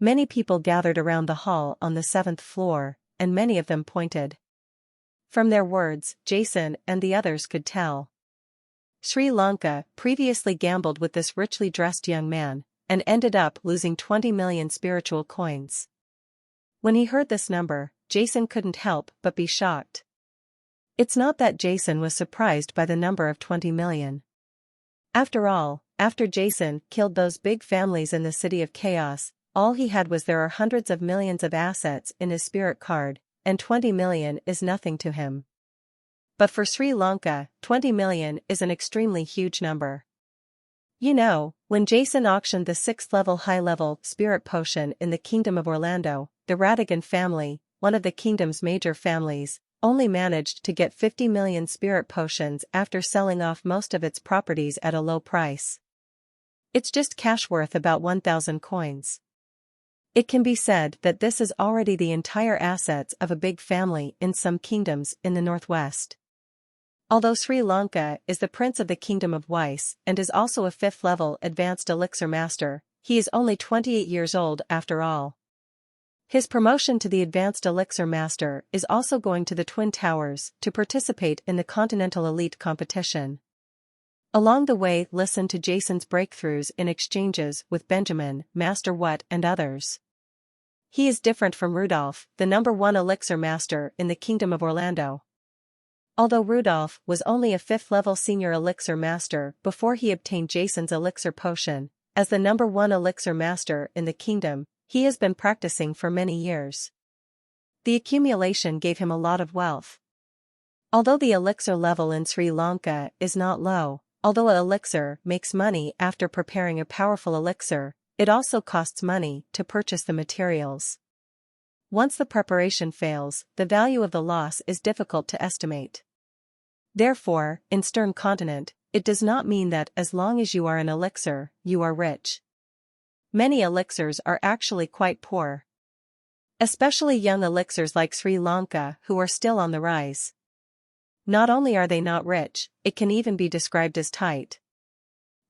Many people gathered around the hall on the 7th floor, and many of them pointed. From their words, Jason and the others could tell. Sri Lanka previously gambled with this richly dressed young man, and ended up losing 20 million spiritual coins. When he heard this number, Jason couldn't help but be shocked. It's not that Jason was surprised by the number of 20 million. After all, after Jason killed those big families in the City of Chaos, all he had was there are hundreds of millions of assets in his spirit card, and 20 million is nothing to him. But for Sri Lanka, 20 million is an extremely huge number. You know, when Jason auctioned the 6th level high-level spirit potion in the Kingdom of Orlando, the Radigan family, one of the kingdom's major families, only managed to get 50 million spirit potions after selling off most of its properties at a low price. It's just cash worth about 1,000 coins. It can be said that this is already the entire assets of a big family in some kingdoms in the northwest. Although Sri Lanka is the prince of the Kingdom of Weiss and is also a 5th level advanced elixir master, he is only 28 years old after all. His promotion to the advanced elixir master is also going to the Twin Towers to participate in the Continental Elite competition. Along the way, listen to Jason's breakthroughs in exchanges with Benjamin, Master What and others. He is different from Rudolph, the number 1 elixir master in the Kingdom of Orlando. Although Rudolph was only a 5th level senior elixir master before he obtained Jason's elixir potion, as the number 1 elixir master in the kingdom, he has been practicing for many years. The accumulation gave him a lot of wealth. Although the elixir level in Sri Lanka is not low, although an elixir makes money after preparing a powerful elixir, it also costs money to purchase the materials. Once the preparation fails, the value of the loss is difficult to estimate. Therefore, in Stern Continent, it does not mean that as long as you are an elixir, you are rich. Many elixirs are actually quite poor. Especially young elixirs like Sri Lanka who are still on the rise. Not only are they not rich, it can even be described as tight.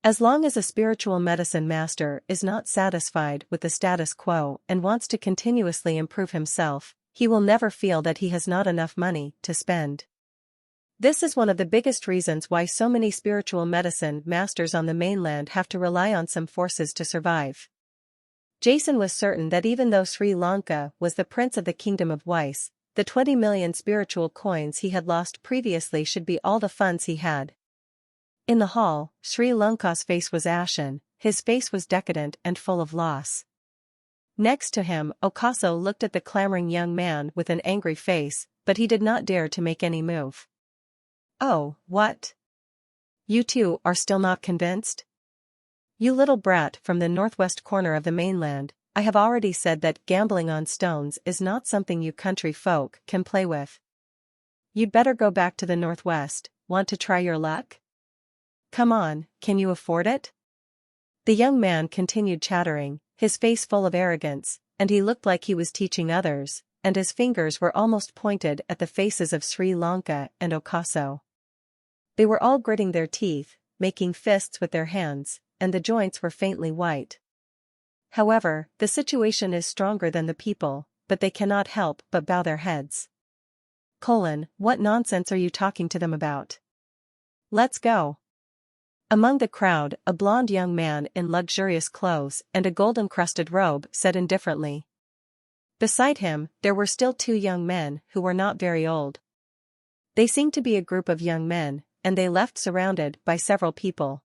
As long as a spiritual medicine master is not satisfied with the status quo and wants to continuously improve himself, he will never feel that he has not enough money to spend. This is one of the biggest reasons why so many spiritual medicine masters on the mainland have to rely on some forces to survive. Jason was certain that even though Sri Lanka was the prince of the Kingdom of Weiss, the 20 million spiritual coins he had lost previously should be all the funds he had. In the hall, Sri Lanka's face was ashen, his face was decadent and full of loss. Next to him, Ocaso looked at the clamoring young man with an angry face, but he did not dare to make any move. Oh, what? You two are still not convinced? You little brat from the northwest corner of the mainland, I have already said that gambling on stones is not something you country folk can play with. You'd better go back to the northwest. Want to try your luck? Come on, can you afford it? The young man continued chattering, his face full of arrogance, and he looked like he was teaching others, and his fingers were almost pointed at the faces of Sri Lanka and Ocaso. They were all gritting their teeth, making fists with their hands, and the joints were faintly white. However, the situation is stronger than the people, but they cannot help but bow their heads. What nonsense are you talking to them about? Let's go. Among the crowd, a blond young man in luxurious clothes and a gold-encrusted robe said indifferently. Beside him, there were still 2 young men who were not very old. They seemed to be a group of young men, and they left surrounded by several people.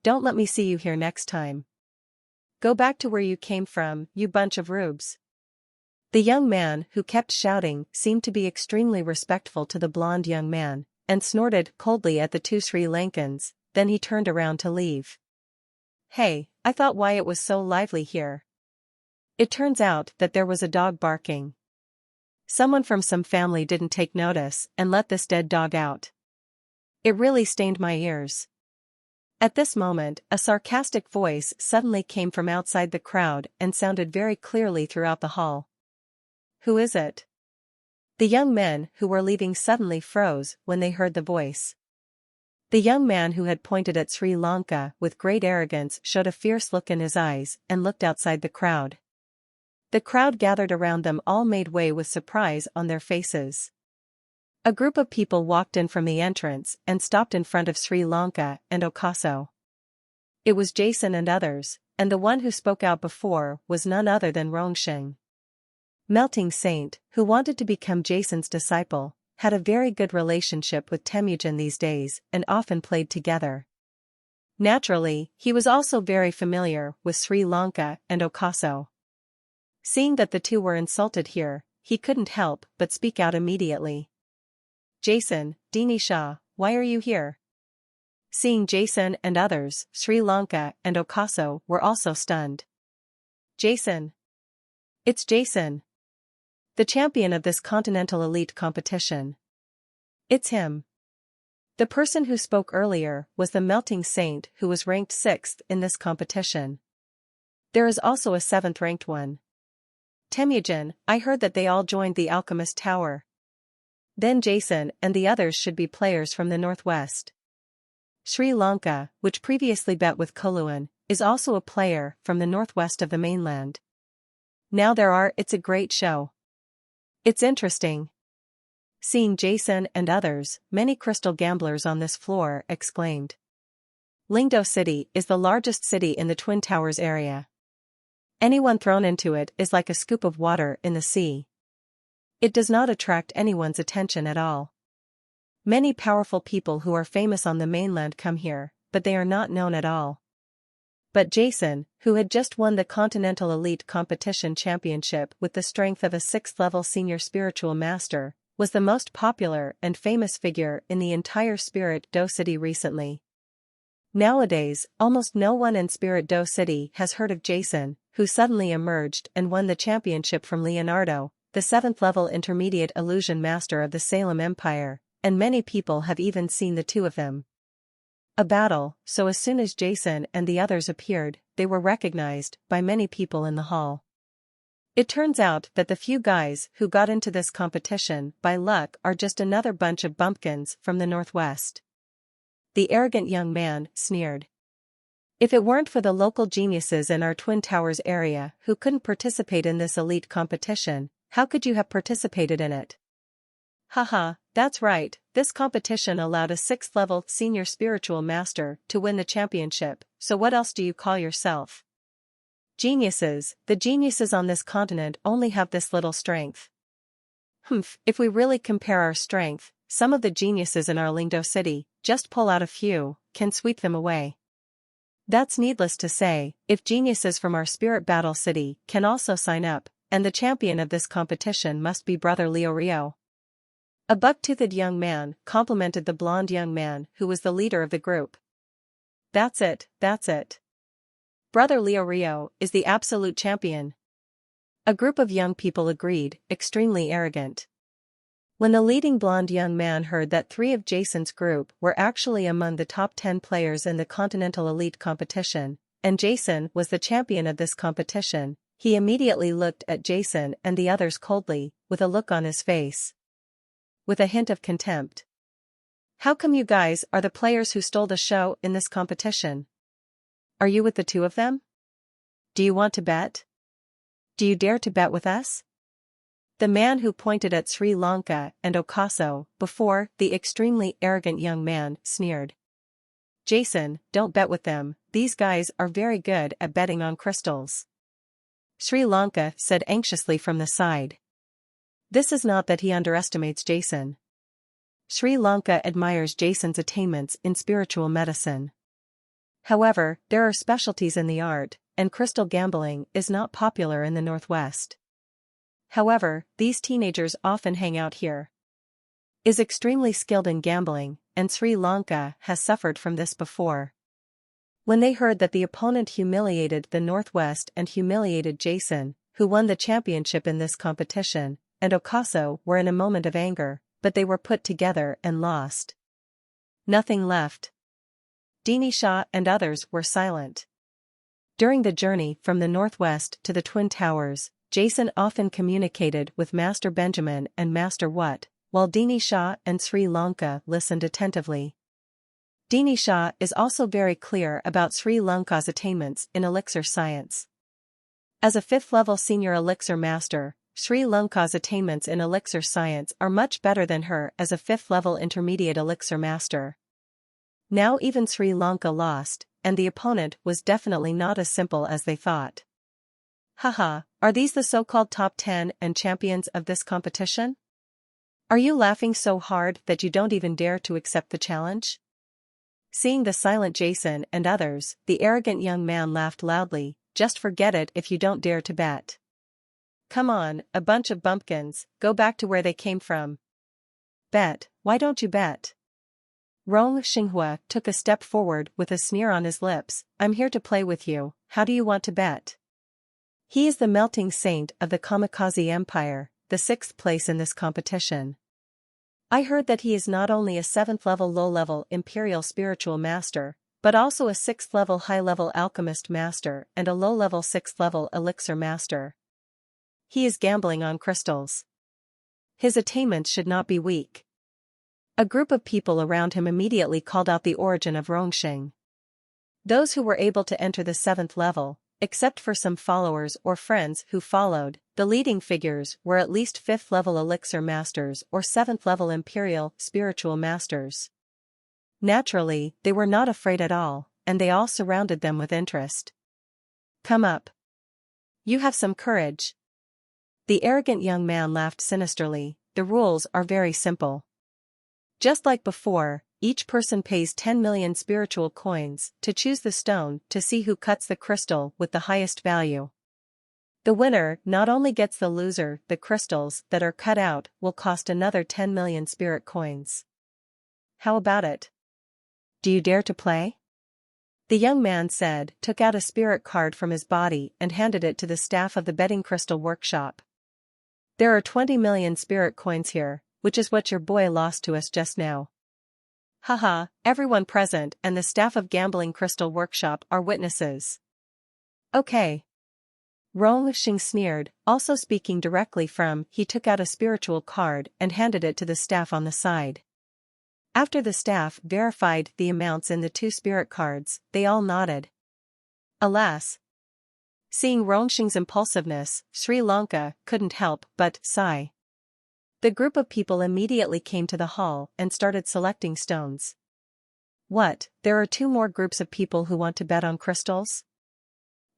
Don't let me see you here next time. Go back to where you came from, you bunch of rubes. The young man who kept shouting seemed to be extremely respectful to the blond young man, and snorted coldly at the 2 Sri Lankans, then he turned around to leave. Hey, I thought why it was so lively here. It turns out that there was a dog barking. Someone from some family didn't take notice and let this dead dog out. It really stained my ears. At this moment, a sarcastic voice suddenly came from outside the crowd and sounded very clearly throughout the hall. Who is it? The young men who were leaving suddenly froze when they heard the voice. The young man who had pointed at Sri Lanka with great arrogance showed a fierce look in his eyes and looked outside the crowd. The crowd gathered around them all made way with surprise on their faces. A group of people walked in from the entrance and stopped in front of Sri Lanka and Ocaso. It was Jason and others, and the one who spoke out before was none other than Rongsheng. Melting Saint, who wanted to become Jason's disciple, had a very good relationship with Temujin these days and often played together. Naturally, he was also very familiar with Sri Lanka and Ocaso. Seeing that the two were insulted here, he couldn't help but speak out immediately. Jason, Dinisha, why are you here? Seeing Jason and others, Sri Lanka and Ocaso were also stunned. Jason. It's Jason. The champion of this continental elite competition. It's him. The person who spoke earlier was the Melting Saint who was ranked 6th in this competition. There is also a 7th ranked one. Temujin, I heard that they all joined the Alchemist Tower. Then Jason and the others should be players from the northwest. Sri Lanka, which previously bet with Koluan, is also a player from the northwest of the mainland. Now it's a great show. It's interesting. Seeing Jason and others, many crystal gamblers on this floor exclaimed. Lingdo City is the largest city in the Twin Towers area. Anyone thrown into it is like a scoop of water in the sea. It does not attract anyone's attention at all. Many powerful people who are famous on the mainland come here, but they are not known at all. But Jason, who had just won the Continental Elite Competition Championship with the strength of a 6th-level senior spiritual master, was the most popular and famous figure in the entire Spirit Do City recently. Nowadays, almost no one in Spirit Do City has heard of Jason, who suddenly emerged and won the championship from Leonardo, the 7th-level intermediate illusion master of the Salem Empire, and many people have even seen the two of them. A battle, so as soon as Jason and the others appeared, they were recognized by many people in the hall. It turns out that the few guys who got into this competition by luck are just another bunch of bumpkins from the northwest. The arrogant young man sneered. If it weren't for the local geniuses in our Twin Towers area who couldn't participate in this elite competition, how could you have participated in it? Haha, that's right, this competition allowed a 6th-level senior spiritual master to win the championship, so what else do you call yourself? Geniuses, the geniuses on this continent only have this little strength. If we really compare our strength, some of the geniuses in our Lingdo City, just pull out a few, can sweep them away. That's needless to say, if geniuses from our Spirit Battle City can also sign up, and the champion of this competition must be Brother Leo Rio. A buck-toothed young man complimented the blonde young man who was the leader of the group. That's it. Brother Leo Rio is the absolute champion. A group of young people agreed, extremely arrogant. When the leading blonde young man heard that 3 of Jason's group were actually among the top 10 players in the Continental Elite competition, and Jason was the champion of this competition, he immediately looked at Jason and the others coldly, with a look on his face. With a hint of contempt. How come you guys are the players who stole the show in this competition? Are you with the 2 of them? Do you want to bet? Do you dare to bet with us? The man who pointed at Sri Lanka and Ocaso before, the extremely arrogant young man, sneered. Jason, don't bet with them, these guys are very good at betting on crystals. Sri Lanka said anxiously from the side. This is not that he underestimates Jason. Sri Lanka admires Jason's attainments in spiritual medicine. However, there are specialties in the art, and crystal gambling is not popular in the northwest. However, these teenagers often hang out here. Is extremely skilled in gambling, and Sri Lanka has suffered from this before. When they heard that the opponent humiliated the northwest and humiliated Jason, who won the championship in this competition, and Ocaso were in a moment of anger, but they were put together and lost. Nothing left. Dinisha and others were silent. During the journey from the northwest to the Twin Towers, Jason often communicated with Master Benjamin and Master Wat, while Dinisha and Sri Lanka listened attentively. Dini Shah is also very clear about Sri Lanka's attainments in elixir science. As a 5th-level senior elixir master, Sri Lanka's attainments in elixir science are much better than her as a 5th-level intermediate elixir master. Now even Sri Lanka lost, and the opponent was definitely not as simple as they thought. Haha, are these the so-called top 10 and champions of this competition? Are you laughing so hard that you don't even dare to accept the challenge? Seeing the silent Jason and others, the arrogant young man laughed loudly. Just forget it if you don't dare to bet. Come on, a bunch of bumpkins, go back to where they came from. Bet, why don't you bet? Rong Xinghua took a step forward with a sneer on his lips. I'm here to play with you, how do you want to bet? He is the melting saint of the Kamikaze Empire, the 6th place in this competition. I heard that he is not only a 7th-level low-level imperial spiritual master, but also a 6th-level high-level alchemist master and a low-level 6th-level elixir master. He is gambling on crystals. His attainments should not be weak. A group of people around him immediately called out the origin of Rongxing. Those who were able to enter the 7th level, except for some followers or friends who followed, the leading figures were at least 5th-level elixir masters or 7th-level imperial spiritual masters. Naturally, they were not afraid at all, and they all surrounded them with interest. Come up. You have some courage. The arrogant young man laughed sinisterly. The rules are very simple. Just like before, each person pays 10 million spiritual coins to choose the stone to see who cuts the crystal with the highest value. The winner not only gets the loser, the crystals that are cut out will cost another 10 million spirit coins. How about it? Do you dare to play? The young man said, took out a spirit card from his body and handed it to the staff of the betting crystal workshop. There are 20 million spirit coins here, which is what your boy lost to us just now. Haha, everyone present and the staff of Gambling Crystal Workshop are witnesses. Okay. Rong Xing sneered, also speaking directly from, he took out a spiritual card and handed it to the staff on the side. After the staff verified the amounts in the 2 spirit cards, they all nodded. Alas! Seeing Rongxing's impulsiveness, Sri Lanka couldn't help but sigh. The group of people immediately came to the hall and started selecting stones. What, there are 2 more groups of people who want to bet on crystals?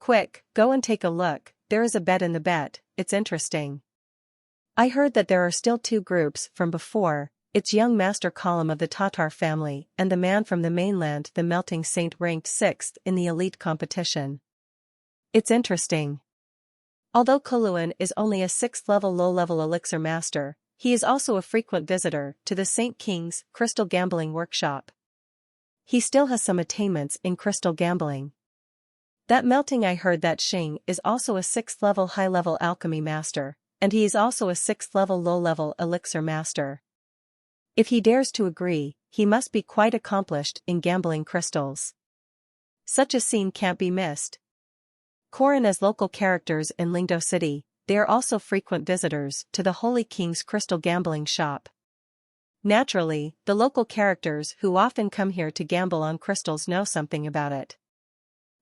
Quick, go and take a look, there is a bet in the bet, it's interesting. I heard that there are still 2 groups from before, it's young master column of the Tatar family and the man from the mainland, the melting saint, ranked 6th in the elite competition. It's interesting. Although Koluan is only a 6th-level low-level elixir master, he is also a frequent visitor to the St. King's Crystal Gambling Workshop. He still has some attainments in crystal gambling. That melting, I heard that Xing is also a 6th-level high-level alchemy master, and he is also a 6th-level low-level elixir master. If he dares to agree, he must be quite accomplished in gambling crystals. Such a scene can't be missed. Koran as local characters in Lingdo City, they are also frequent visitors to the Holy King's Crystal Gambling Shop. Naturally, the local characters who often come here to gamble on crystals know something about it.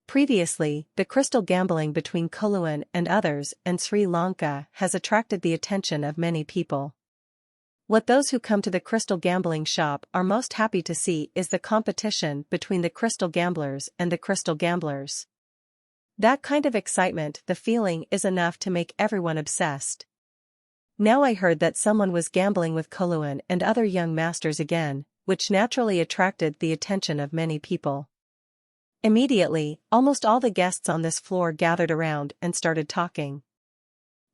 Previously, the crystal gambling between Koluan and others and Sri Lanka has attracted the attention of many people. What those who come to the crystal gambling shop are most happy to see is the competition between the crystal gamblers and the crystal gamblers. That kind of excitement, the feeling is enough to make everyone obsessed. Now I heard that someone was gambling with Koluan and other young masters again, which naturally attracted the attention of many people. Immediately, almost all the guests on this floor gathered around and started talking.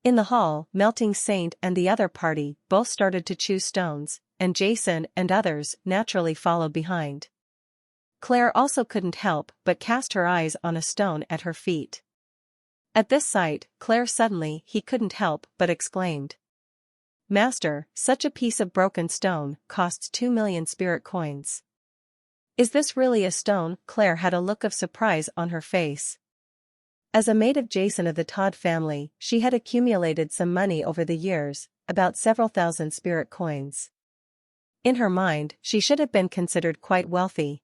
In the hall, Melting Saint and the other party both started to choose stones, and Jason and others naturally followed behind. Claire also couldn't help but cast her eyes on a stone at her feet. At this sight, Claire suddenly, he couldn't help but exclaimed. Master, such a piece of broken stone costs 2 million spirit coins. Is this really a stone? Claire had a look of surprise on her face. As a maid of Jason of the Todd family, she had accumulated some money over the years, about several thousand spirit coins. In her mind, she should have been considered quite wealthy.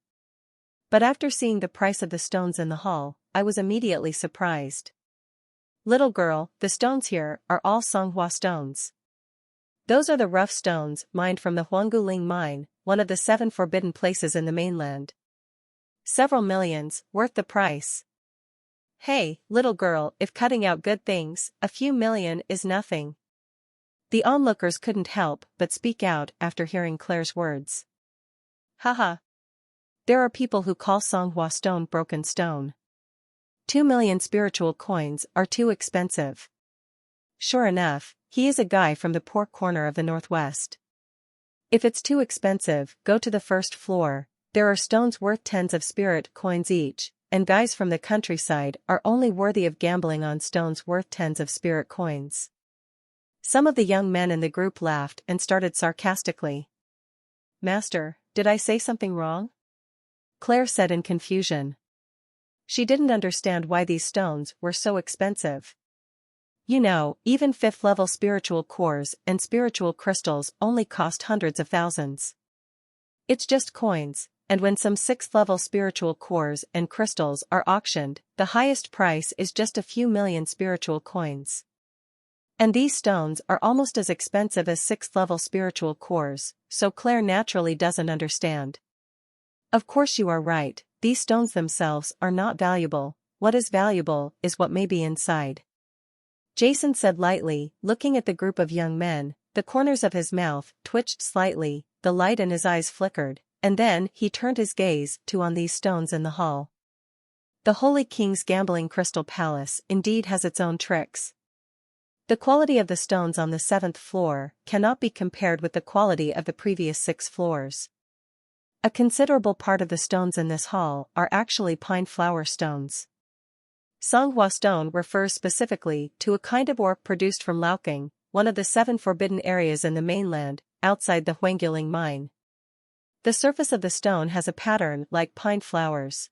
But after seeing the price of the stones in the hall, I was immediately surprised. Little girl, the stones here are all Songhua stones. Those are the rough stones mined from the Huangguling mine, one of the 7 forbidden places in the mainland. Several millions, worth the price. Hey, little girl, if cutting out good things, a few million is nothing. The onlookers couldn't help but speak out after hearing Claire's words. Haha. There are people who call Songhua stone broken stone. 2 million spiritual coins are too expensive. Sure enough, he is a guy from the poor corner of the northwest. If it's too expensive, go to the first floor, there are stones worth tens of spirit coins each, and guys from the countryside are only worthy of gambling on stones worth tens of spirit coins. Some of the young men in the group laughed and started sarcastically. Master, did I say something wrong? Claire said in confusion. She didn't understand why these stones were so expensive. You know, even 5th-level spiritual cores and spiritual crystals only cost hundreds of thousands. It's just coins, and when some 6th-level spiritual cores and crystals are auctioned, the highest price is just a few million spiritual coins. And these stones are almost as expensive as 6th-level spiritual cores, so Claire naturally doesn't understand. Of course you are right, these stones themselves are not valuable, what is valuable is what may be inside. Jason said lightly, looking at the group of young men, the corners of his mouth twitched slightly, the light in his eyes flickered, and then he turned his gaze on these stones in the hall. The Holy King's gambling crystal palace indeed has its own tricks. The quality of the stones on the 7th floor cannot be compared with the quality of the previous 6 floors. A considerable part of the stones in this hall are actually pine flower stones. Songhua stone refers specifically to a kind of ore produced from Laoqing, one of the 7 forbidden areas in the mainland, outside the Huangguling mine. The surface of the stone has a pattern like pine flowers.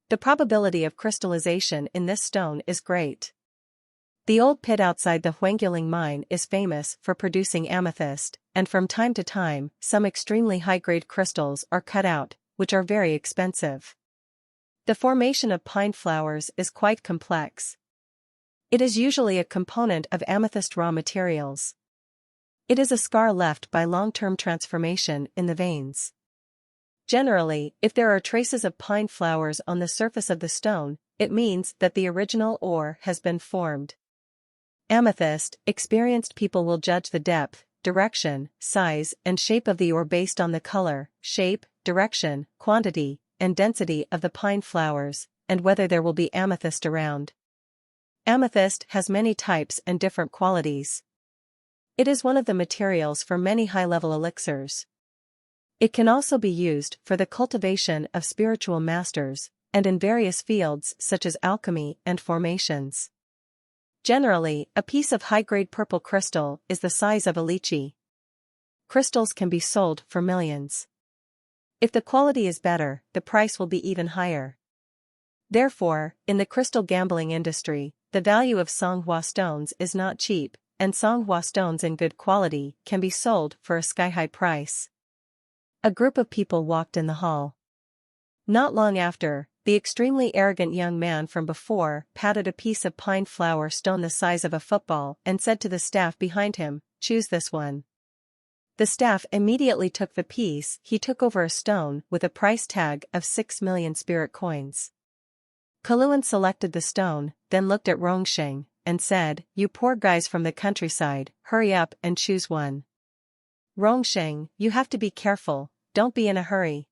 The probability of crystallization in this stone is great. The old pit outside the Huangguling mine is famous for producing amethyst, and from time to time, some extremely high-grade crystals are cut out, which are very expensive. The formation of pine flowers is quite complex. It is usually a component of amethyst raw materials. It is a scar left by long-term transformation in the veins. Generally, if there are traces of pine flowers on the surface of the stone, it means that the original ore has been formed. Amethyst, experienced people will judge the depth, direction, size, and shape of the ore based on the color, shape, direction, quantity, and density of the pine flowers, and whether there will be amethyst around. Amethyst has many types and different qualities. It is one of the materials for many high-level elixirs. It can also be used for the cultivation of spiritual masters, and in various fields such as alchemy and formations. Generally, a piece of high-grade purple crystal is the size of a lychee. Crystals can be sold for millions. If the quality is better, the price will be even higher. Therefore, in the crystal gambling industry, the value of Songhua stones is not cheap, and Songhua stones in good quality can be sold for a sky-high price. A group of people walked in the hall. Not long after, the extremely arrogant young man from before patted a piece of pine flower stone the size of a football and said to the staff behind him, "Choose this one." The staff immediately took the piece. He took over a stone with a price tag of 6 million spirit coins. Kaluan selected the stone, then looked at Rongsheng, and said, "You poor guys from the countryside, hurry up and choose one." Rongsheng, you have to be careful, don't be in a hurry.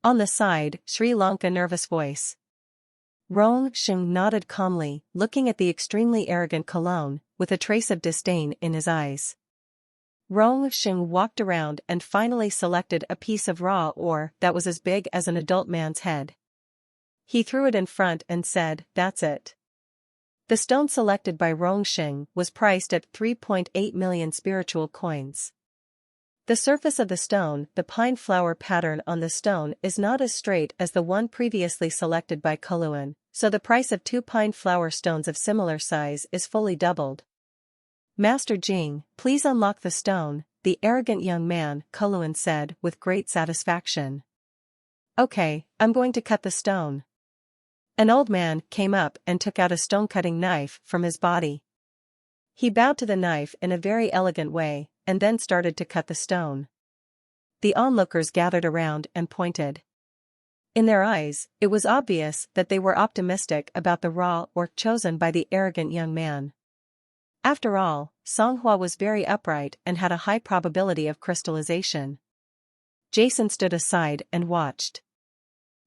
On the side, Sri Lanka nervous voice. Rongsheng nodded calmly, looking at the extremely arrogant Kalon, with a trace of disdain in his eyes. Rongsheng walked around and finally selected a piece of raw ore that was as big as an adult man's head. He threw it in front and said, "That's it." The stone selected by Rongsheng was priced at 3.8 million spiritual coins. The surface of the stone, the pine flower pattern on the stone is not as straight as the one previously selected by Kaluan, so the price of 2 pine flower stones of similar size is fully doubled. "Master Jing, please unlock the stone," the arrogant young man, Kaluan said with great satisfaction. Okay, I'm going to cut the stone. An old man came up and took out a stone-cutting knife from his body. He bowed to the knife in a very elegant way, and then started to cut the stone. The onlookers gathered around and pointed. In their eyes, it was obvious that they were optimistic about the raw ore chosen by the arrogant young man. After all, Songhua was very upright and had a high probability of crystallization. Jason stood aside and watched.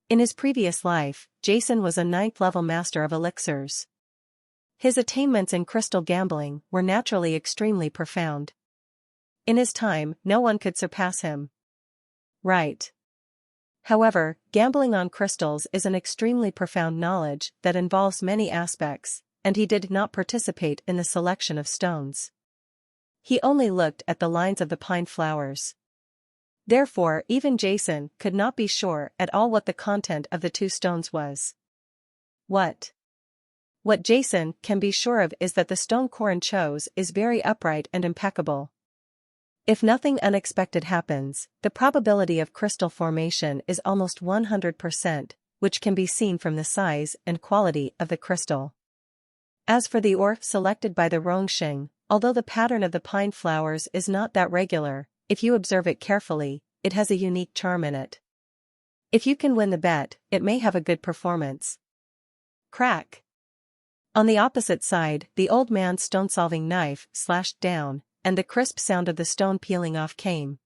In his previous life, Jason was a 9th-level master of elixirs. His attainments in crystal gambling were naturally extremely profound. In his time, no one could surpass him. Right. However, gambling on crystals is an extremely profound knowledge that involves many aspects, and he did not participate in the selection of stones. He only looked at the lines of the pine flowers. Therefore, even Jason could not be sure at all what the content of the 2 stones was. What Jason can be sure of is that the stone Corin chose is very upright and impeccable. If nothing unexpected happens, the probability of crystal formation is almost 100%, which can be seen from the size and quality of the crystal. As for the ore selected by the Rongxing, although the pattern of the pine flowers is not that regular, if you observe it carefully, it has a unique charm in it. If you can win the bet, it may have a good performance. Crack. On the opposite side, the old man's stone-solving knife slashed down, and the crisp sound of the stone peeling off came.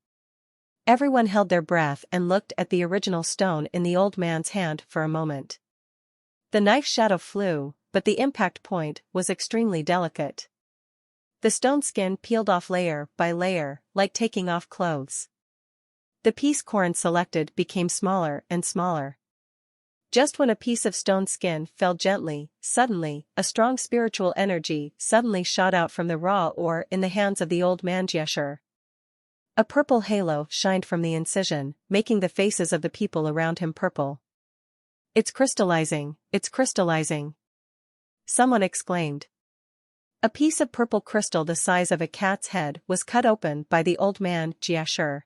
Everyone held their breath and looked at the original stone in the old man's hand for a moment. The knife shadow flew, but the impact point was extremely delicate. The stone skin peeled off layer by layer, like taking off clothes. The piece Corin selected became smaller and smaller. Just when a piece of stone skin fell gently, suddenly, a strong spiritual energy suddenly shot out from the raw ore in the hands of the old man Jiesher. A purple halo shined from the incision, making the faces of the people around him purple. It's crystallizing, it's crystallizing. Someone exclaimed. A piece of purple crystal the size of a cat's head was cut open by the old man Jiesher.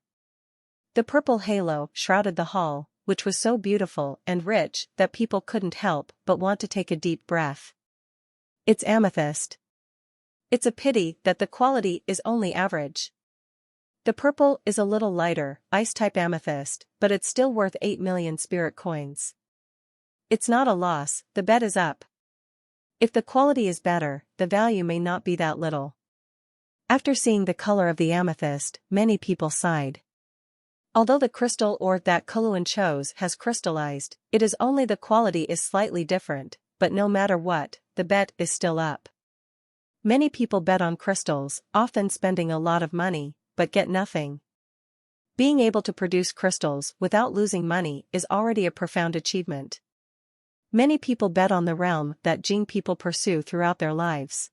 The purple halo shrouded the hall, which was so beautiful and rich that people couldn't help but want to take a deep breath. It's amethyst. It's a pity that the quality is only average. The purple is a little lighter, ice-type amethyst, but it's still worth 8 million spirit coins. It's not a loss, the bet is up. If the quality is better, the value may not be that little. After seeing the color of the amethyst, many people sighed. Although the crystal ore that Kuluan chose has crystallized, it is only the quality is slightly different, but no matter what, the bet is still up. Many people bet on crystals, often spending a lot of money, but get nothing. Being able to produce crystals without losing money is already a profound achievement. Many people bet on the realm that Jing people pursue throughout their lives.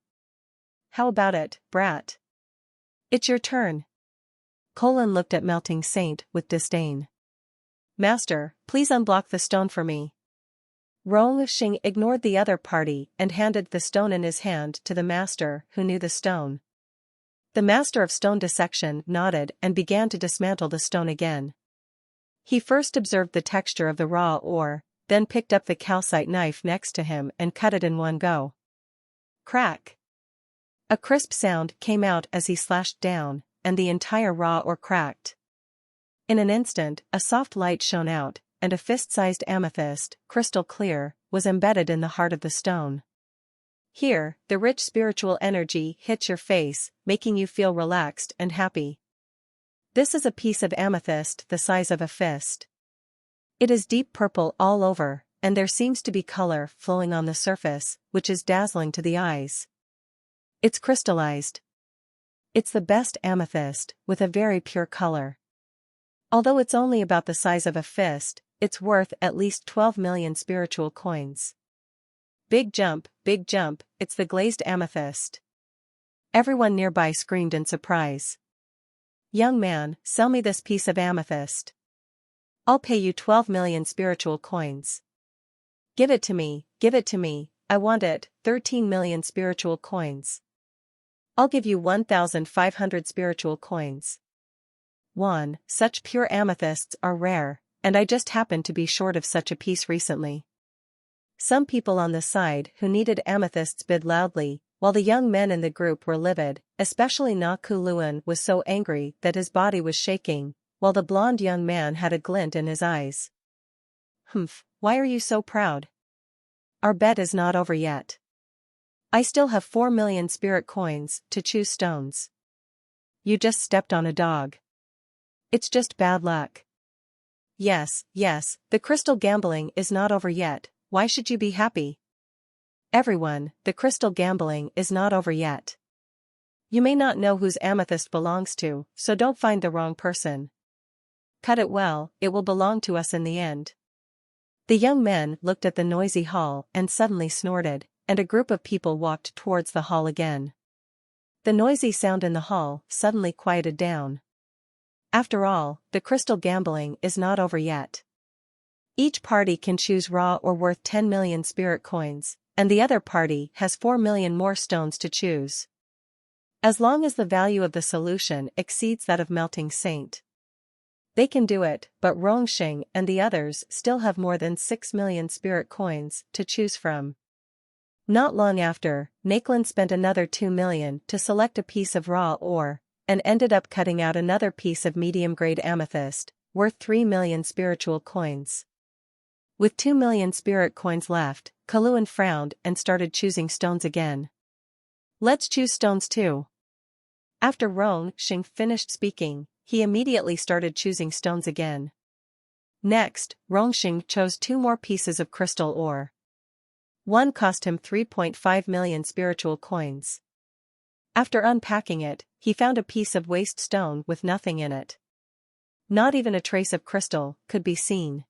How about it, brat? It's your turn. Colin looked at Melting Saint with disdain. Master, please unblock the stone for me. Rongxing ignored the other party and handed the stone in his hand to the master who knew the stone. The master of stone dissection nodded and began to dismantle the stone again. He first observed the texture of the raw ore, then picked up the calcite knife next to him and cut it in one go. Crack! A crisp sound came out as he slashed down, and the entire raw ore cracked. In an instant, a soft light shone out, and a fist-sized amethyst, crystal clear, was embedded in the heart of the stone. Here, the rich spiritual energy hits your face, making you feel relaxed and happy. This is a piece of amethyst the size of a fist. It is deep purple all over, and there seems to be color flowing on the surface, which is dazzling to the eyes. It's crystallized. It's the best amethyst, with a very pure color. Although it's only about the size of a fist, it's worth at least 12 million spiritual coins. Big jump, it's the glazed amethyst. Everyone nearby screamed in surprise. Young man, sell me this piece of amethyst. I'll pay you 12 million spiritual coins. Give it to me, I want it, 13 million spiritual coins. I'll give you 1,500 spiritual coins. 1. Such pure amethysts are rare, and I just happened to be short of such a piece recently. Some people on the side who needed amethysts bid loudly, while the young men in the group were livid, especially Na Kuluan was so angry that his body was shaking, while the blonde young man had a glint in his eyes. Humph, why are you so proud? Our bet is not over yet. I still have 4 million spirit coins to choose stones. You just stepped on a dog. It's just bad luck. Yes, the crystal gambling is not over yet, why should you be happy? Everyone, the crystal gambling is not over yet. You may not know whose amethyst belongs to, so don't find the wrong person. Cut it well, it will belong to us in the end. The young men looked at the noisy hall and suddenly snorted, and a group of people walked towards the hall again. The noisy sound in the hall suddenly quieted down. After all, the crystal gambling is not over yet. Each party can choose raw or worth 10 million spirit coins, and the other party has 4 million more stones to choose. As long as the value of the solution exceeds that of melting saint. They can do it, but Rongxing and the others still have more than 6 million spirit coins to choose from. Not long after, Nakeland spent another 2 million to select a piece of raw ore, and ended up cutting out another piece of medium-grade amethyst, worth 3 million spiritual coins. With 2 million spirit coins left, Kuluan frowned and started choosing stones again. Let's choose stones too. After Rongxing finished speaking, he immediately started choosing stones again. Next, Rongxing chose 2 more pieces of crystal ore. One cost him 3.5 million spiritual coins. After unpacking it, he found a piece of waste stone with nothing in it. Not even a trace of crystal could be seen.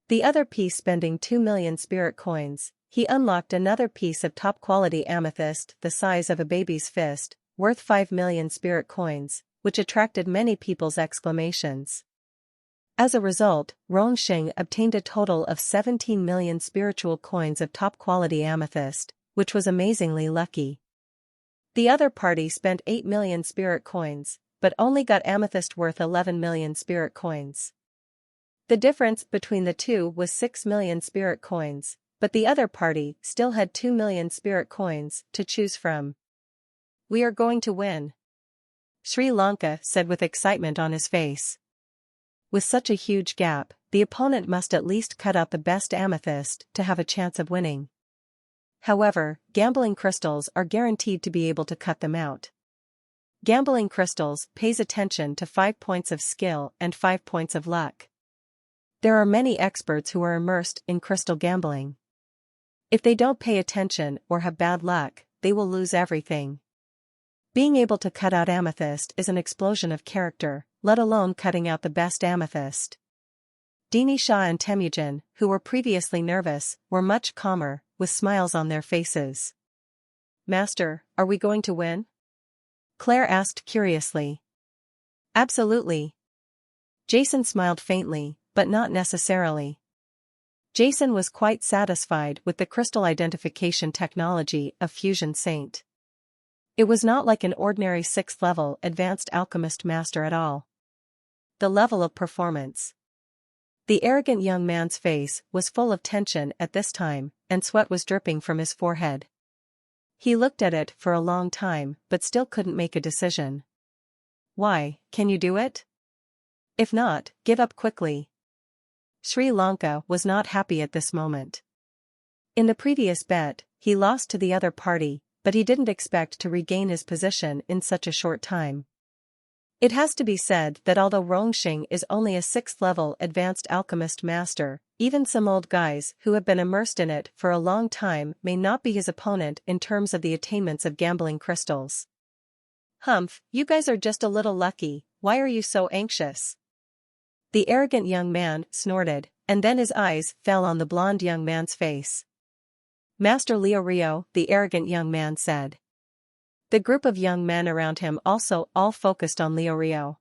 The other piece spending 2 million spirit coins, he unlocked another piece of top-quality amethyst the size of a baby's fist, worth 5 million spirit coins, which attracted many people's exclamations. As a result, Rongxing obtained a total of 17 million spiritual coins of top-quality amethyst, which was amazingly lucky. The other party spent 8 million spirit coins, but only got amethyst worth 11 million spirit coins. The difference between the two was 6 million spirit coins, but the other party still had 2 million spirit coins to choose from. We are going to win, Sri Lanka said with excitement on his face. With such a huge gap, the opponent must at least cut out the best amethyst to have a chance of winning. However, gambling crystals are guaranteed to be able to cut them out. Gambling crystals pays attention to 5 points of skill and 5 points of luck. There are many experts who are immersed in crystal gambling. If they don't pay attention or have bad luck, they will lose everything. Being able to cut out amethyst is an explosion of character, let alone cutting out the best amethyst. Dini Shah and Temujin, who were previously nervous, were much calmer, with smiles on their faces. Master, are we going to win? Claire asked curiously. Absolutely. Jason smiled faintly, but not necessarily. Jason was quite satisfied with the crystal identification technology of Fusion Saint. It was not like an ordinary 6th-level advanced alchemist master at all. The level of performance. The arrogant young man's face was full of tension at this time, and sweat was dripping from his forehead. He looked at it for a long time but still couldn't make a decision. Why, can you do it? If not, give up quickly. Sri Lanka was not happy at this moment. In the previous bet, he lost to the other party, but he didn't expect to regain his position in such a short time. It has to be said that although Rongxing is only a 6th-level advanced alchemist master, even some old guys who have been immersed in it for a long time may not be his opponent in terms of the attainments of gambling crystals. Humph, you guys are just a little lucky, why are you so anxious? The arrogant young man snorted, and then his eyes fell on the blonde young man's face. Master Leo Rio, the arrogant young man said. The group of young men around him also all focused on Leo Rio.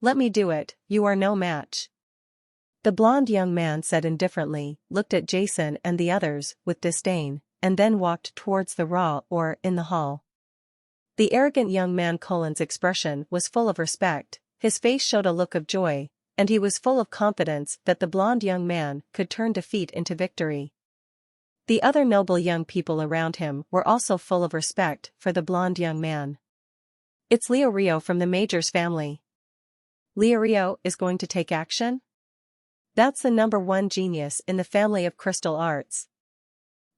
Let me do it, you are no match. The blonde young man said indifferently, looked at Jason and the others with disdain, and then walked towards the raw ore in the hall. The arrogant young man Colin's expression was full of respect, his face showed a look of joy, and he was full of confidence that the blonde young man could turn defeat into victory. The other noble young people around him were also full of respect for the blonde young man. It's Leo Rio from the Majors family. Leo Rio is going to take action? That's the #1 genius in the family of crystal arts.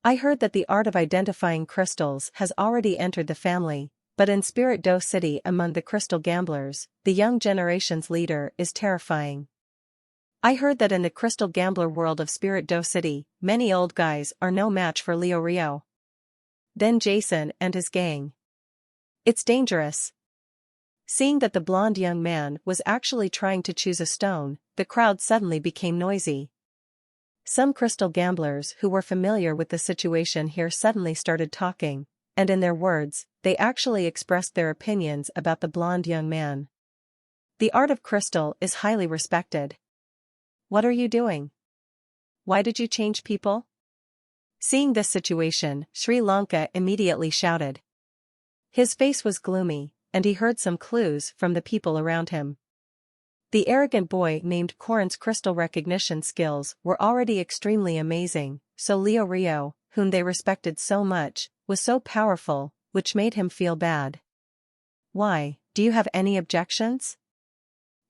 I heard that the art of identifying crystals has already entered the family, but in Spirit Doe City among the crystal gamblers, the young generation's leader is terrifying. I heard that in the crystal gambler world of Spirit Doe City, many old guys are no match for Leo Rio. Then Jason and his gang. It's dangerous. Seeing that the blonde young man was actually trying to choose a stone, the crowd suddenly became noisy. Some crystal gamblers who were familiar with the situation here suddenly started talking, and in their words, they actually expressed their opinions about the blonde young man. The art of crystal is highly respected. What are you doing? Why did you change people? Seeing this situation, Sri Lanka immediately shouted. His face was gloomy, and he heard some clues from the people around him. The arrogant boy named Corin's crystal recognition skills were already extremely amazing, so Leo Rio, whom they respected so much, was so powerful, which made him feel bad. Why, do you have any objections?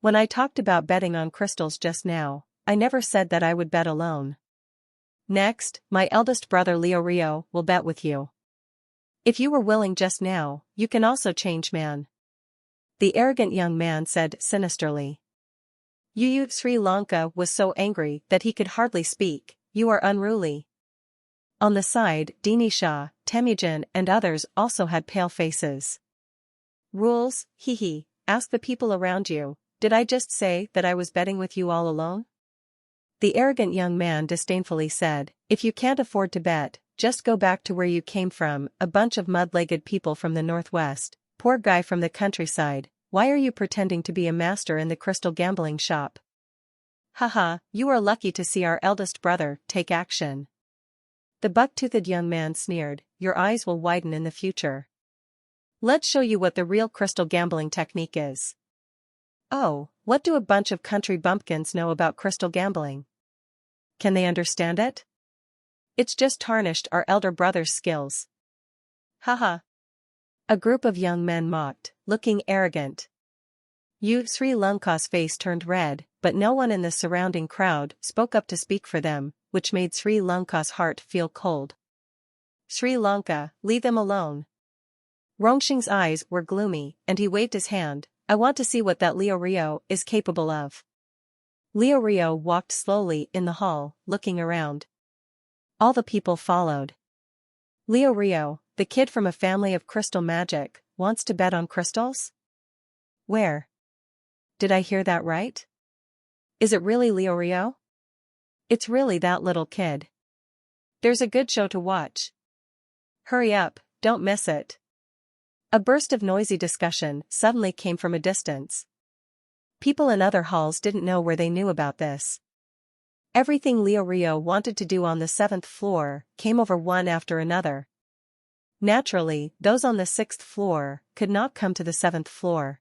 When I talked about betting on crystals just now, I never said that I would bet alone. Next, my eldest brother Leo Rio will bet with you. If you were willing just now, you can also change man. The arrogant young man said sinisterly. Sri Lanka was so angry that he could hardly speak. You are unruly. On the side, Dinisha, Temujin and others also had pale faces. Rules, hee, ask the people around you, did I just say that I was betting with you all alone? The arrogant young man disdainfully said, if you can't afford to bet, just go back to where you came from, a bunch of mud-legged people from the northwest, poor guy from the countryside, why are you pretending to be a master in the crystal gambling shop? Haha, you are lucky to see our eldest brother take action. The buck-toothed young man sneered, your eyes will widen in the future. Let's show you what the real crystal gambling technique is. Oh, what do a bunch of country bumpkins know about crystal gambling? Can they understand it? It's just tarnished our elder brother's skills. Haha. A group of young men mocked, looking arrogant. Sri Lanka's face turned red, but no one in the surrounding crowd spoke up to speak for them, which made Sri Lanka's heart feel cold. Sri Lanka, leave them alone. Rongxing's eyes were gloomy, and he waved his hand, I want to see what that Leo Rio is capable of. Leo Rio walked slowly in the hall, looking around. All the people followed. Leo Rio, the kid from a family of crystal magic, wants to bet on crystals? Where? Did I hear that right? Is it really Leo Rio? It's really that little kid. There's a good show to watch. Hurry up, don't miss it. A burst of noisy discussion suddenly came from a distance. People in other halls didn't know where they knew about this. Everything Leo Rio wanted to do on the 7th floor came over one after another. Naturally, those on the 6th floor could not come to the 7th floor.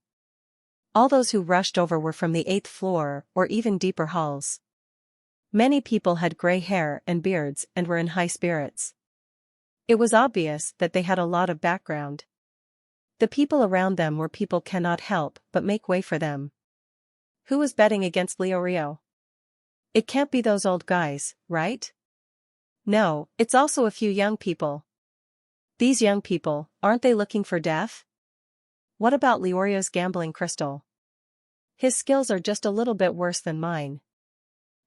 All those who rushed over were from the 8th floor or even deeper halls. Many people had gray hair and beards and were in high spirits. It was obvious that they had a lot of background. The people around them were people cannot help but make way for them. Who was betting against Leo Rio? It can't be those old guys, right? No, it's also a few young people. These young people, aren't they looking for death? What about Leo Rio's gambling crystal? His skills are just a little bit worse than mine.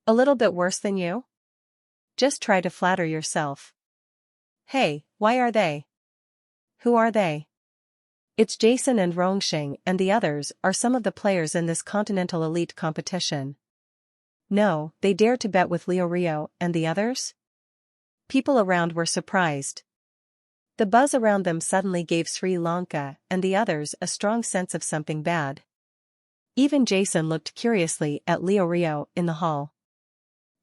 A little bit worse than you? Just try to flatter yourself. Hey, why are they? Who are they? It's Jason and Rongxing and the others are some of the players in this continental elite competition. No, they dare to bet with Leo Rio and the others? People around were surprised. The buzz around them suddenly gave Sri Lanka and the others a strong sense of something bad. Even Jason looked curiously at Leo Rio in the hall.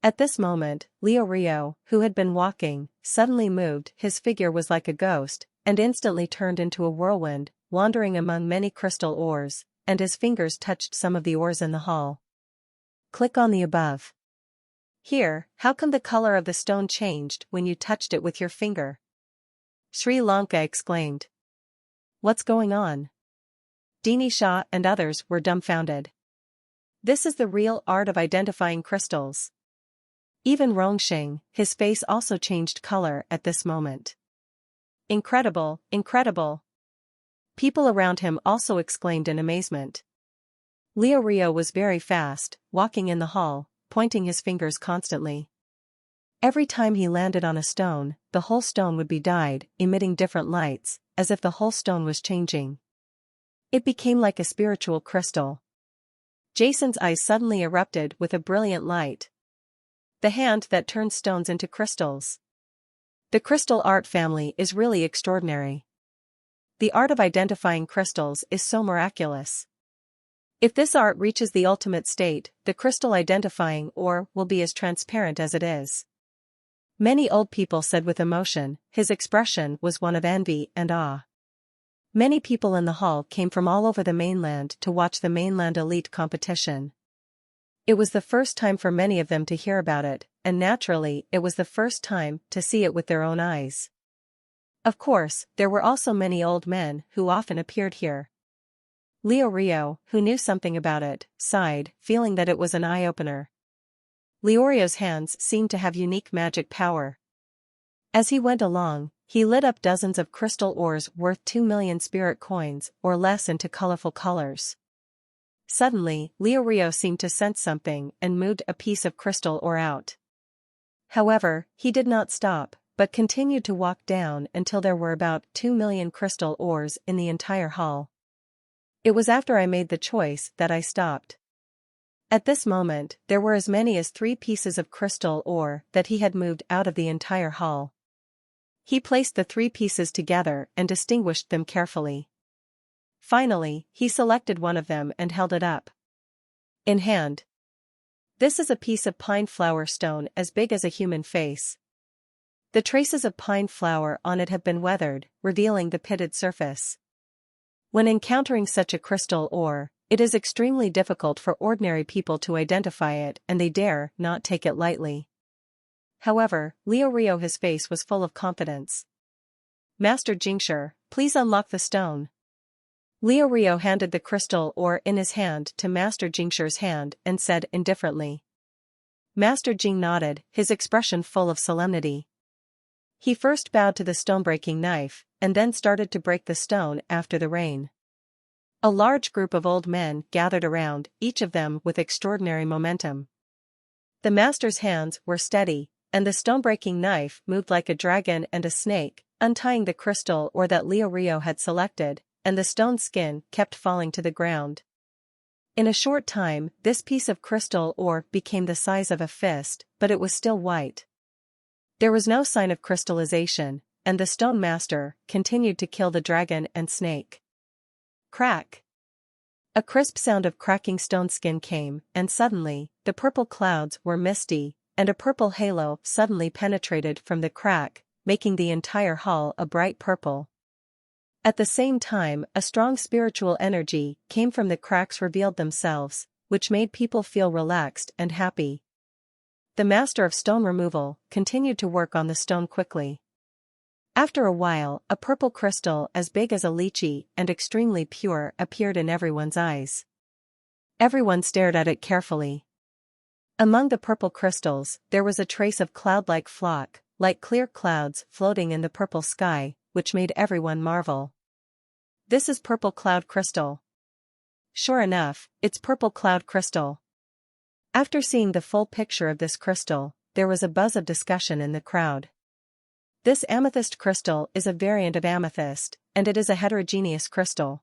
At this moment, Leo Rio, who had been walking, suddenly moved. His figure was like a ghost, and instantly turned into a whirlwind, wandering among many crystal ores, and his fingers touched some of the ores in the hall. Click on the above. Here, how come the color of the stone changed when you touched it with your finger? Sri Lanka exclaimed. What's going on? Dini Shah and others were dumbfounded. This is the real art of identifying crystals. Even Rongsheng, his face also changed color at this moment. Incredible, incredible. People around him also exclaimed in amazement. Leo Rio was very fast, walking in the hall, pointing his fingers constantly. Every time he landed on a stone, the whole stone would be dyed, emitting different lights, as if the whole stone was changing. It became like a spiritual crystal. Jason's eyes suddenly erupted with a brilliant light. The hand that turns stones into crystals. The crystal art family is really extraordinary. The art of identifying crystals is so miraculous. If this art reaches the ultimate state, the crystal identifying ore will be as transparent as it is. Many old people said with emotion, his expression was one of envy and awe. Many people in the hall came from all over the mainland to watch the mainland elite competition. It was the first time for many of them to hear about it, and naturally it was the first time to see it with their own eyes. Of course, there were also many old men who often appeared here. Leo Rio, who knew something about it, sighed, feeling that it was an eye-opener. Leorio's hands seemed to have unique magic power. As he went along, he lit up dozens of crystal ores worth 2 million spirit coins or less into colorful colors. Suddenly, Leo Rio seemed to sense something and moved a piece of crystal ore out. However, he did not stop, but continued to walk down until there were about 2 million crystal ores in the entire hall. It was after I made the choice that I stopped. At this moment, there were as many as 3 pieces of crystal ore that he had moved out of the entire hall. He placed the 3 pieces together and distinguished them carefully. Finally, he selected one of them and held it up. In hand. This is a piece of pine flower stone as big as a human face. The traces of pine flower on it have been weathered, revealing the pitted surface. When encountering such a crystal ore, it is extremely difficult for ordinary people to identify it and they dare not take it lightly. However, Leo Rio his face was full of confidence. Master Jingshi, please unlock the stone. Leo Rio handed the crystal ore in his hand to Master Jingshi's hand and said indifferently. Master Jing nodded, his expression full of solemnity. He first bowed to the stone-breaking knife, and then started to break the stone after the rain. A large group of old men gathered around, each of them with extraordinary momentum. The master's hands were steady, and the stone-breaking knife moved like a dragon and a snake, untying the crystal ore that Leo Rio had selected, and the stone skin kept falling to the ground. In a short time, this piece of crystal ore became the size of a fist, but it was still white. There was no sign of crystallization, and the stone master continued to kill the dragon and snake. Crack! A crisp sound of cracking stone skin came, and suddenly, the purple clouds were misty, and a purple halo suddenly penetrated from the crack, making the entire hall a bright purple. At the same time, a strong spiritual energy came from the cracks revealed themselves, which made people feel relaxed and happy. The master of stone removal continued to work on the stone quickly. After a while, a purple crystal as big as a lychee and extremely pure appeared in everyone's eyes. Everyone stared at it carefully. Among the purple crystals, there was a trace of cloud-like flock, like clear clouds floating in the purple sky, which made everyone marvel. This is purple cloud crystal. Sure enough, it's purple cloud crystal. After seeing the full picture of this crystal, there was a buzz of discussion in the crowd. This amethyst crystal is a variant of amethyst, and it is a heterogeneous crystal.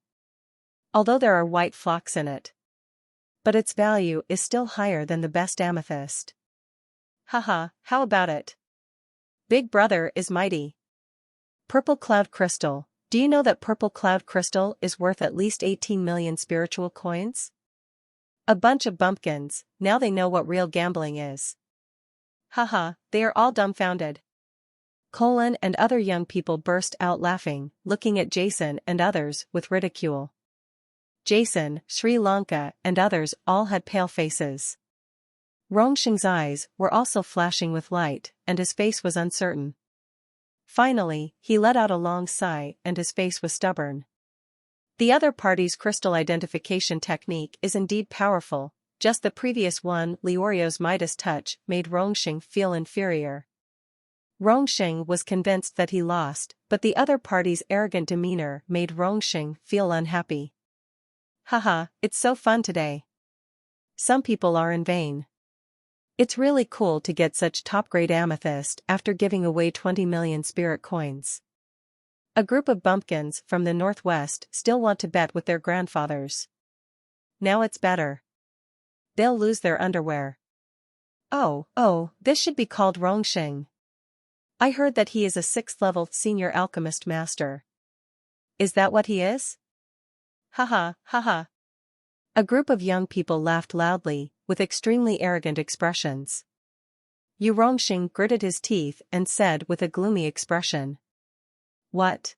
Although there are white flocks in it. But its value is still higher than the best amethyst. Haha, how about it? Big Brother is mighty. Purple cloud crystal. Do you know that purple cloud crystal is worth at least 18 million spiritual coins? A bunch of bumpkins, now they know what real gambling is. Haha, they are all dumbfounded. Colin and other young people burst out laughing, looking at Jason and others with ridicule. Jason, Sri Lanka, and others all had pale faces. Rongxing's eyes were also flashing with light, and his face was uncertain. Finally, he let out a long sigh and his face was stubborn. The other party's crystal identification technique is indeed powerful, just the previous one, Liorio's Midas touch, made Rongxing feel inferior. Rongxing was convinced that he lost, but the other party's arrogant demeanor made Rongxing feel unhappy. Haha, it's so fun today. Some people are in vain. It's really cool to get such top-grade amethyst after giving away 20 million spirit coins. A group of bumpkins from the northwest still want to bet with their grandfathers. Now it's better. They'll lose their underwear. Oh, this should be called Rongxing. I heard that he is a 6th-level senior alchemist master. Is that what he is? Haha. A group of young people laughed loudly, with extremely arrogant expressions. Yu Rongxing gritted his teeth and said with a gloomy expression. What?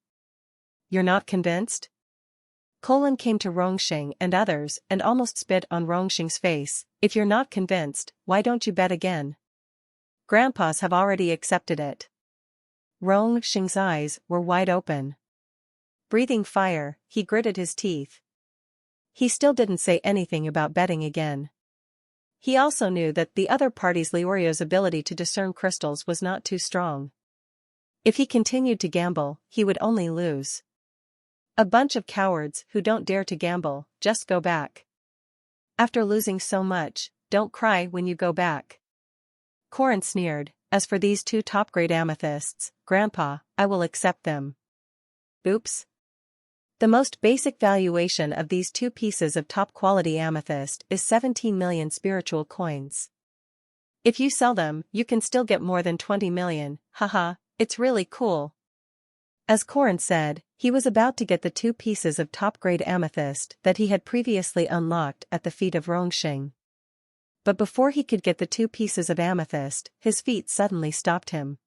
You're not convinced? Colin came to Rongxing and others and almost spit on Rongxing's face. If you're not convinced, why don't you bet again? Grandpas have already accepted it. Rongxing's eyes were wide open. Breathing fire, he gritted his teeth. He still didn't say anything about betting again. He also knew that the other party's Liorio's ability to discern crystals was not too strong. If he continued to gamble, he would only lose. A bunch of cowards who don't dare to gamble, just go back. After losing so much, don't cry when you go back. Corin sneered, as for these 2 top-grade amethysts, Grandpa, I will accept them. Oops. The most basic valuation of these 2 pieces of top-quality amethyst is 17 million spiritual coins. If you sell them, you can still get more than 20 million, haha, it's really cool. As Corin said, he was about to get the 2 pieces of top-grade amethyst that he had previously unlocked at the feet of Rongxing. But before he could get the 2 pieces of amethyst, his feet suddenly stopped him.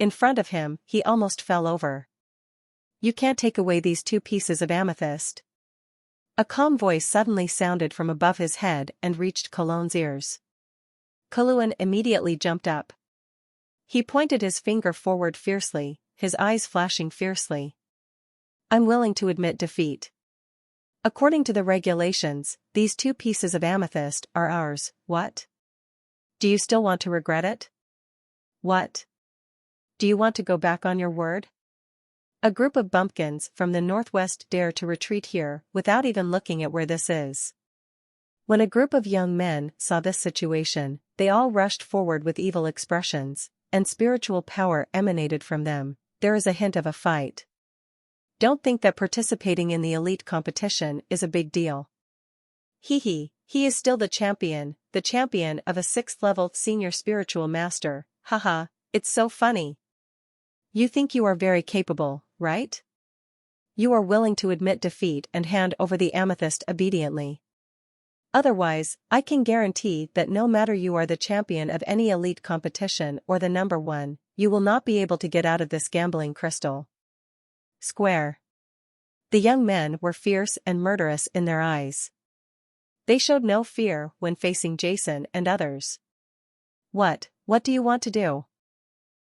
In front of him, he almost fell over. You can't take away these 2 pieces of amethyst. A calm voice suddenly sounded from above his head and reached Colon's ears. Colin immediately jumped up. He pointed his finger forward fiercely, his eyes flashing fiercely. I'm willing to admit defeat. According to the regulations, these 2 pieces of amethyst are ours. What? Do you still want to regret it? What? Do you want to go back on your word? A group of bumpkins from the northwest dare to retreat here without even looking at where this is. When a group of young men saw this situation, they all rushed forward with evil expressions, and spiritual power emanated from them. There is a hint of a fight. Don't think that participating in the elite competition is a big deal. He is still the champion of a 6th-level senior spiritual master, haha, it's so funny. You think you are very capable, right? You are willing to admit defeat and hand over the amethyst obediently. Otherwise, I can guarantee that no matter you are the champion of any elite competition or the number 1, you will not be able to get out of this gambling crystal. Square. The young men were fierce and murderous in their eyes. They showed no fear when facing Jason and others. What do you want to do?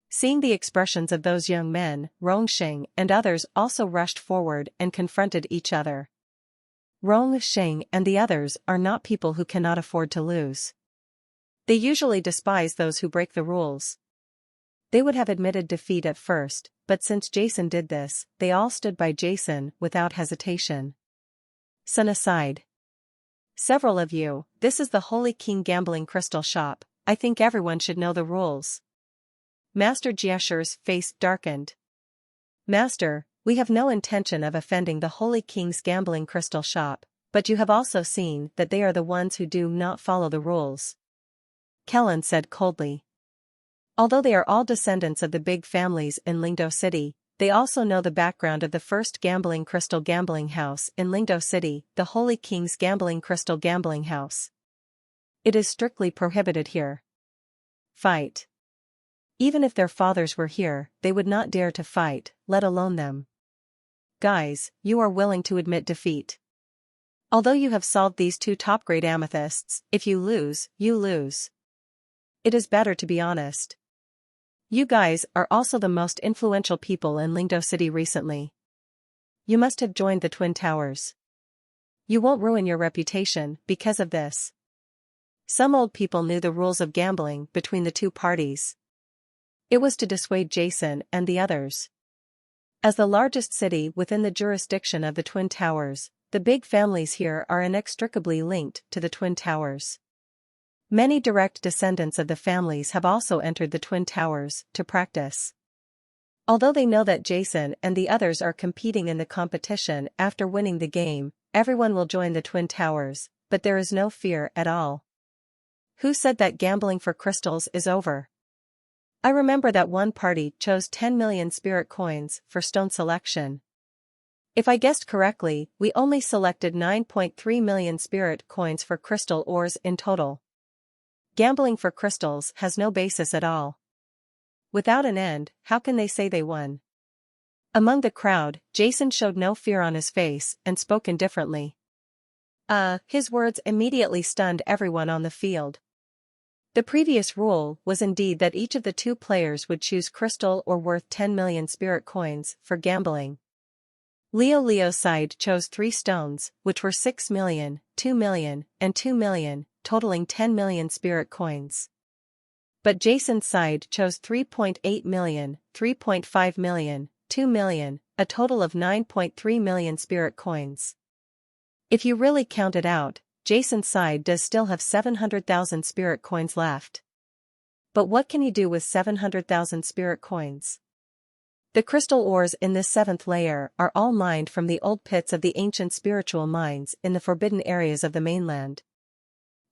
Seeing the expressions of those young men, Rongxing and others also rushed forward and confronted each other. Rongxing and the others are not people who cannot afford to lose. They usually despise those who break the rules. They would have admitted defeat at first, but since Jason did this, they all stood by Jason without hesitation. Sun aside. Several of you, this is the Holy King Gambling Crystal Shop, I think everyone should know the rules. Master Jiesher's face darkened. Master, we have no intention of offending the Holy King's Gambling Crystal Shop, but you have also seen that they are the ones who do not follow the rules. Kellen said coldly. Although they are all descendants of the big families in Lingdo City, they also know the background of the first gambling crystal gambling house in Lingdo City, the Holy King's Gambling Crystal Gambling House. It is strictly prohibited here. Fight. Even if their fathers were here, they would not dare to fight, let alone them. Guys, you are willing to admit defeat. Although you have solved these two top-grade amethysts, if you lose, you lose. It is better to be honest. You guys are also the most influential people in Lingdo City recently. You must have joined the Twin Towers. You won't ruin your reputation because of this. Some old people knew the rules of gambling between the two parties. It was to dissuade Jason and the others. As the largest city within the jurisdiction of the Twin Towers, the big families here are inextricably linked to the Twin Towers. Many direct descendants of the families have also entered the Twin Towers to practice. Although they know that Jason and the others are competing in the competition after winning the game, everyone will join the Twin Towers, but there is no fear at all. Who said that gambling for crystals is over? I remember that one party chose 10 million spirit coins for stone selection. If I guessed correctly, we only selected 9.3 million spirit coins for crystal ores in total. Gambling for crystals has no basis at all. Without an end, how can they say they won? Among the crowd, Jason showed no fear on his face and spoke indifferently. His words immediately stunned everyone on the field. The previous rule was indeed that each of the two players would choose crystal or worth 10 million spirit coins for gambling. Leo's side chose 3 stones, which were 6 million, 2 million, and 2 million, totaling 10 million spirit coins. But Jason's side chose 3.8 million, 3.5 million, 2 million, a total of 9.3 million spirit coins. If you really count it out, Jason's side does still have 700,000 spirit coins left. But what can he do with 700,000 spirit coins? The crystal ores in this 7th layer are all mined from the old pits of the ancient spiritual mines in the forbidden areas of the mainland.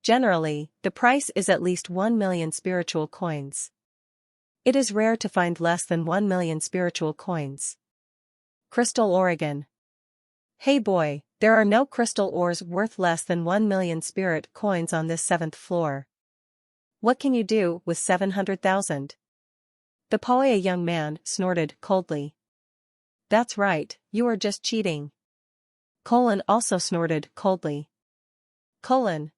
Generally, the price is at least 1 million spiritual coins. It is rare to find less than 1 million spiritual coins. Crystal Oregon. Hey boy, there are no crystal ores worth less than 1 million spirit coins on this 7th floor. What can you do with 700,000? The Poya young man snorted coldly. That's right, you are just cheating. Colin also snorted coldly. Colin.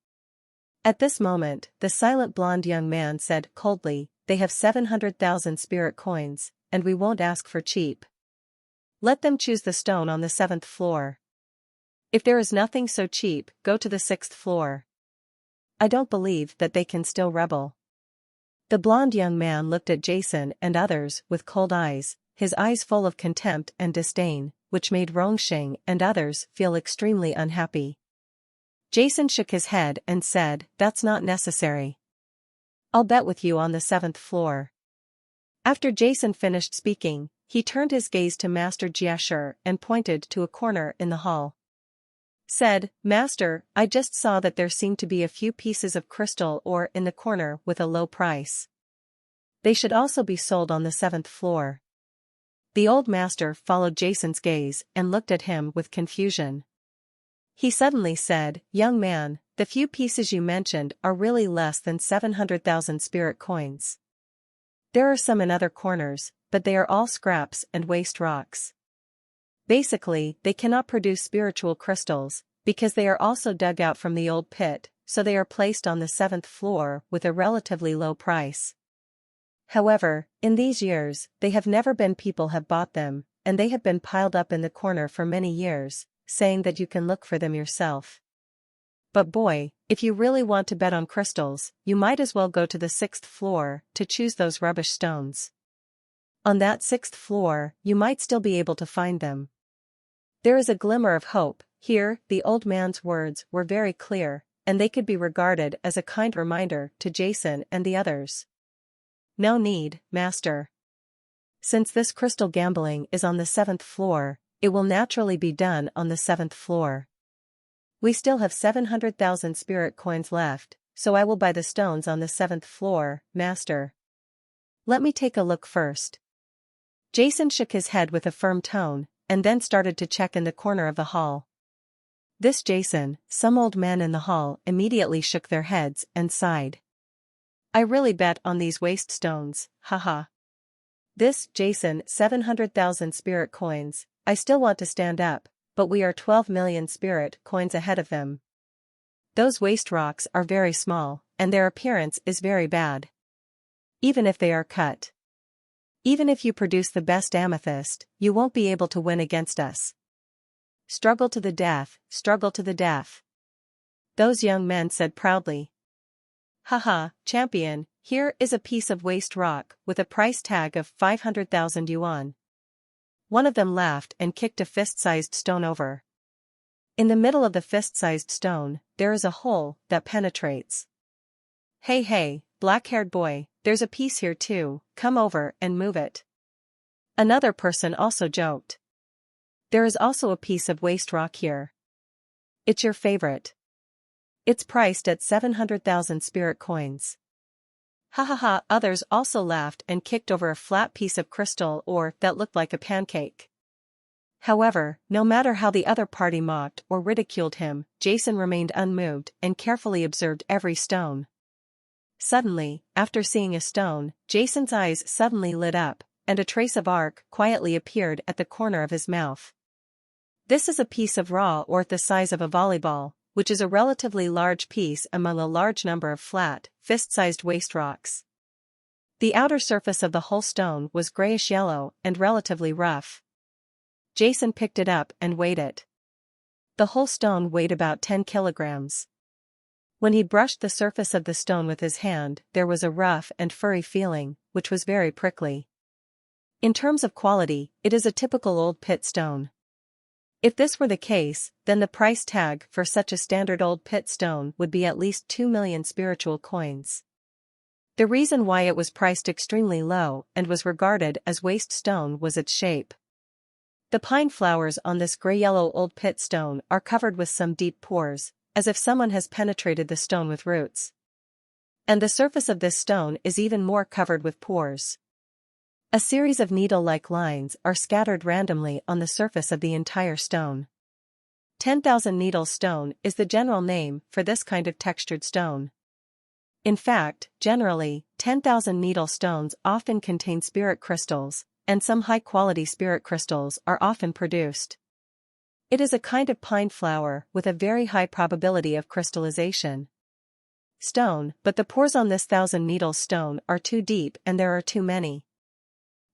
At this moment, the silent blonde young man said coldly, they have 700,000 spirit coins, and we won't ask for cheap. Let them choose the stone on the 7th floor. If there is nothing so cheap, go to the 6th floor. I don't believe that they can still rebel. The blonde young man looked at Jason and others with cold eyes, his eyes full of contempt and disdain, which made Rongsheng and others feel extremely unhappy. Jason shook his head and said, that's not necessary. I'll bet with you on the 7th floor. After Jason finished speaking, he turned his gaze to Master Jiashur and pointed to a corner in the hall. Said, Master, I just saw that there seemed to be a few pieces of crystal ore in the corner with a low price. They should also be sold on the 7th floor. The old master followed Jason's gaze and looked at him with confusion. He suddenly said, young man, the few pieces you mentioned are really less than 700,000 spirit coins. There are some in other corners, but they are all scraps and waste rocks. Basically, they cannot produce spiritual crystals, because they are also dug out from the old pit, so they are placed on the 7th floor with a relatively low price. However, in these years, they have never been people have bought them, and they have been piled up in the corner for many years, saying that you can look for them yourself. But boy, if you really want to bet on crystals, you might as well go to the 6th floor to choose those rubbish stones. On that 6th floor, you might still be able to find them. There is a glimmer of hope. Here, the old man's words were very clear, and they could be regarded as a kind reminder to Jason and the others. No need, master. Since this crystal gambling is on the 7th floor, it will naturally be done on the 7th floor. We still have 700,000 spirit coins left, so I will buy the stones on the 7th floor, master. Let me take a look first. Jason shook his head with a firm tone, and then started to check in the corner of the hall. This Jason, some old men in the hall immediately shook their heads and sighed. I really bet on these waste stones, haha. This Jason 700,000 spirit coins, I still want to stand up, but we are 12 million spirit coins ahead of them. Those waste rocks are very small, and their appearance is very bad. Even if they are cut. Even if you produce the best amethyst, you won't be able to win against us. Struggle to the death, struggle to the death. Those young men said proudly. Haha, champion, here is a piece of waste rock with a price tag of 500,000 yuan. One of them laughed and kicked a fist-sized stone over. In the middle of the fist-sized stone, there is a hole that penetrates. Hey hey, black-haired boy, there's a piece here too, come over and move it. Another person also joked. There is also a piece of waste rock here. It's your favorite. It's priced at 700,000 spirit coins. Ha ha ha, others also laughed and kicked over a flat piece of crystal ore that looked like a pancake. However, no matter how the other party mocked or ridiculed him, Jason remained unmoved and carefully observed every stone. Suddenly, after seeing a stone, Jason's eyes suddenly lit up, and a trace of arc quietly appeared at the corner of his mouth. This is a piece of raw ore the size of a volleyball, which is a relatively large piece among a large number of flat, fist-sized waste rocks. The outer surface of the whole stone was grayish-yellow and relatively rough. Jason picked it up and weighed it. The whole stone weighed about 10 kilograms. When he brushed the surface of the stone with his hand, there was a rough and furry feeling, which was very prickly. In terms of quality, it is a typical old pit stone. If this were the case, then the price tag for such a standard old pit stone would be at least 2 million spiritual coins. The reason why it was priced extremely low and was regarded as waste stone was its shape. The pine flowers on this gray-yellow old pit stone are covered with some deep pores, as if someone has penetrated the stone with roots. And the surface of this stone is even more covered with pores. A series of needle-like lines are scattered randomly on the surface of the entire stone. 10,000 needle stone is the general name for this kind of textured stone. In fact, generally, 10,000 needle stones often contain spirit crystals, and some high-quality spirit crystals are often produced. It is a kind of pine flower with a very high probability of crystallization. Stone, but the pores on this 1,000 needle stone are too deep and there are too many.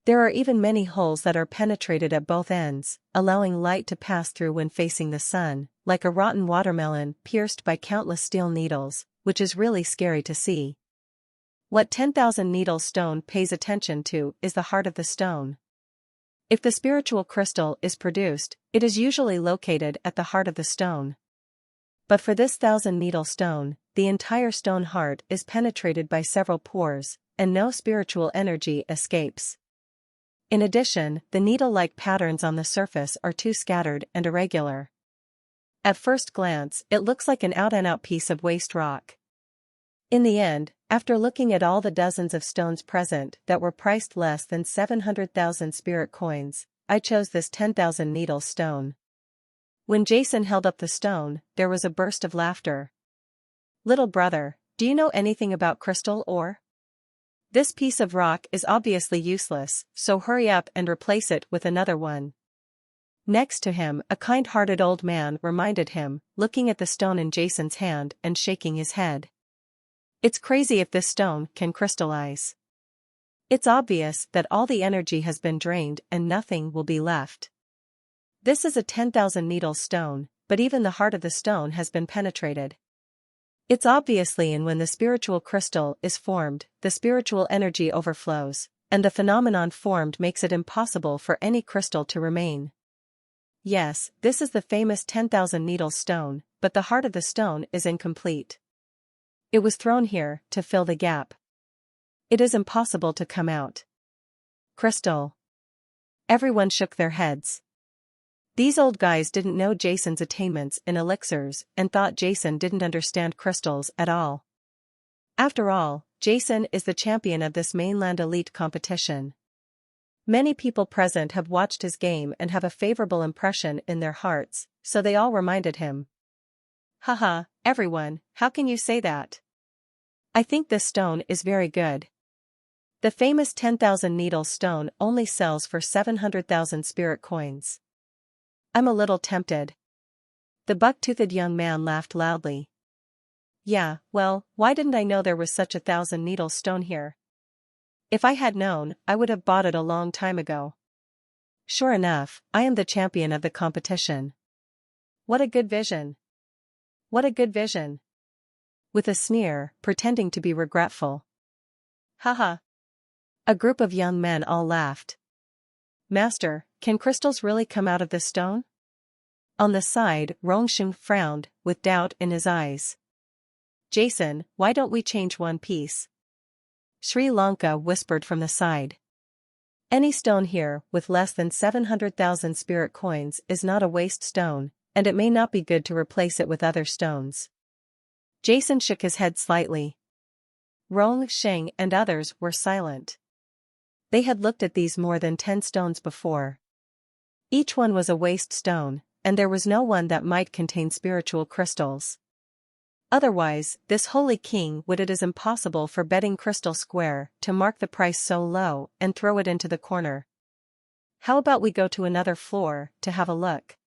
There are even many holes that are penetrated at both ends, allowing light to pass through when facing the sun, like a rotten watermelon pierced by countless steel needles, which is really scary to see. What 10,000 needle stone pays attention to is the heart of the stone. If the spiritual crystal is produced, it is usually located at the heart of the stone. But for this 1,000 needle stone, the entire stone heart is penetrated by several pores, and no spiritual energy escapes. In addition, the needle-like patterns on the surface are too scattered and irregular. At first glance, it looks like an out-and-out piece of waste rock. In the end, after looking at all the dozens of stones present that were priced less than 700,000 spirit coins, I chose this 10,000 needle stone. When Jason held up the stone, there was a burst of laughter. Little brother, do you know anything about crystal ore? This piece of rock is obviously useless, so hurry up and replace it with another one. Next to him, a kind-hearted old man reminded him, looking at the stone in Jason's hand and shaking his head. It's crazy if this stone can crystallize. It's obvious that all the energy has been drained and nothing will be left. This is a 10,000 needle stone, but even the heart of the stone has been penetrated. It's obviously in when the spiritual crystal is formed, the spiritual energy overflows, and the phenomenon formed makes it impossible for any crystal to remain. Yes, this is the famous 10,000 needle stone, but the heart of the stone is incomplete. It was thrown here to fill the gap. It is impossible to come out. Crystal. Everyone shook their heads. These old guys didn't know Jason's attainments in elixirs and thought Jason didn't understand crystals at all. After all, Jason is the champion of this mainland elite competition. Many people present have watched his game and have a favorable impression in their hearts, so they all reminded him. Haha, everyone, how can you say that? I think this stone is very good. The famous 10,000 needle stone only sells for 700,000 spirit coins. I'm a little tempted. The buck-toothed young man laughed loudly. Yeah, well, why didn't I know there was such a 1,000-needle stone here? If I had known, I would have bought it a long time ago. Sure enough, I am the champion of the competition. What a good vision. What a good vision. With a sneer, pretending to be regretful. Haha. A group of young men all laughed. Master, can crystals really come out of this stone? On the side, Rongsheng frowned, with doubt in his eyes. Jason, why don't we change one piece? Sri Lanka whispered from the side. Any stone here with less than 700,000 spirit coins is not a waste stone, and it may not be good to replace it with other stones. Jason shook his head slightly. Rongsheng and others were silent. They had looked at these more than 10 stones before. Each one was a waste stone, and there was no one that might contain spiritual crystals. Otherwise, this holy king would it is impossible for betting Crystal Square to mark the price so low and throw it into the corner. How about we go to another floor to have a look?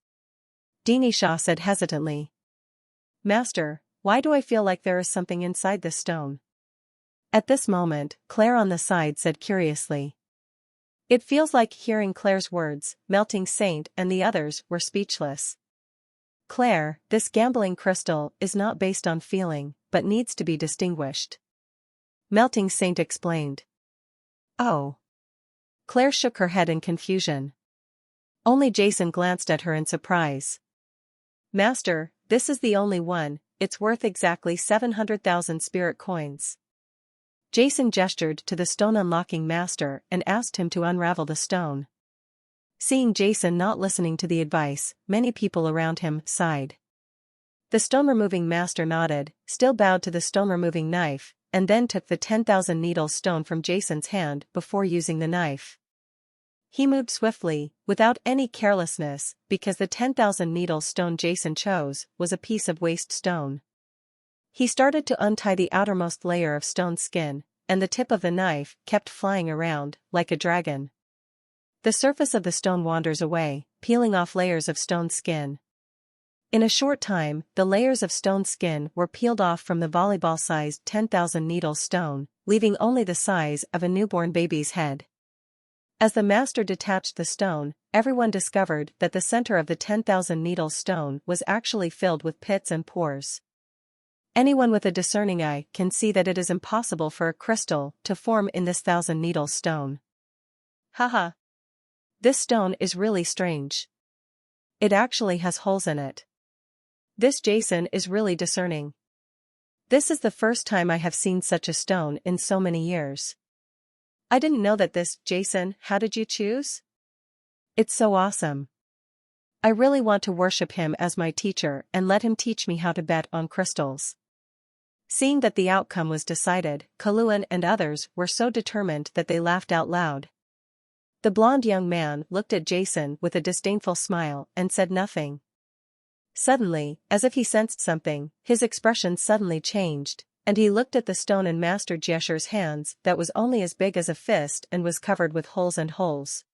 Dinisha said hesitantly. Master, why do I feel like there is something inside this stone? At this moment, Claire on the side said curiously. It feels like hearing Claire's words, Melting Saint and the others were speechless. Claire, this gambling crystal is not based on feeling, but needs to be distinguished. Melting Saint explained. Oh. Claire shook her head in confusion. Only Jason glanced at her in surprise. Master, this is the only one, it's worth exactly 700,000 spirit coins. Jason gestured to the stone unlocking master and asked him to unravel the stone. Seeing Jason not listening to the advice, many people around him sighed. The stone-removing master nodded, still bowed to the stone-removing knife, and then took the 10,000 needles stone from Jason's hand before using the knife. He moved swiftly, without any carelessness, because the 10,000 needles stone Jason chose was a piece of waste stone. He started to untie the outermost layer of stone skin, and the tip of the knife kept flying around, like a dragon. The surface of the stone wanders away, peeling off layers of stone skin. In a short time, the layers of stone skin were peeled off from the volleyball-sized 10,000 needles stone, leaving only the size of a newborn baby's head. As the master detached the stone, everyone discovered that the center of the 10,000 needles stone was actually filled with pits and pores. Anyone with a discerning eye can see that it is impossible for a crystal to form in this 1,000 needles stone. Haha. This stone is really strange. It actually has holes in it. This Jason is really discerning. This is the first time I have seen such a stone in so many years. I didn't know that this, Jason, how did you choose? It's so awesome. I really want to worship him as my teacher and let him teach me how to bet on crystals. Seeing that the outcome was decided, Kaluan and others were so determined that they laughed out loud. The blonde young man looked at Jason with a disdainful smile and said nothing. Suddenly, as if he sensed something, his expression suddenly changed, and he looked at the stone in Master Jesher's hands that was only as big as a fist and was covered with holes and holes.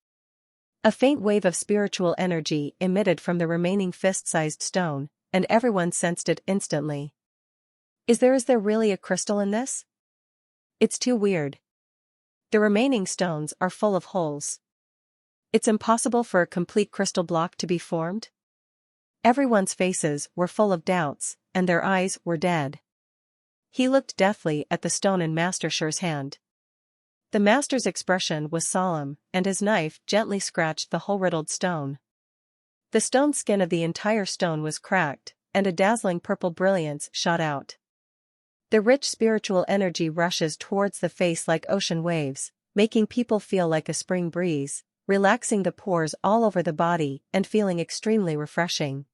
A faint wave of spiritual energy emitted from the remaining fist-sized stone, and everyone sensed it instantly. Is there really a crystal in this? It's too weird. The remaining stones are full of holes. It's impossible for a complete crystal block to be formed? Everyone's faces were full of doubts, and their eyes were dead. He looked deathly at the stone in Master Sher's hand. The master's expression was solemn, and his knife gently scratched the hole-riddled stone. The stone skin of the entire stone was cracked, and a dazzling purple brilliance shot out. The rich spiritual energy rushes towards the face like ocean waves, making people feel like a spring breeze, relaxing the pores all over the body and feeling extremely refreshing.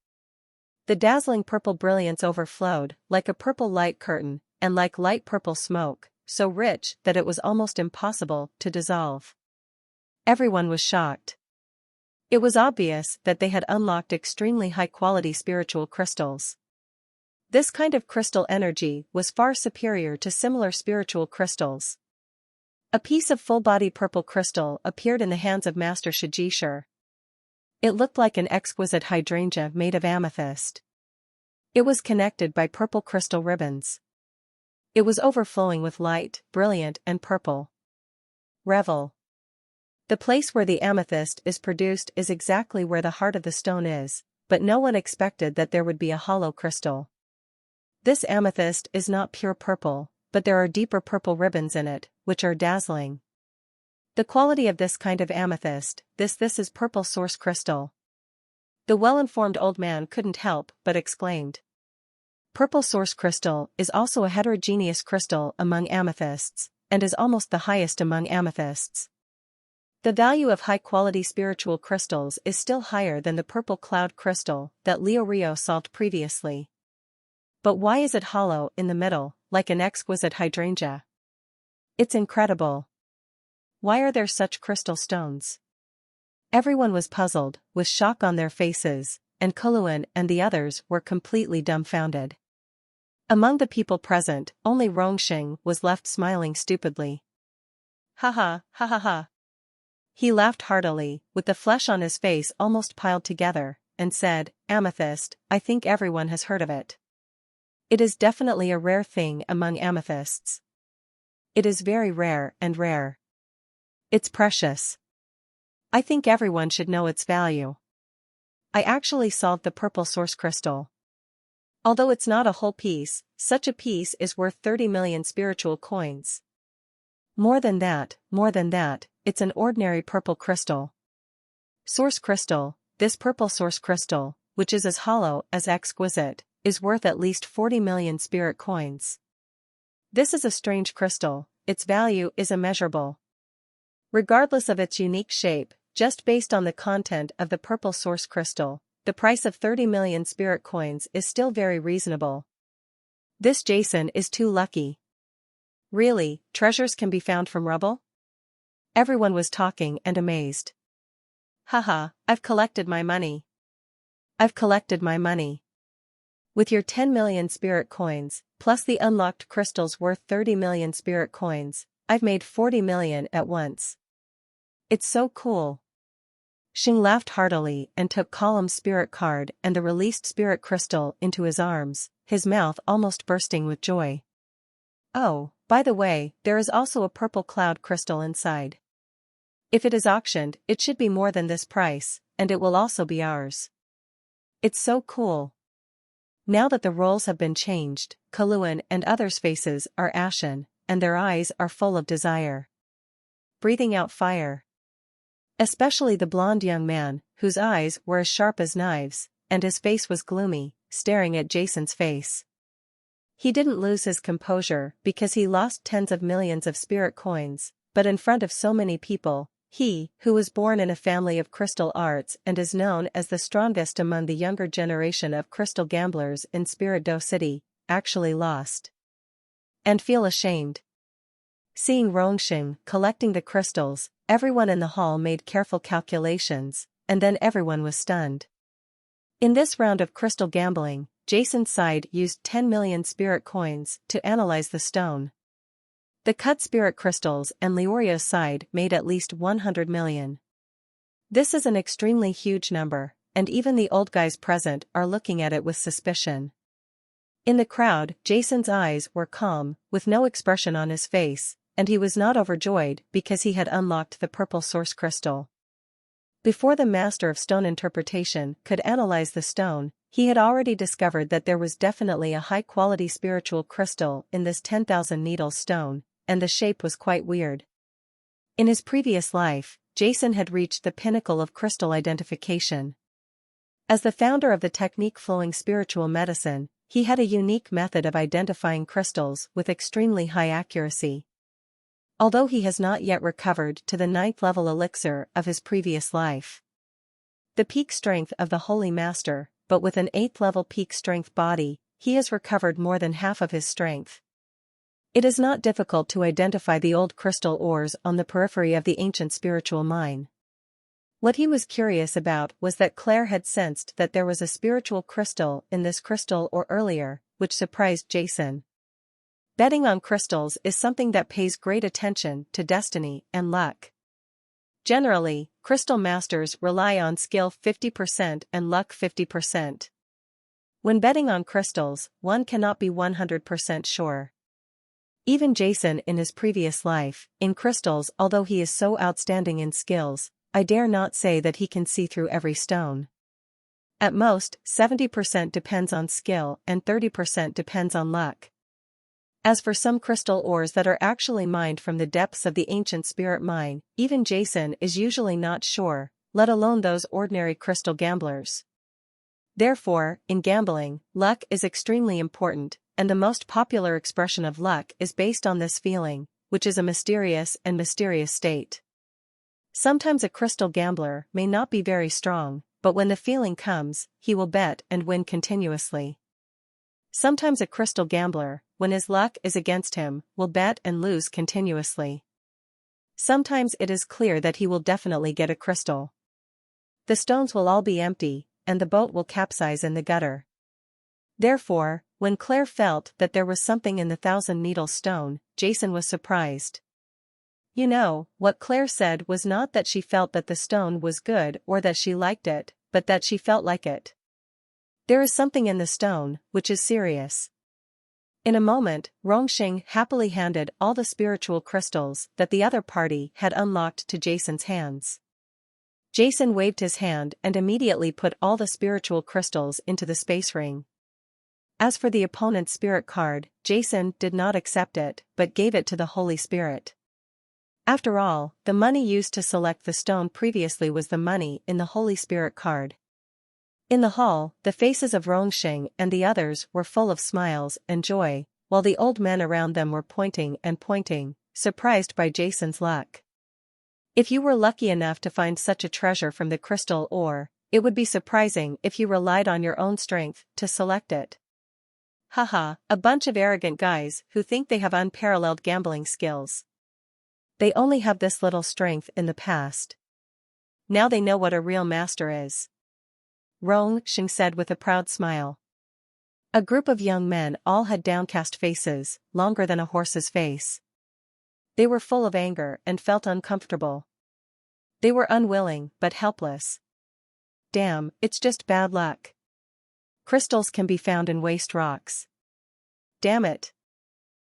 The dazzling purple brilliance overflowed, like a purple light curtain, and like light purple smoke, so rich that it was almost impossible to dissolve. Everyone was shocked. It was obvious that they had unlocked extremely high-quality spiritual crystals. This kind of crystal energy was far superior to similar spiritual crystals. A piece of full-body purple crystal appeared in the hands of Master Shagisher. It looked like an exquisite hydrangea made of amethyst. It was connected by purple crystal ribbons. It was overflowing with light, brilliant and purple. Revel. The place where the amethyst is produced is exactly where the heart of the stone is, but no one expected that there would be a hollow crystal. This amethyst is not pure purple, but there are deeper purple ribbons in it, which are dazzling. The quality of this kind of amethyst, this is purple source crystal. The well-informed old man couldn't help but exclaimed. Purple source crystal is also a heterogeneous crystal among amethysts, and is almost the highest among amethysts. The value of high-quality spiritual crystals is still higher than the purple cloud crystal that Leo Rio solved previously. But why is it hollow in the middle, like an exquisite hydrangea? It's incredible. Why are there such crystal stones? Everyone was puzzled, with shock on their faces, and Kuluan and the others were completely dumbfounded. Among the people present, only Rongxing was left smiling stupidly. Ha ha, ha ha ha. He laughed heartily, with the flesh on his face almost piled together, and said, Amethyst, I think everyone has heard of it. It is definitely a rare thing among amethysts. It is very rare and rare. It's precious. I think everyone should know its value. I actually solved the purple source crystal. Although it's not a whole piece, such a piece is worth 30 million spiritual coins. More than that, it's an ordinary purple crystal. Source crystal, this purple source crystal, which is as hollow as exquisite, is worth at least 40 million spirit coins. This is a strange crystal, its value is immeasurable. Regardless of its unique shape, just based on the content of the purple source crystal, the price of 30 million spirit coins is still very reasonable. This Jason is too lucky. Really, treasures can be found from rubble? Everyone was talking and amazed. Haha, I've collected my money. I've collected my money. With your 10 million spirit coins, plus the unlocked crystals worth 30 million spirit coins, I've made 40 million at once. It's so cool. Xing laughed heartily and took Column's spirit card and the released spirit crystal into his arms, his mouth almost bursting with joy. Oh, by the way, there is also a purple cloud crystal inside. If it is auctioned, it should be more than this price, and it will also be ours. It's so cool. Now that the roles have been changed, Kuluan and others' faces are ashen, and their eyes are full of desire. Breathing out fire. Especially the blonde young man, whose eyes were as sharp as knives, and his face was gloomy, staring at Jason's face. He didn't lose his composure because he lost tens of millions of spirit coins, but in front of so many people, he, who was born in a family of crystal arts and is known as the strongest among the younger generation of crystal gamblers in Spirit Do City, actually lost. And feel ashamed. Seeing Rongxing collecting the crystals, everyone in the hall made careful calculations, and then everyone was stunned. In this round of crystal gambling, Jason's side used 10 million spirit coins to analyze the stone. The cut spirit crystals and Leorio's side made at least 100 million. This is an extremely huge number, and even the old guys present are looking at it with suspicion. In the crowd, Jason's eyes were calm, with no expression on his face, and he was not overjoyed because he had unlocked the purple source crystal. Before the master of stone interpretation could analyze the stone, he had already discovered that there was definitely a high-quality spiritual crystal in this 10,000 needles stone, and the shape was quite weird. In his previous life, Jason had reached the pinnacle of crystal identification. As the founder of the technique flowing spiritual medicine, he had a unique method of identifying crystals with extremely high accuracy. Although he has not yet recovered to the 9th level elixir of his previous life. The peak strength of the Holy Master, but with an 8th level peak strength body, he has recovered more than half of his strength. It is not difficult to identify the old crystal ores on the periphery of the ancient spiritual mine. What he was curious about was that Claire had sensed that there was a spiritual crystal in this crystal or earlier, which surprised Jason. Betting on crystals is something that pays great attention to destiny and luck. Generally, crystal masters rely on skill 50% and luck 50%. When betting on crystals, one cannot be 100% sure. Even Jason in his previous life, in crystals, although he is so outstanding in skills, I dare not say that he can see through every stone. At most, 70% depends on skill and 30% depends on luck. As for some crystal ores that are actually mined from the depths of the ancient spirit mine, even Jason is usually not sure, let alone those ordinary crystal gamblers. Therefore, in gambling, luck is extremely important, and the most popular expression of luck is based on this feeling, which is a mysterious state. Sometimes a crystal gambler may not be very strong, but when the feeling comes, he will bet and win continuously. Sometimes a crystal gambler, when his luck is against him, will bet and lose continuously. Sometimes it is clear that he will definitely get a crystal. The stones will all be empty, and the boat will capsize in the gutter. Therefore, when Claire felt that there was something in the thousand-needle stone, Jason was surprised. You know, what Claire said was not that she felt that the stone was good or that she liked it, but that she felt like it. There is something in the stone, which is serious. In a moment, Rongxing happily handed all the spiritual crystals that the other party had unlocked to Jason's hands. Jason waved his hand and immediately put all the spiritual crystals into the space ring. As for the opponent's spirit card, Jason did not accept it, but gave it to the Holy Spirit. After all, the money used to select the stone previously was the money in the Holy Spirit card. In the hall, the faces of Rongxing and the others were full of smiles and joy, while the old men around them were pointing and pointing, surprised by Jason's luck. If you were lucky enough to find such a treasure from the crystal ore, it would be surprising if you relied on your own strength to select it. Haha, a bunch of arrogant guys who think they have unparalleled gambling skills. They only have this little strength in the past. Now they know what a real master is. Rongxing said with a proud smile. A group of young men all had downcast faces, longer than a horse's face. They were full of anger and felt uncomfortable. They were unwilling but helpless. Damn, it's just bad luck. Crystals can be found in waste rocks. Damn it.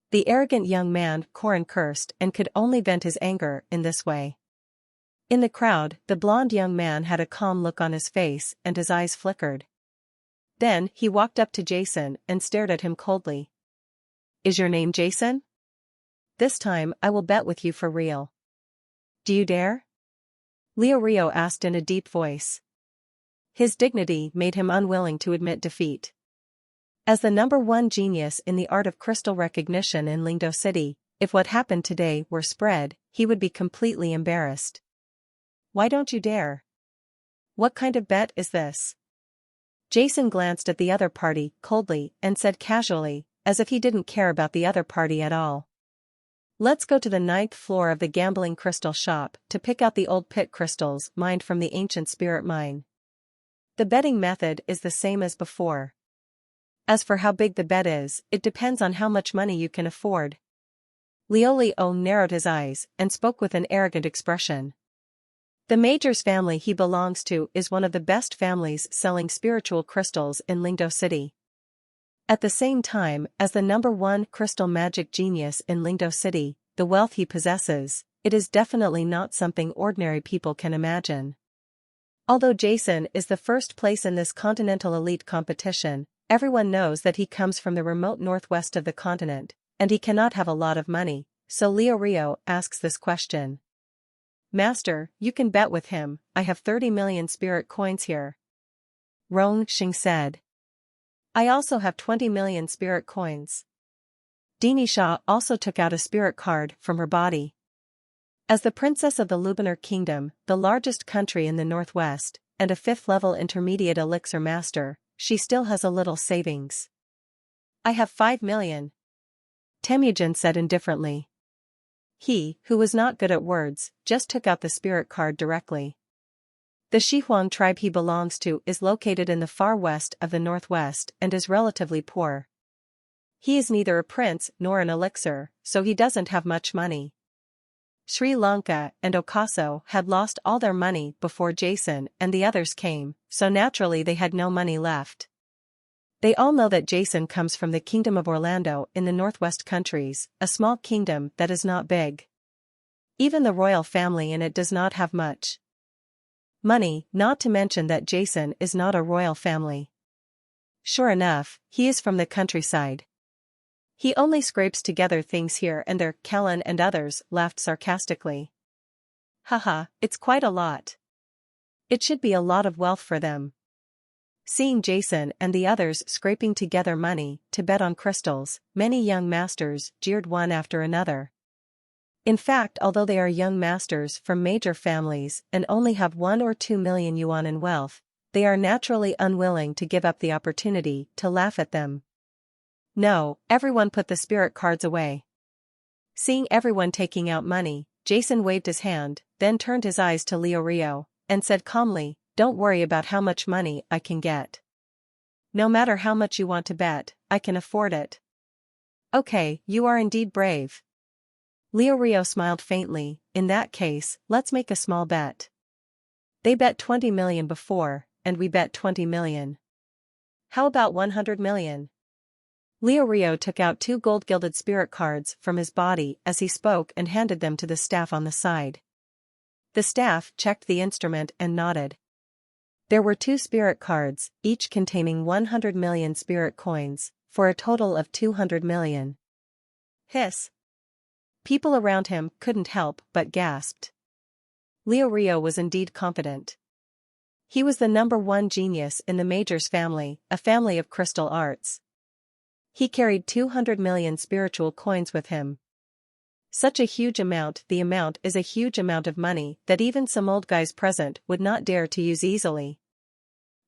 The arrogant young man Corin cursed and could only vent his anger in this way. In the crowd, the blond young man had a calm look on his face and his eyes flickered. Then he walked up to Jason and stared at him coldly. Is your name Jason? This time I will bet with you for real. Do you dare? Leo Rio asked in a deep voice. His dignity made him unwilling to admit defeat. As the #1 genius in the art of crystal recognition in Lingdo City, if what happened today were spread, he would be completely embarrassed. Why don't you dare? What kind of bet is this? Jason glanced at the other party coldly and said casually, as if he didn't care about the other party at all. Let's go to the 9th floor of the gambling crystal shop to pick out the old pit crystals mined from the ancient spirit mine. The betting method is the same as before. As for how big the bet is, it depends on how much money you can afford. Leo narrowed his eyes and spoke with an arrogant expression. The Majors family he belongs to is one of the best families selling spiritual crystals in Lingdo City. At the same time, as the #1 crystal magic genius in Lingdo City, the wealth he possesses, it is definitely not something ordinary people can imagine. Although Jason is the first place in this continental elite competition, everyone knows that he comes from the remote northwest of the continent, and he cannot have a lot of money, so Leo Rio asks this question. Master, you can bet with him, I have 30 million spirit coins here. Rongxing said. I also have 20 million spirit coins. Dini Shah also took out a spirit card from her body. As the princess of the Lubanar Kingdom, the largest country in the northwest, and a 5th-level intermediate elixir master, she still has a little savings. I have 5 million. Temujin said indifferently. He, who was not good at words, just took out the spirit card directly. The Shihuang tribe he belongs to is located in the far west of the northwest and is relatively poor. He is neither a prince nor an elixir, so he doesn't have much money. Sri Lanka and Ocaso had lost all their money before Jason and the others came, so naturally they had no money left. They all know that Jason comes from the Kingdom of Orlando in the Northwest countries, a small kingdom that is not big. Even the royal family in it does not have much money, not to mention that Jason is not a royal family. Sure enough, he is from the countryside. He only scrapes together things here and there. Kellen and others laughed sarcastically. Haha, it's quite a lot. It should be a lot of wealth for them. Seeing Jason and the others scraping together money to bet on crystals, many young masters jeered one after another. In fact, although they are young masters from major families and only have 1 or 2 million yuan in wealth, they are naturally unwilling to give up the opportunity to laugh at them. No, everyone put the spirit cards away. Seeing everyone taking out money, Jason waved his hand, then turned his eyes to Leo Rio, and said calmly, "Don't worry about how much money I can get. No matter how much you want to bet, I can afford it." "Okay, you are indeed brave." Leo Rio smiled faintly. "In that case, let's make a small bet. They bet 20 million before, and we bet 20 million. How about 100 million? Leo Rio took out 2 gold-gilded spirit cards from his body as he spoke and handed them to the staff on the side. The staff checked the instrument and nodded. There were 2 spirit cards, each containing 100 million spirit coins, for a total of 200 million. Hiss. People around him couldn't help but gasped. Leo Rio was indeed confident. He was the #1 genius in the Majors family, a family of crystal arts. He carried 200 million spiritual coins with him. Such a huge amount, the amount is a huge amount of money that even some old guys present would not dare to use easily.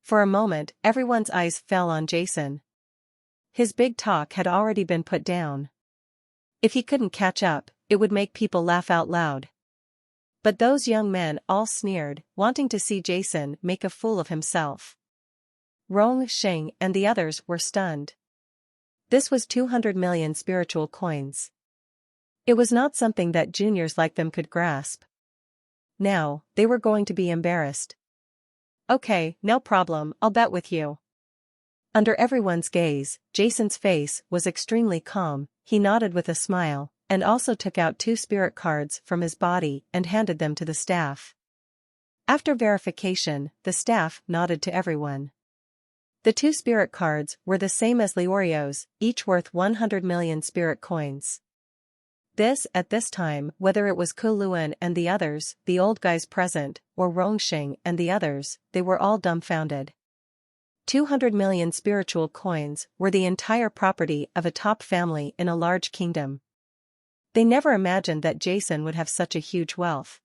For a moment, everyone's eyes fell on Jason. His big talk had already been put down. If he couldn't catch up, it would make people laugh out loud. But those young men all sneered, wanting to see Jason make a fool of himself. Rong Sheng and the others were stunned. This was 200 million spiritual coins. It was not something that juniors like them could grasp. Now, they were going to be embarrassed. "Okay, no problem, I'll bet with you." Under everyone's gaze, Jason's face was extremely calm. He nodded with a smile, and also took out 2 spirit cards from his body and handed them to the staff. After verification, the staff nodded to everyone. The 2 spirit cards were the same as Leorio's, each worth 100 million spirit coins. At this time, whether it was Kuluan and the others, the old guys present, or Rongsheng and the others, they were all dumbfounded. 200 million spiritual coins were the entire property of a top family in a large kingdom. They never imagined that Jason would have such a huge wealth.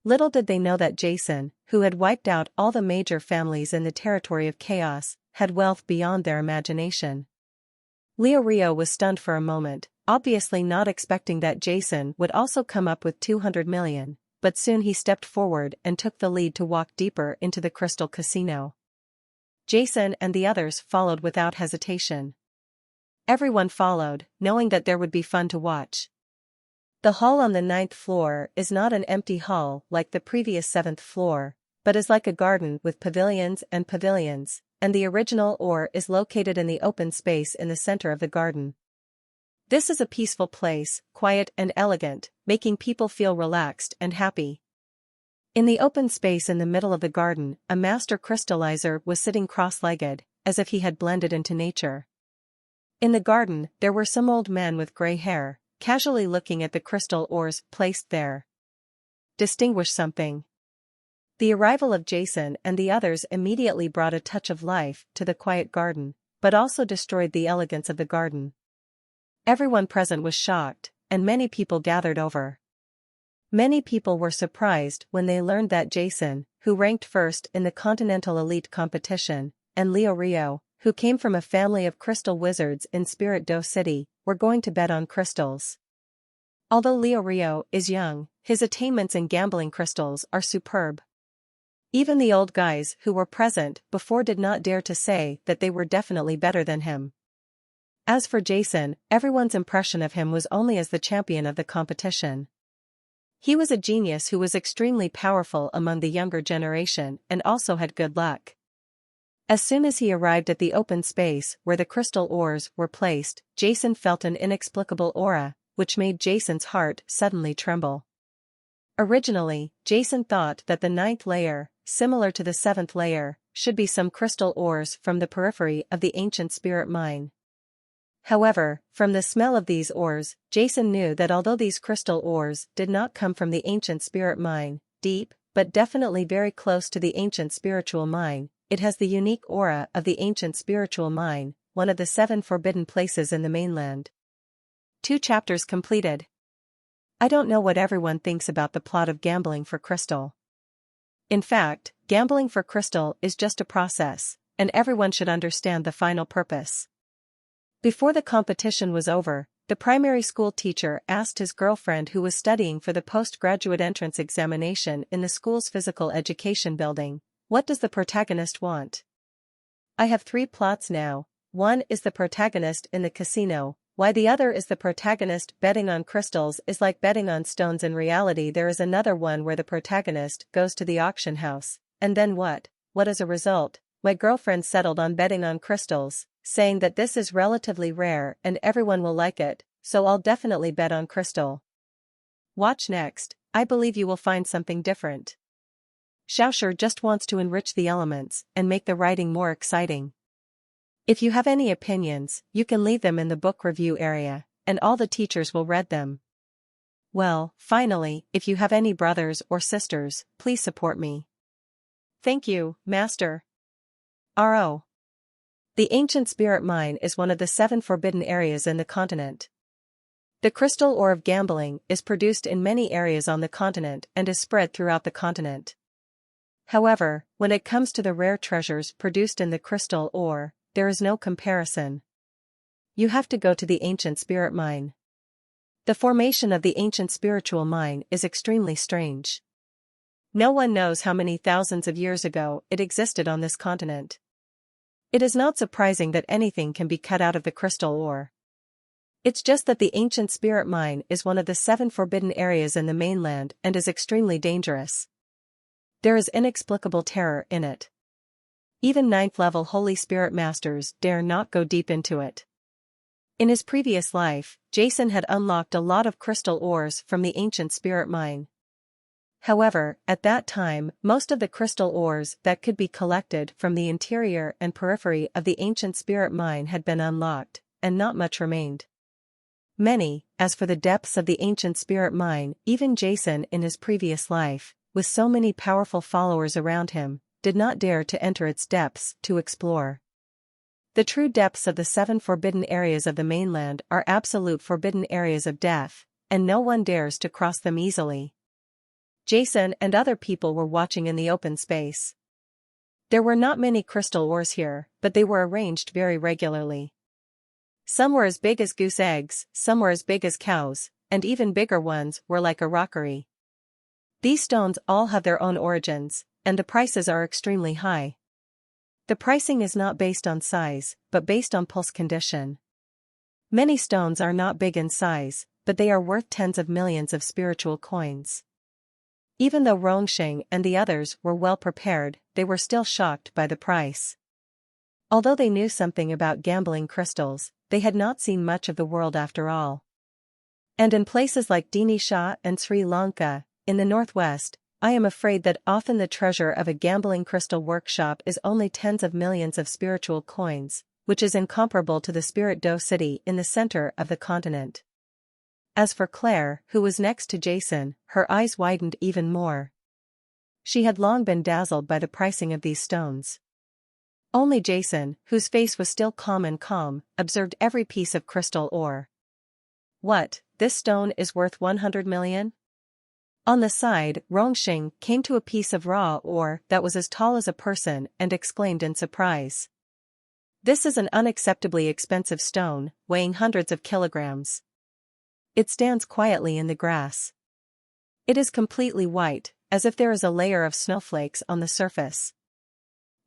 Little did they know that Jason, who had wiped out all the major families in the territory of chaos, had wealth beyond their imagination. Leo Rio was stunned for a moment, obviously not expecting that Jason would also come up with 200 million, but soon he stepped forward and took the lead to walk deeper into the Crystal Casino. Jason and the others followed without hesitation. Everyone followed, knowing that there would be fun to watch. The hall on the 9th floor is not an empty hall like the previous 7th floor, but is like a garden with pavilions, and the original ore is located in the open space in the center of the garden. This is a peaceful place, quiet and elegant, making people feel relaxed and happy. In the open space in the middle of the garden, a master crystallizer was sitting cross-legged, as if he had blended into nature. In the garden, there were some old men with gray hair, casually looking at the crystal ores placed there. Distinguish something. The arrival of Jason and the others immediately brought a touch of life to the quiet garden, but also destroyed the elegance of the garden. Everyone present was shocked, and many people gathered over. Many people were surprised when they learned that Jason, who ranked first in the Continental Elite competition, and Leo Rio, who came from a family of crystal wizards in Spirit Doe City, were going to bet on crystals. Although Leo Rio is young, his attainments in gambling crystals are superb. Even the old guys who were present before did not dare to say that they were definitely better than him. As for Jason, everyone's impression of him was only as the champion of the competition. He was a genius who was extremely powerful among the younger generation and also had good luck. As soon as he arrived at the open space where the crystal ores were placed, Jason felt an inexplicable aura, which made Jason's heart suddenly tremble. Originally, Jason thought that the 9th layer, similar to the 7th layer, should be some crystal ores from the periphery of the ancient spirit mine. However, from the smell of these ores, Jason knew that although these crystal ores did not come from the ancient spirit mine, deep, but definitely very close to the ancient spiritual mine, it has the unique aura of the ancient spiritual mine, one of the 7 forbidden places in the mainland. 2 chapters completed. I don't know what everyone thinks about the plot of gambling for crystal. In fact, gambling for crystal is just a process, and everyone should understand the final purpose. Before the competition was over, the primary school teacher asked his girlfriend who was studying for the postgraduate entrance examination in the school's physical education building, "What does the protagonist want?" "I have 3 plots now. One is the protagonist in the casino, while the other is the protagonist betting on crystals is like betting on stones. In reality there is another one where the protagonist goes to the auction house, and then what? What as a result? My girlfriend settled on betting on crystals, saying that this is relatively rare and everyone will like it, so I'll definitely bet on crystal. Watch next, I believe you will find something different." Shausher just wants to enrich the elements and make the writing more exciting. If you have any opinions, you can leave them in the book review area, and all the teachers will read them. Well, finally, if you have any brothers or sisters, please support me. Thank you, Master. R.O. The ancient spirit mine is one of the 7 forbidden areas in the continent. The crystal ore of gambling is produced in many areas on the continent and is spread throughout the continent. However, when it comes to the rare treasures produced in the crystal ore, there is no comparison. You have to go to the ancient spirit mine. The formation of the ancient spiritual mine is extremely strange. No one knows how many thousands of years ago it existed on this continent. It is not surprising that anything can be cut out of the crystal ore. It's just that the ancient spirit mine is one of the 7 forbidden areas in the mainland and is extremely dangerous. There is inexplicable terror in it. Even 9th-level Holy Spirit Masters dare not go deep into it. In his previous life, Jason had unlocked a lot of crystal ores from the ancient spirit mine. However, at that time, most of the crystal ores that could be collected from the interior and periphery of the ancient spirit mine had been unlocked, and not much remained. Many, as for the depths of the ancient spirit mine, even Jason in his previous life, with so many powerful followers around him, did not dare to enter its depths to explore. The true depths of the 7 forbidden areas of the mainland are absolute forbidden areas of death, and no one dares to cross them easily. Jason and other people were watching in the open space. There were not many crystal ores here, but they were arranged very regularly. Some were as big as goose eggs, some were as big as cows, and even bigger ones were like a rockery. These stones all have their own origins, and the prices are extremely high. The pricing is not based on size, but based on pulse condition. Many stones are not big in size, but they are worth tens of millions of spiritual coins. Even though Rongsheng and the others were well prepared, they were still shocked by the price. Although they knew something about gambling crystals, they had not seen much of the world after all. And in places like Dinisha and Sri Lanka, in the northwest, I am afraid that often the treasure of a gambling crystal workshop is only tens of millions of spiritual coins, which is incomparable to the Spirit Dough City in the center of the continent. As for Claire, who was next to Jason, her eyes widened even more. She had long been dazzled by the pricing of these stones. Only Jason, whose face was still calm, observed every piece of crystal ore. "What, this stone is worth 100 million? On the side, Rongsheng came to a piece of raw ore that was as tall as a person and exclaimed in surprise. "This is an unacceptably expensive stone, weighing hundreds of kilograms. It stands quietly in the grass. It is completely white, as if there is a layer of snowflakes on the surface.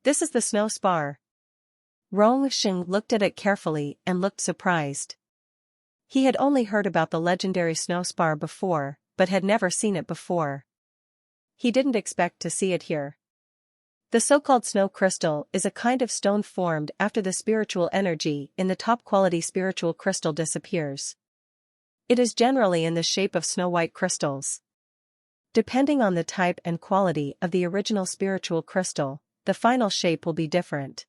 This is the snow spar." Rongsheng looked at it carefully and looked surprised. He had only heard about the legendary snow spar before, but had never seen it before. He didn't expect to see it here. The so-called snow crystal is a kind of stone formed after the spiritual energy in the top-quality spiritual crystal disappears. It is generally in the shape of snow-white crystals. Depending on the type and quality of the original spiritual crystal, the final shape will be different.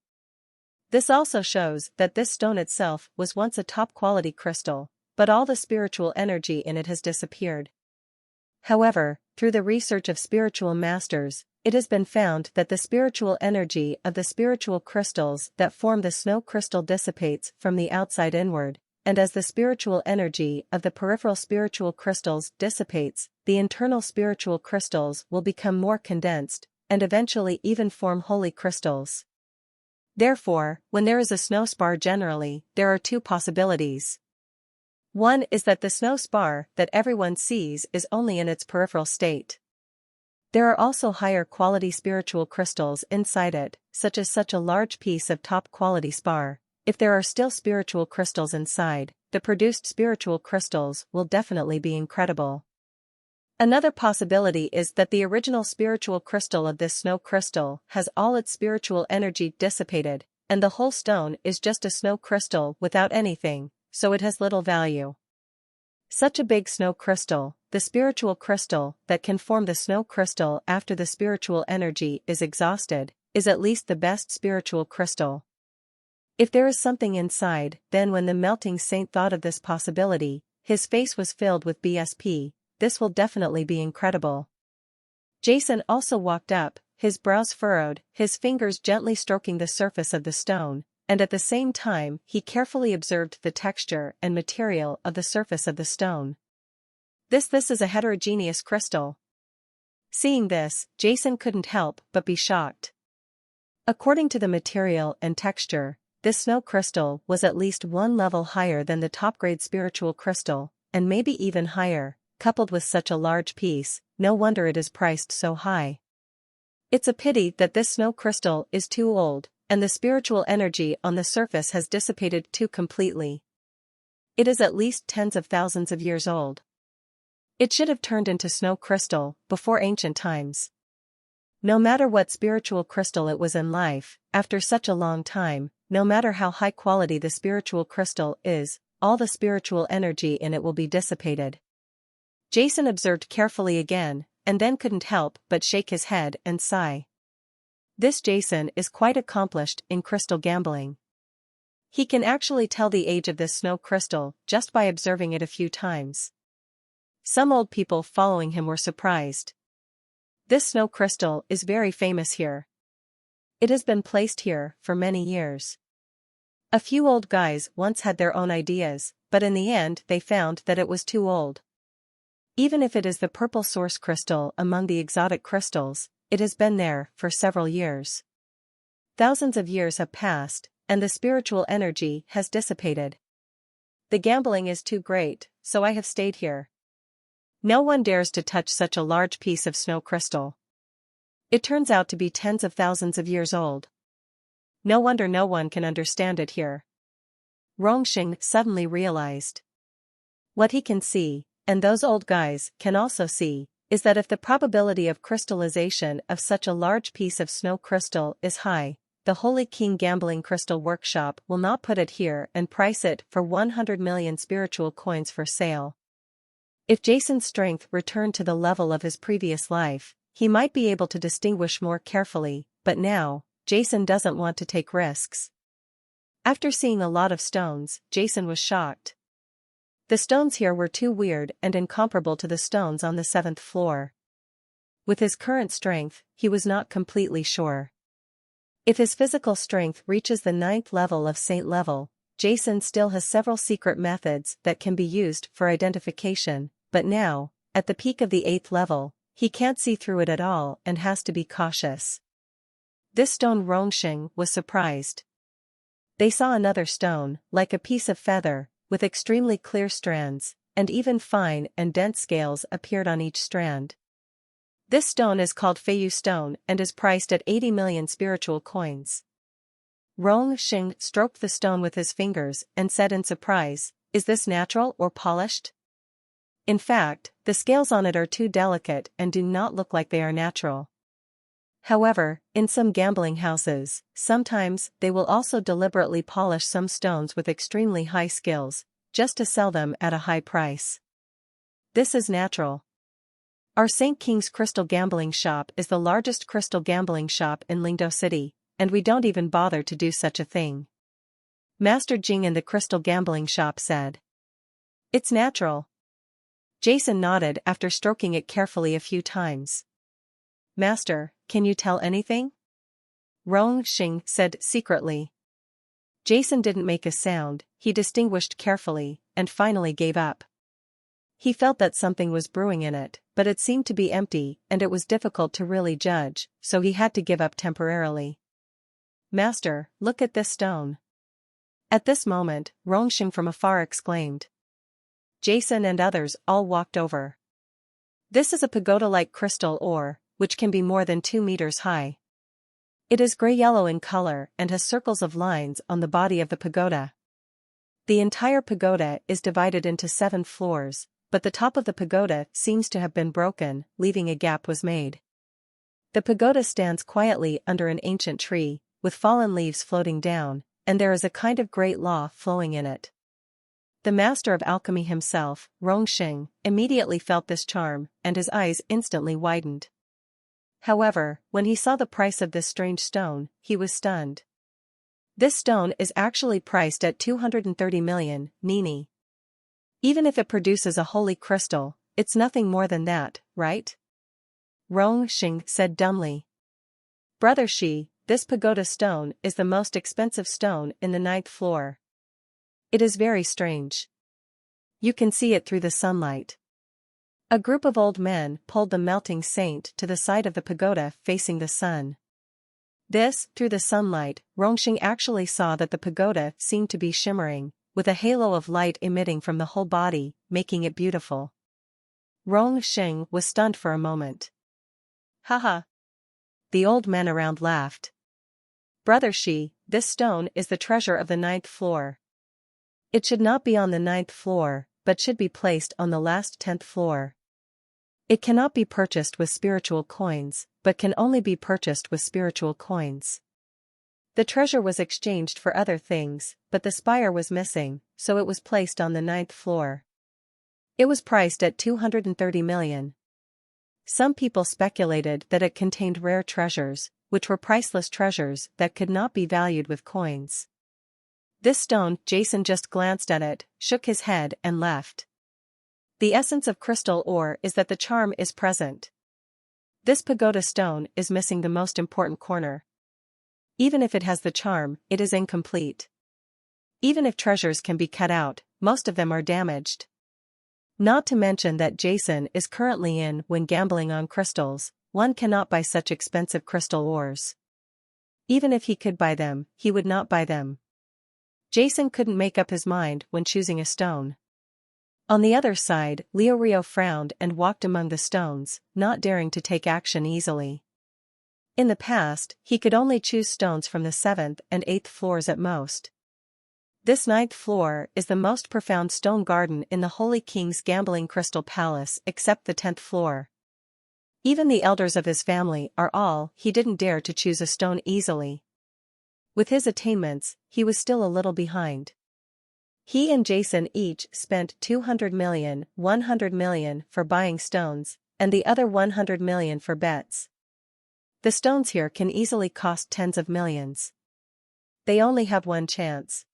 This also shows that this stone itself was once a top-quality crystal, but all the spiritual energy in it has disappeared. However, through the research of spiritual masters, it has been found that the spiritual energy of the spiritual crystals that form the snow crystal dissipates from the outside inward, and as the spiritual energy of the peripheral spiritual crystals dissipates, the internal spiritual crystals will become more condensed, and eventually even form holy crystals. Therefore, when there is a snow spar generally, there are two possibilities. One is that the snow spar that everyone sees is only in its peripheral state. There are also higher quality spiritual crystals inside it, such as such a large piece of top quality spar. If there are still spiritual crystals inside, the produced spiritual crystals will definitely be incredible. Another possibility is that the original spiritual crystal of this snow crystal has all its spiritual energy dissipated, and the whole stone is just a snow crystal without anything, so it has little value. Such a big snow crystal, the spiritual crystal that can form the snow crystal after the spiritual energy is exhausted, is at least the best spiritual crystal. If there is something inside, then when the melting saint thought of this possibility, his face was filled with BSP. This will definitely be incredible. Jason also walked up, his brows furrowed, his fingers gently stroking the surface of the stone, and at the same time he carefully observed the texture and material of the surface of the stone. This is a heterogeneous crystal. Seeing this, Jason couldn't help but be shocked. According to the material and texture, this snow crystal was at least one level higher than the top-grade spiritual crystal, and maybe even higher. Coupled with such a large piece, no wonder it is priced so high. It's a pity that this snow crystal is too old, and the spiritual energy on the surface has dissipated too completely. It is at least tens of thousands of years old. It should have turned into snow crystal before ancient times. No matter what spiritual crystal it was in life, after such a long time, no matter how high quality the spiritual crystal is, all the spiritual energy in it will be dissipated. Jason observed carefully again, and then couldn't help but shake his head and sigh. This Jason is quite accomplished in crystal gambling. He can actually tell the age of this snow crystal just by observing it a few times. Some old people following him were surprised. This snow crystal is very famous here. It has been placed here for many years. A few old guys once had their own ideas, but in the end they found that it was too old. Even if it is the purple source crystal among the exotic crystals, it has been there for several years. Thousands of years have passed, and the spiritual energy has dissipated. The gambling is too great, so I have stayed here. No one dares to touch such a large piece of snow crystal. It turns out to be tens of thousands of years old. No wonder no one can understand it here. Rongxing suddenly realized. What he can see, and those old guys can also see, is that if the probability of crystallization of such a large piece of snow crystal is high, the Holy King Gambling Crystal Workshop will not put it here and price it for 100 million spiritual coins for sale. If Jason's strength returned to the level of his previous life, he might be able to distinguish more carefully, but now, Jason doesn't want to take risks. After seeing a lot of stones, Jason was shocked. The stones here were too weird and incomparable to the stones on the 7th floor. With his current strength, he was not completely sure. If his physical strength reaches the 9th level of Saint level, Jason still has several secret methods that can be used for identification, but now, at the peak of the 8th level, he can't see through it at all and has to be cautious. This stone Rongxing was surprised. They saw another stone, like a piece of feather, with extremely clear strands, and even fine and dense scales appeared on each strand. This stone is called Feiyu stone and is priced at 80 million spiritual coins. Rongxing stroked the stone with his fingers and said in surprise, "Is this natural or polished?" In fact, the scales on it are too delicate and do not look like they are natural. However, in some gambling houses, sometimes they will also deliberately polish some stones with extremely high skills, just to sell them at a high price. This is natural. Our St. King's Crystal Gambling Shop is the largest crystal gambling shop in Lingdo City, and we don't even bother to do such a thing. Master Jing in the Crystal Gambling Shop said. It's natural. Jason nodded after stroking it carefully a few times. Master, can you tell anything? Rong Xing said secretly. Jason didn't make a sound, he distinguished carefully, and finally gave up. He felt that something was brewing in it, but it seemed to be empty and it was difficult to really judge, so he had to give up temporarily. Master, look at this stone. At this moment, Rongxing from afar exclaimed. Jason and others all walked over. This is a pagoda-like crystal ore, which can be more than 2 meters high. It is gray-yellow in color and has circles of lines on the body of the pagoda. The entire pagoda is divided into 7 floors, but the top of the pagoda seems to have been broken, leaving a gap was made. The pagoda stands quietly under an ancient tree, with fallen leaves floating down, and there is a kind of great law flowing in it. The master of alchemy himself, Rongxing, immediately felt this charm, and his eyes instantly widened. However, when he saw the price of this strange stone, he was stunned. This stone is actually priced at 230 million, nini. Even if it produces a holy crystal, it's nothing more than that, right? Rongxing said dumbly. Brother Shi, this pagoda stone is the most expensive stone in the 9th floor. It is very strange. You can see it through the sunlight. A group of old men pulled the melting saint to the side of the pagoda facing the sun. Through the sunlight, Rongxing actually saw that the pagoda seemed to be shimmering, with a halo of light emitting from the whole body, making it beautiful. Rongxing was stunned for a moment. Haha. The old men around laughed. Brother Shi, this stone is the treasure of the 9th floor. It should not be on the 9th floor, but should be placed on the last 10th floor. It cannot be purchased with spiritual coins, but can only be purchased with spiritual coins. The treasure was exchanged for other things, but the spire was missing, so it was placed on the 9th floor. It was priced at 230 million. Some people speculated that it contained rare treasures, which were priceless treasures that could not be valued with coins. This stone, Jason just glanced at it, shook his head and left. The essence of crystal ore is that the charm is present. This pagoda stone is missing the most important corner. Even if it has the charm, it is incomplete. Even if treasures can be cut out, most of them are damaged. Not to mention that Jason is currently in when gambling on crystals, one cannot buy such expensive crystal ores. Even if he could buy them, he would not buy them. Jason couldn't make up his mind when choosing a stone. On the other side, Leo Rio frowned and walked among the stones, not daring to take action easily. In the past, he could only choose stones from the 7th and 8th floors at most. This 9th floor is the most profound stone garden in the Holy King's Gambling Crystal Palace except the 10th floor. Even the elders of his family are all, he didn't dare to choose a stone easily. With his attainments, he was still a little behind. He and Jason each spent 200 million, 100 million for buying stones, and the other 100 million for bets. The stones here can easily cost tens of millions. They only have one chance.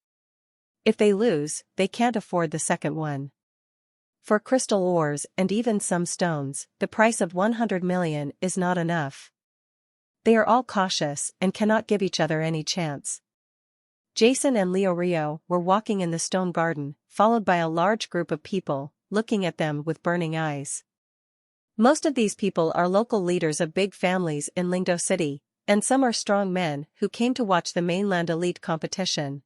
If they lose, they can't afford the second one. For crystal ores and even some stones, the price of 100 million is not enough. They are all cautious and cannot give each other any chance. Jason and Leo Rio were walking in the stone garden, followed by a large group of people, looking at them with burning eyes. Most of these people are local leaders of big families in Lingdo City, and some are strong men who came to watch the mainland elite competition.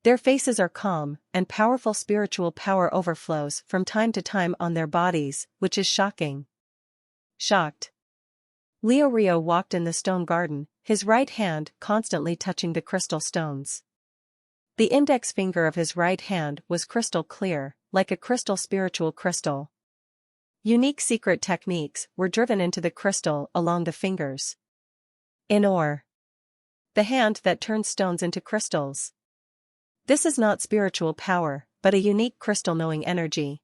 Their faces are calm, and powerful spiritual power overflows from time to time on their bodies, which is shocking. Shocked. Leo Rio walked in the stone garden, his right hand constantly touching the crystal stones. The index finger of his right hand was crystal clear, like a crystal spiritual crystal. Unique secret techniques were driven into the crystal along the fingers. In ore. The hand that turns stones into crystals. This is not spiritual power, but a unique crystal-knowing energy.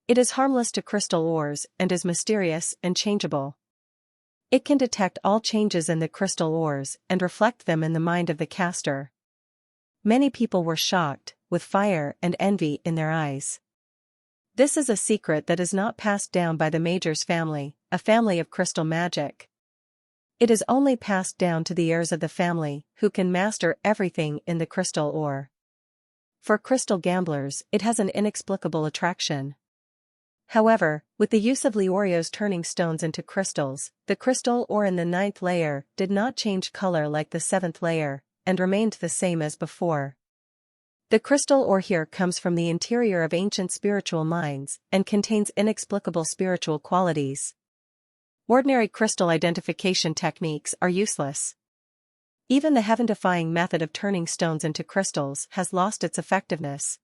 It is harmless to crystal ores and is mysterious and changeable. It can detect all changes in the crystal ores and reflect them in the mind of the caster. Many people were shocked, with fire and envy in their eyes. This is a secret that is not passed down by the Majors family, a family of crystal magic. It is only passed down to the heirs of the family, who can master everything in the crystal ore. For crystal gamblers, it has an inexplicable attraction. However, with the use of Leorio's turning stones into crystals, the crystal ore in the 9th layer did not change color like the 7th layer, and remained the same as before. The crystal ore here comes from the interior of ancient spiritual mines, and contains inexplicable spiritual qualities. Ordinary crystal identification techniques are useless. Even the heaven-defying method of turning stones into crystals has lost its effectiveness.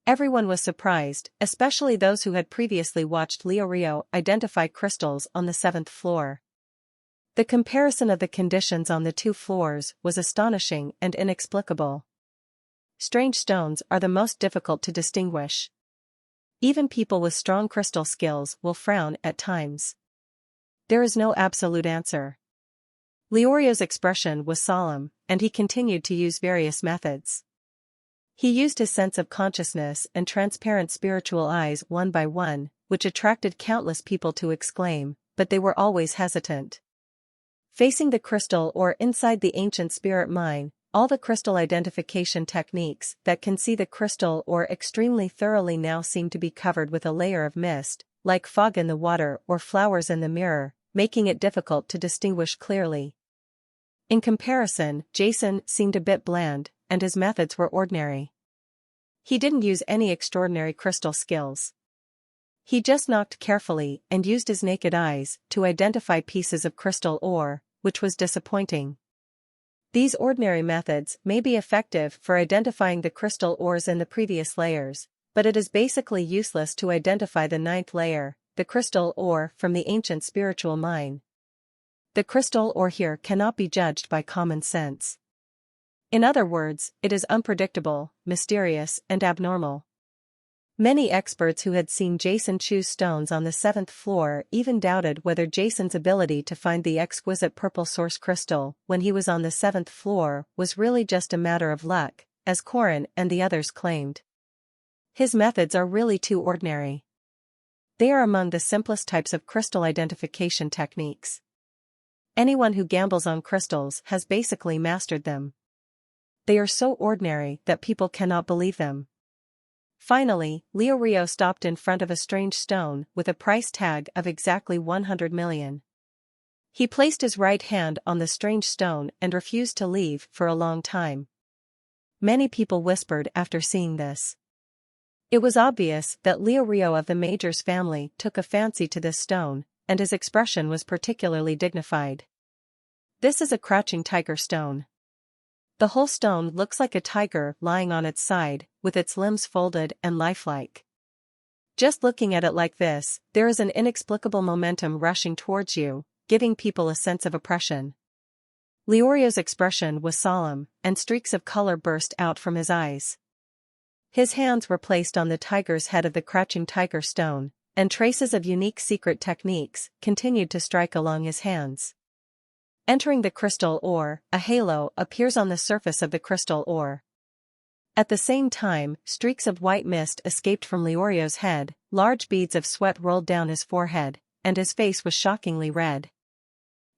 Everyone was surprised, especially those who had previously watched Leorio identify crystals on the 7th floor. The comparison of the conditions on the 2 floors was astonishing and inexplicable. Strange stones are the most difficult to distinguish. Even people with strong crystal skills will frown at times. There is no absolute answer. Leorio's expression was solemn, and he continued to use various methods. He used his sense of consciousness and transparent spiritual eyes one by one, which attracted countless people to exclaim, but they were always hesitant. Facing the crystal or inside the ancient spirit mine, all the crystal identification techniques that can see the crystal or extremely thoroughly now seem to be covered with a layer of mist, like fog in the water or flowers in the mirror, making it difficult to distinguish clearly. In comparison, Jason seemed a bit bland, and his methods were ordinary. He didn't use any extraordinary crystal skills. He just knocked carefully and used his naked eyes to identify pieces of crystal ore, which was disappointing. These ordinary methods may be effective for identifying the crystal ores in the previous layers, but it is basically useless to identify the 9th layer, the crystal ore from the ancient spiritual mine. The crystal ore here cannot be judged by common sense. In other words, it is unpredictable, mysterious, and abnormal. Many experts who had seen Jason choose stones on the 7th floor even doubted whether Jason's ability to find the exquisite purple source crystal when he was on the 7th floor was really just a matter of luck, as Corin and the others claimed. His methods are really too ordinary. They are among the simplest types of crystal identification techniques. Anyone who gambles on crystals has basically mastered them. They are so ordinary that people cannot believe them. Finally, Leorio stopped in front of a strange stone with a price tag of exactly 100 million. He placed his right hand on the strange stone and refused to leave for a long time. Many people whispered after seeing this. It was obvious that Leorio of the Majors family took a fancy to this stone, and his expression was particularly dignified. This is a crouching tiger stone. The whole stone looks like a tiger lying on its side, with its limbs folded and lifelike. Just looking at it like this, there is an inexplicable momentum rushing towards you, giving people a sense of oppression. Leorio's expression was solemn, and streaks of color burst out from his eyes. His hands were placed on the tiger's head of the crouching tiger stone, and traces of unique secret techniques continued to strike along his hands. Entering the crystal ore, a halo appears on the surface of the crystal ore. At the same time, streaks of white mist escaped from Leorio's head, large beads of sweat rolled down his forehead, and his face was shockingly red.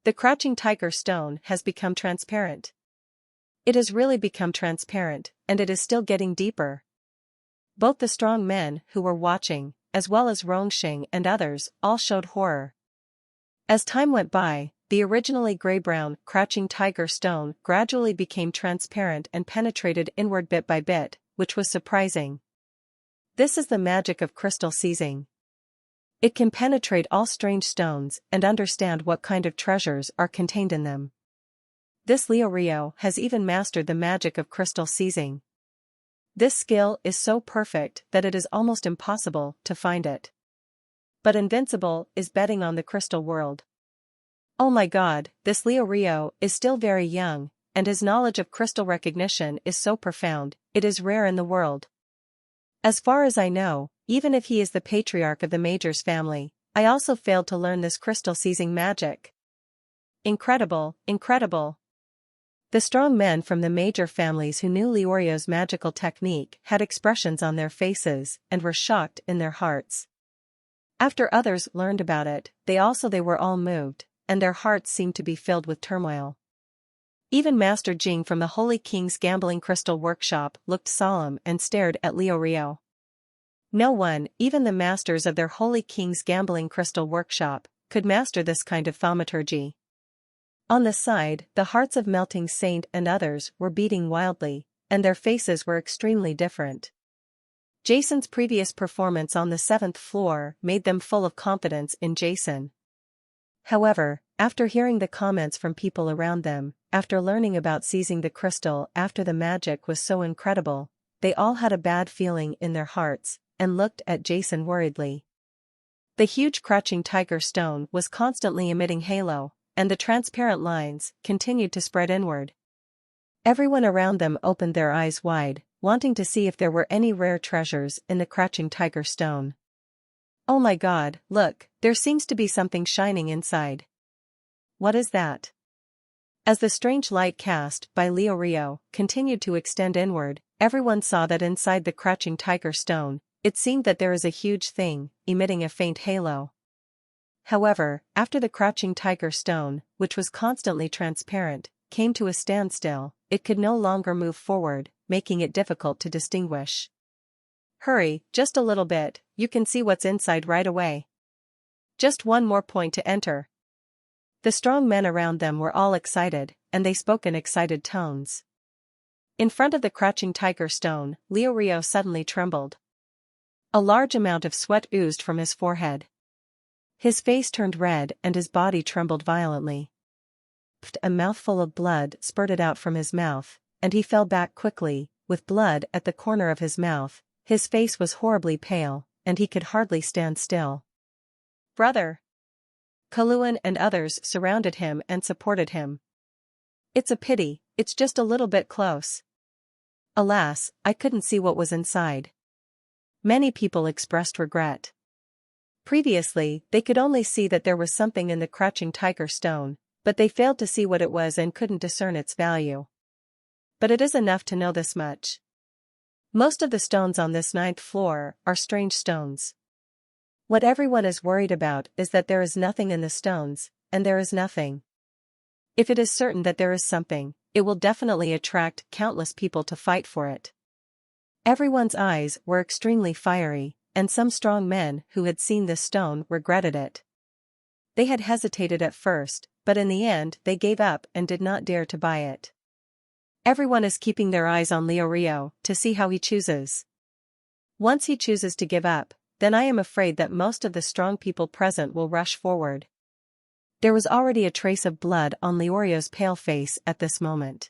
The crouching tiger stone has become transparent. It has really become transparent, and it is still getting deeper. Both the strong men who were watching, as well as Rongxing and others, all showed horror. As time went by, the originally gray-brown, crouching tiger stone gradually became transparent and penetrated inward bit by bit, which was surprising. This is the magic of crystal seizing. It can penetrate all strange stones and understand what kind of treasures are contained in them. This Leorio has even mastered the magic of crystal seizing. This skill is so perfect that it is almost impossible to find it. But invincible is betting on the crystal world. Oh my god, this Leorio is still very young, and his knowledge of crystal recognition is so profound, it is rare in the world. As far as I know, even if he is the patriarch of the Major's family, I also failed to learn this crystal seizing magic. Incredible, incredible. The strong men from the major families who knew Leorio's magical technique had expressions on their faces and were shocked in their hearts. After others learned about it, they were all moved, and their hearts seemed to be filled with turmoil. Even Master Jing from the Holy King's gambling crystal workshop looked solemn and stared at Leorio. No one, even the masters of their Holy King's gambling crystal workshop, could master this kind of thaumaturgy. On the side, the hearts of Melting Saint and others were beating wildly, and their faces were extremely different. Jason's previous performance on the 7th floor made them full of confidence in Jason. However, after hearing the comments from people around them, after learning about seizing the crystal after the magic was so incredible, they all had a bad feeling in their hearts, and looked at Jason worriedly. The huge crouching tiger stone was constantly emitting halo, and the transparent lines continued to spread inward. Everyone around them opened their eyes wide, wanting to see if there were any rare treasures in the crouching tiger stone. Oh my god, look, there seems to be something shining inside. What is that? As the strange light cast by Leorio continued to extend inward, everyone saw that inside the crouching tiger stone, it seemed that there is a huge thing, emitting a faint halo. However, after the crouching tiger stone, which was constantly transparent, came to a standstill, it could no longer move forward, making it difficult to distinguish. Hurry, just a little bit, you can see what's inside right away. Just one more point to enter. The strong men around them were all excited, and they spoke in excited tones. In front of the crouching tiger stone, Leorio suddenly trembled. A large amount of sweat oozed from his forehead. His face turned red and his body trembled violently. A mouthful of blood spurted out from his mouth, and he fell back quickly, with blood at the corner of his mouth. His face was horribly pale, and he could hardly stand still. Brother! Kaluan and others surrounded him and supported him. It's a pity, it's just a little bit close. Alas, I couldn't see what was inside. Many people expressed regret. Previously, they could only see that there was something in the crouching tiger stone, but they failed to see what it was and couldn't discern its value. But it is enough to know this much. Most of the stones on this 9th floor are strange stones. What everyone is worried about is that there is nothing in the stones, and there is nothing. If it is certain that there is something, it will definitely attract countless people to fight for it. Everyone's eyes were extremely fiery, and some strong men who had seen this stone regretted it. They had hesitated at first, but in the end they gave up and did not dare to buy it. Everyone is keeping their eyes on Leorio to see how he chooses. Once he chooses to give up, then I am afraid that most of the strong people present will rush forward. There was already a trace of blood on Leorio's pale face at this moment.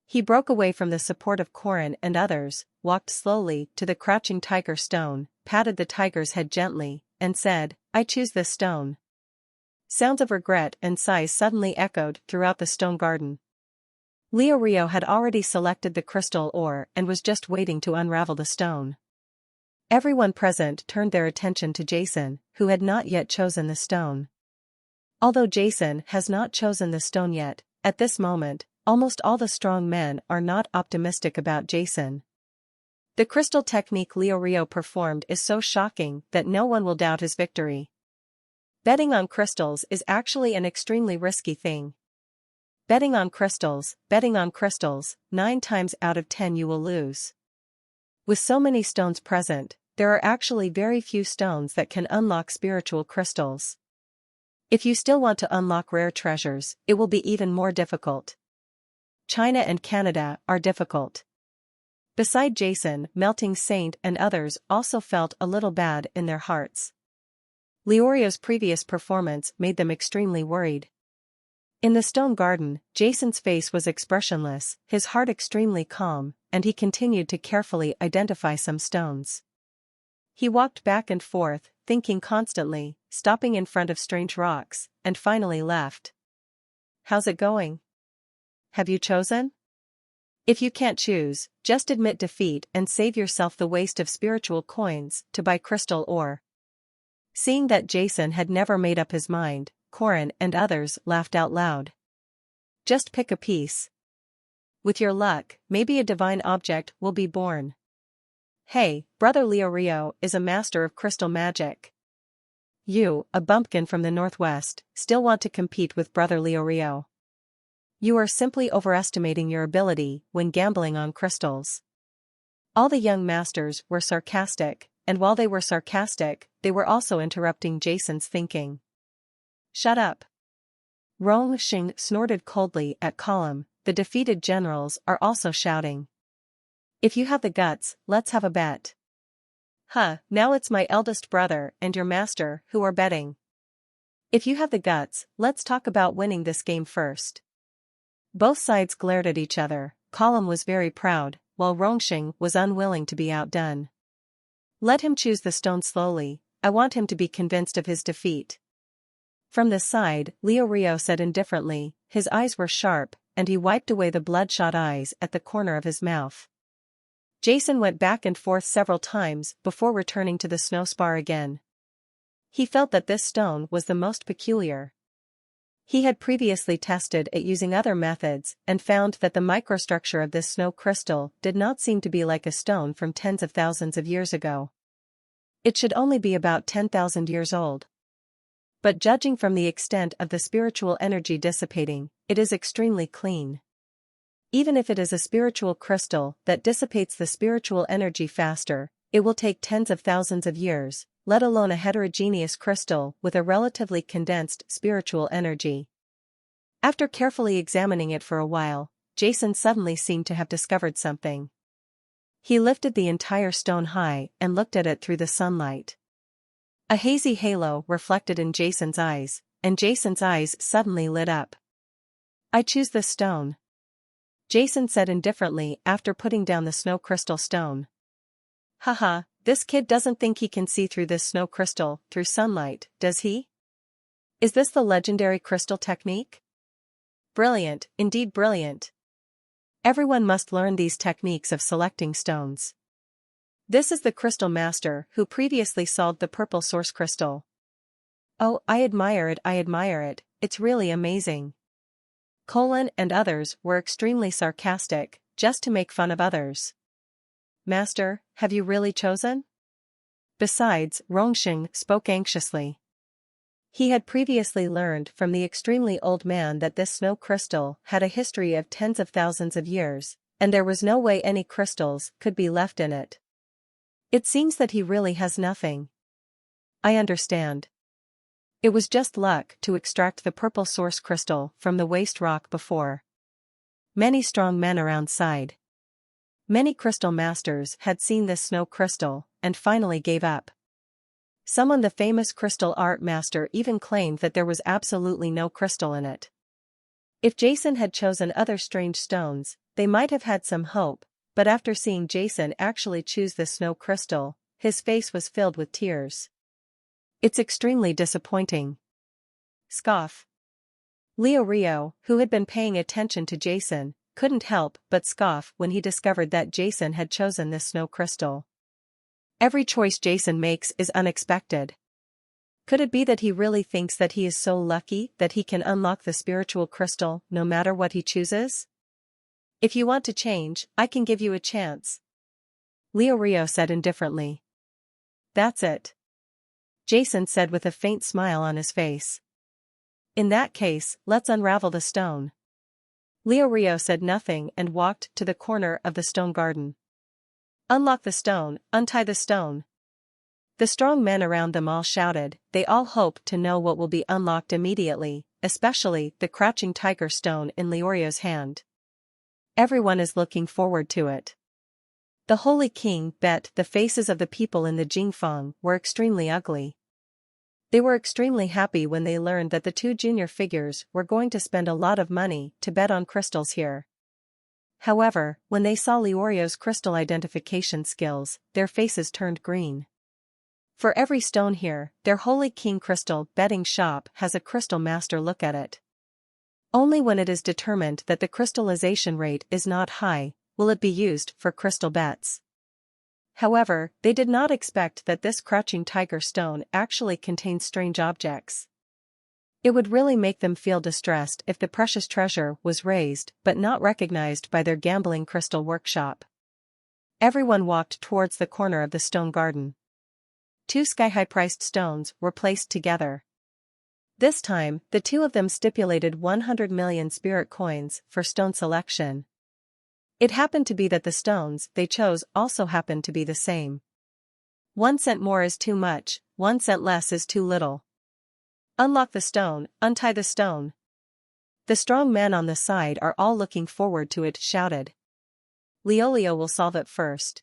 He broke away from the support of Corin and others, walked slowly to the crouching tiger stone, patted the tiger's head gently, and said, "I choose this stone." Sounds of regret and sighs suddenly echoed throughout the stone garden. Leorio had already selected the crystal ore and was just waiting to unravel the stone. Everyone present turned their attention to Jason, who had not yet chosen the stone. Although Jason has not chosen the stone yet, at this moment, almost all the strong men are not optimistic about Jason. The crystal technique Leorio performed is so shocking that no one will doubt his victory. Betting on crystals is actually an extremely risky thing. Betting on crystals, 9 times out of 10 you will lose. With so many stones present, there are actually very few stones that can unlock spiritual crystals. If you still want to unlock rare treasures, it will be even more difficult. China and Canada are difficult. Beside Jason, Melting Saint and others also felt a little bad in their hearts. Leorio's previous performance made them extremely worried. In the stone garden, Jason's face was expressionless, his heart extremely calm, and he continued to carefully identify some stones. He walked back and forth, thinking constantly, stopping in front of strange rocks, and finally left. "How's it going? Have you chosen? If you can't choose, just admit defeat and save yourself the waste of spiritual coins to buy crystal ore." Seeing that Jason had never made up his mind, Corin and others laughed out loud. "Just pick a piece. With your luck, maybe a divine object will be born." "Hey, Brother Leorio is a master of crystal magic. You, a bumpkin from the northwest, still want to compete with Brother Leorio? You are simply overestimating your ability when gambling on crystals." All the young masters were sarcastic, and while they were sarcastic, they were also interrupting Jason's thinking. "Shut up." Rong Xing snorted coldly at Column. "The defeated generals are also shouting. If you have the guts, let's have a bet." "Huh, now it's my eldest brother and your master who are betting. If you have the guts, let's talk about winning this game first." Both sides glared at each other. Column was very proud, while Rongxing was unwilling to be outdone. "Let him choose the stone slowly, I want him to be convinced of his defeat." From the side, Leorio said indifferently, his eyes were sharp, and he wiped away the bloodshot eyes at the corner of his mouth. Jason went back and forth several times before returning to the snow spar again. He felt that this stone was the most peculiar. He had previously tested it using other methods and found that the microstructure of this snow crystal did not seem to be like a stone from tens of thousands of years ago. It should only be about 10,000 years old. But judging from the extent of the spiritual energy dissipating, it is extremely clean. Even if it is a spiritual crystal that dissipates the spiritual energy faster, it will take tens of thousands of years, let alone a heterogeneous crystal with a relatively condensed spiritual energy. After carefully examining it for a while, Jason suddenly seemed to have discovered something. He lifted the entire stone high and looked at it through the sunlight. A hazy halo reflected in Jason's eyes, and Jason's eyes suddenly lit up. "I choose this stone," Jason said indifferently after putting down the snow crystal stone. "Haha, this kid doesn't think he can see through this snow crystal through sunlight, does he? Is this the legendary crystal technique? Brilliant, indeed brilliant. Everyone must learn these techniques of selecting stones. This is the crystal master who previously solved the purple source crystal. Oh, I admire it, it's really amazing." Colin and others were extremely sarcastic, just to make fun of others. "Master, have you really chosen?" Besides, Rongxing spoke anxiously. He had previously learned from the extremely old man that this snow crystal had a history of tens of thousands of years, and there was no way any crystals could be left in it. "It seems that he really has nothing." "I understand. It was just luck to extract the purple source crystal from the waste rock before." Many strong men around sighed. Many crystal masters had seen this snow crystal, and finally gave up. Someone, the famous crystal art master, even claimed that there was absolutely no crystal in it. If Jason had chosen other strange stones, they might have had some hope, but after seeing Jason actually choose the snow crystal, his face was filled with tears. "It's extremely disappointing." Scoff. Leorio, who had been paying attention to Jason, couldn't help but scoff when he discovered that Jason had chosen this snow crystal. Every choice Jason makes is unexpected. Could it be that he really thinks that he is so lucky that he can unlock the spiritual crystal no matter what he chooses? "If you want to change, I can give you a chance," Leorio said indifferently. "That's it," Jason said with a faint smile on his face. "In that case, let's unravel the stone." Leorio said nothing and walked to the corner of the stone garden. "Unlock the stone, untie the stone." The strong men around them all shouted. They all hoped to know what will be unlocked immediately, especially the crouching tiger stone in Leorio's hand. Everyone is looking forward to it. The Holy King bet the faces of the people in the Jingfang were extremely ugly. They were extremely happy when they learned that the two junior figures were going to spend a lot of money to bet on crystals here. However, when they saw Leorio's crystal identification skills, their faces turned green. For every stone here, their Holy King Crystal betting shop has a crystal master look at it. Only when it is determined that the crystallization rate is not high, will it be used for crystal bets. However, they did not expect that this crouching tiger stone actually contains strange objects. It would really make them feel distressed if the precious treasure was raised but not recognized by their gambling crystal workshop. Everyone walked towards the corner of the stone garden. Two sky-high priced stones were placed together. This time, the two of them stipulated 100 million spirit coins for stone selection. It happened to be that the stones they chose also happened to be the same. 1 cent more is too much, 1 cent less is too little. Unlock the stone, untie the stone. The strong men on the side are all looking forward to it, shouted. Leolio will solve it first.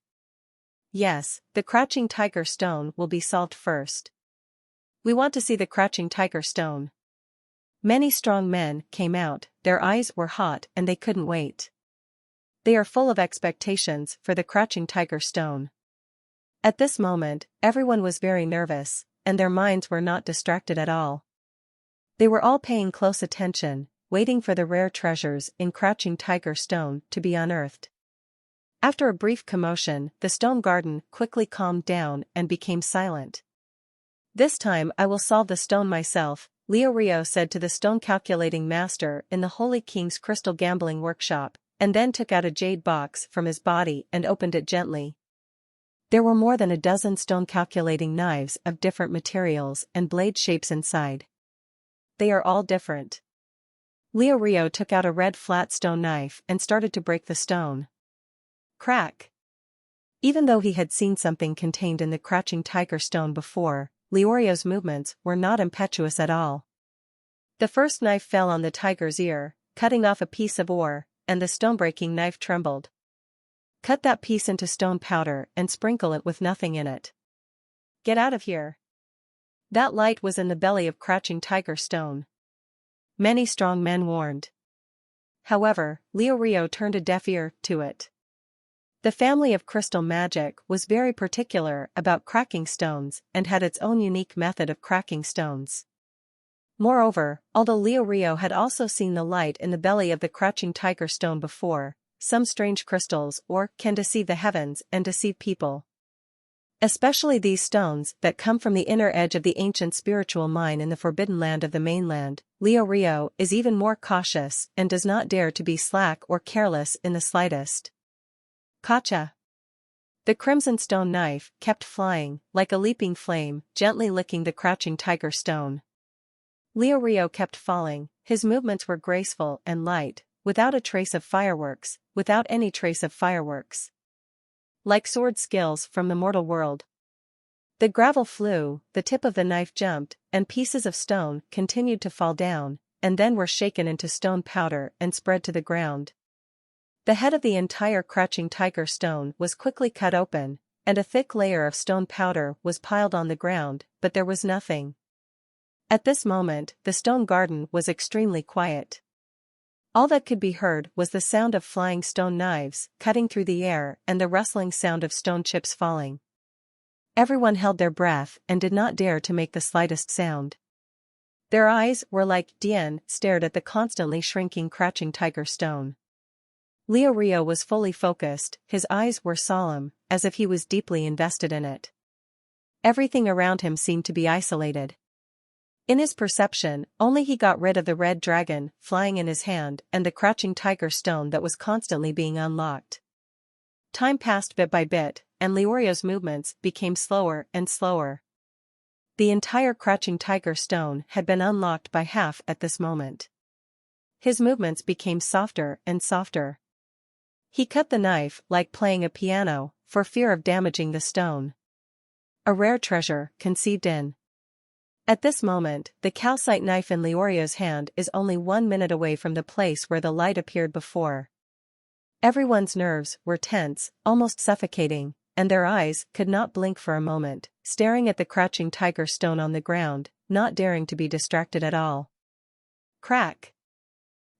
Yes, the crouching tiger stone will be solved first. We want to see the crouching tiger stone. Many strong men came out, their eyes were hot and they couldn't wait. They are full of expectations for the crouching tiger stone. At this moment, everyone was very nervous, and their minds were not distracted at all. They were all paying close attention, waiting for the rare treasures in crouching tiger stone to be unearthed. After a brief commotion, the stone garden quickly calmed down and became silent. This time I will solve the stone myself, Leorio said to the stone calculating master in the Holy King's crystal gambling workshop, and then took out a jade box from his body and opened it gently. There were more than a dozen stone calculating knives of different materials and blade shapes inside. They are all different. Leorio took out a red flat stone knife and started to break the stone. Crack! Even though he had seen something contained in the crouching tiger stone before, Leorio's movements were not impetuous at all. The first knife fell on the tiger's ear, cutting off a piece of ore, and the stone-breaking knife trembled. Cut that piece into stone powder and sprinkle it with nothing in it. Get out of here. That light was in the belly of crouching tiger stone. Many strong men warned. However, Leorio turned a deaf ear to it. The family of crystal magic was very particular about cracking stones and had its own unique method of cracking stones. Moreover, although Leorio had also seen the light in the belly of the crouching tiger stone before, some strange crystals can deceive the heavens and deceive people. Especially these stones that come from the inner edge of the ancient spiritual mine in the forbidden land of the mainland, Leorio is even more cautious and does not dare to be slack or careless in the slightest. Kacha! The crimson stone knife kept flying, like a leaping flame, gently licking the crouching tiger stone. Leorio kept falling, his movements were graceful and light, without a trace of fireworks, without any trace of fireworks. Like sword skills from the mortal world. The gravel flew, the tip of the knife jumped, and pieces of stone continued to fall down, and then were shaken into stone powder and spread to the ground. The head of the entire crouching tiger stone was quickly cut open, and a thick layer of stone powder was piled on the ground, but there was nothing. At this moment, the stone garden was extremely quiet. All that could be heard was the sound of flying stone knives cutting through the air and the rustling sound of stone chips falling. Everyone held their breath and did not dare to make the slightest sound. Their eyes were like Dian stared at the constantly shrinking crouching tiger stone. Leorio was fully focused, his eyes were solemn, as if he was deeply invested in it. Everything around him seemed to be isolated. In his perception, only he got rid of the red dragon flying in his hand and the crouching tiger stone that was constantly being unlocked. Time passed bit by bit, and Leorio's movements became slower and slower. The entire crouching tiger stone had been unlocked by half at this moment. His movements became softer and softer. He cut the knife like playing a piano, for fear of damaging the stone. A rare treasure, conceived in. At this moment, the calcite knife in Leorio's hand is only 1 minute away from the place where the light appeared before. Everyone's nerves were tense, almost suffocating, and their eyes could not blink for a moment, staring at the crouching tiger stone on the ground, not daring to be distracted at all. Crack!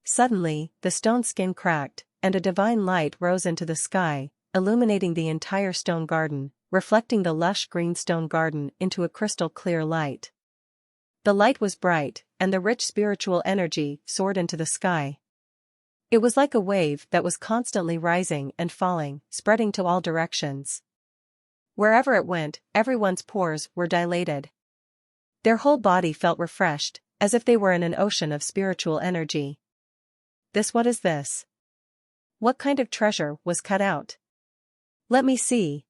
Suddenly, the stone skin cracked, and a divine light rose into the sky, illuminating the entire stone garden, reflecting the lush green stone garden into a crystal-clear light. The light was bright, and the rich spiritual energy soared into the sky. It was like a wave that was constantly rising and falling, spreading to all directions. Wherever it went, everyone's pores were dilated. Their whole body felt refreshed, as if they were in an ocean of spiritual energy. What is this? What kind of treasure was cut out? Let me see.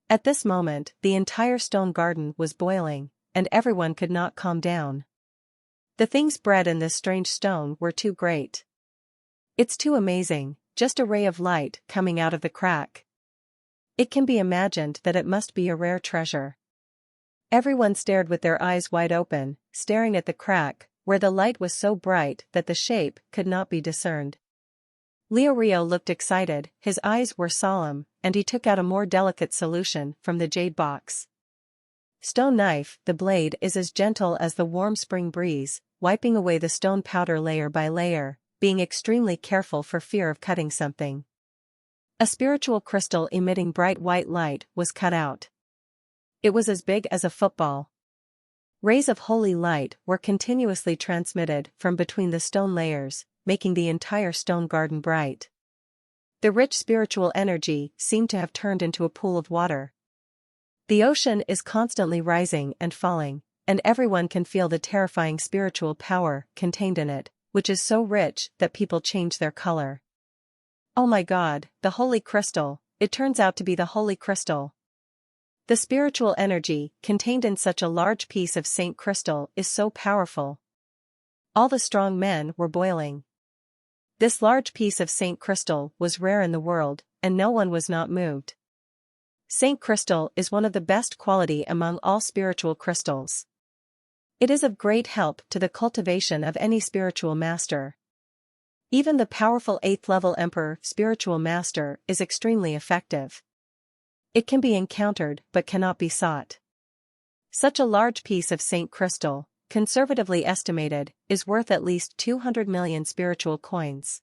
At this moment, the entire stone garden was boiling, and everyone could not calm down. The things bred in this strange stone were too great. It's too amazing, just a ray of light coming out of the crack. It can be imagined that it must be a rare treasure. Everyone stared with their eyes wide open, staring at the crack, where the light was so bright that the shape could not be discerned. Rio looked excited, his eyes were solemn, and he took out a more delicate solution from the jade box. Stone knife, the blade is as gentle as the warm spring breeze, wiping away the stone powder layer by layer, being extremely careful for fear of cutting something. A spiritual crystal emitting bright white light was cut out. It was as big as a football. Rays of holy light were continuously transmitted from between the stone layers, making the entire stone garden bright. The rich spiritual energy seemed to have turned into a pool of water. The ocean is constantly rising and falling, and everyone can feel the terrifying spiritual power contained in it, which is so rich that people change their color. Oh my God, the holy crystal, it turns out to be the holy crystal. The spiritual energy contained in such a large piece of Saint crystal is so powerful. All the strong men were boiling. This large piece of Saint crystal was rare in the world, and no one was not moved. Saint crystal is one of the best quality among all spiritual crystals. It is of great help to the cultivation of any spiritual master. Even the powerful 8th level Emperor spiritual master is extremely effective. It can be encountered but cannot be sought. Such a large piece of Saint crystal, conservatively estimated, is worth at least 200 million spiritual coins.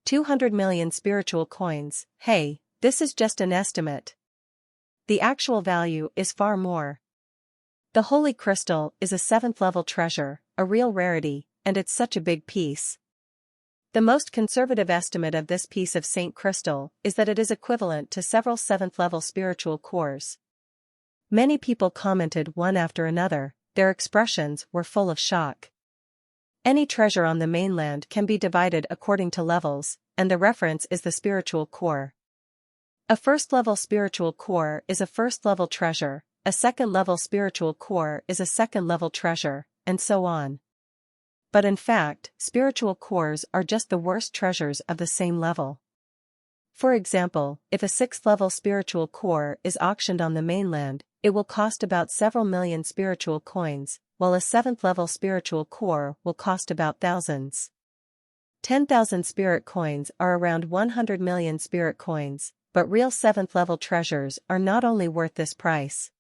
200 million spiritual coins, hey, this is just an estimate. The actual value is far more. The holy crystal is a 7th level treasure, a real rarity, and it's such a big piece. The most conservative estimate of this piece of Saint crystal is that it is equivalent to several 7th level spiritual cores. Many people commented one after another, their expressions were full of shock. Any treasure on the mainland can be divided according to levels, and the reference is the spiritual core. A 1st level spiritual core is a 1st level treasure, a 2nd level spiritual core is a 2nd level treasure, and so on. But in fact, spiritual cores are just the worst treasures of the same level. For example, if a 6th level spiritual core is auctioned on the mainland, it will cost about several million spiritual coins, while a 7th level spiritual core will cost about thousands. 10,000 spirit coins are around 100 million spirit coins, but real 7th level treasures are not only worth this price.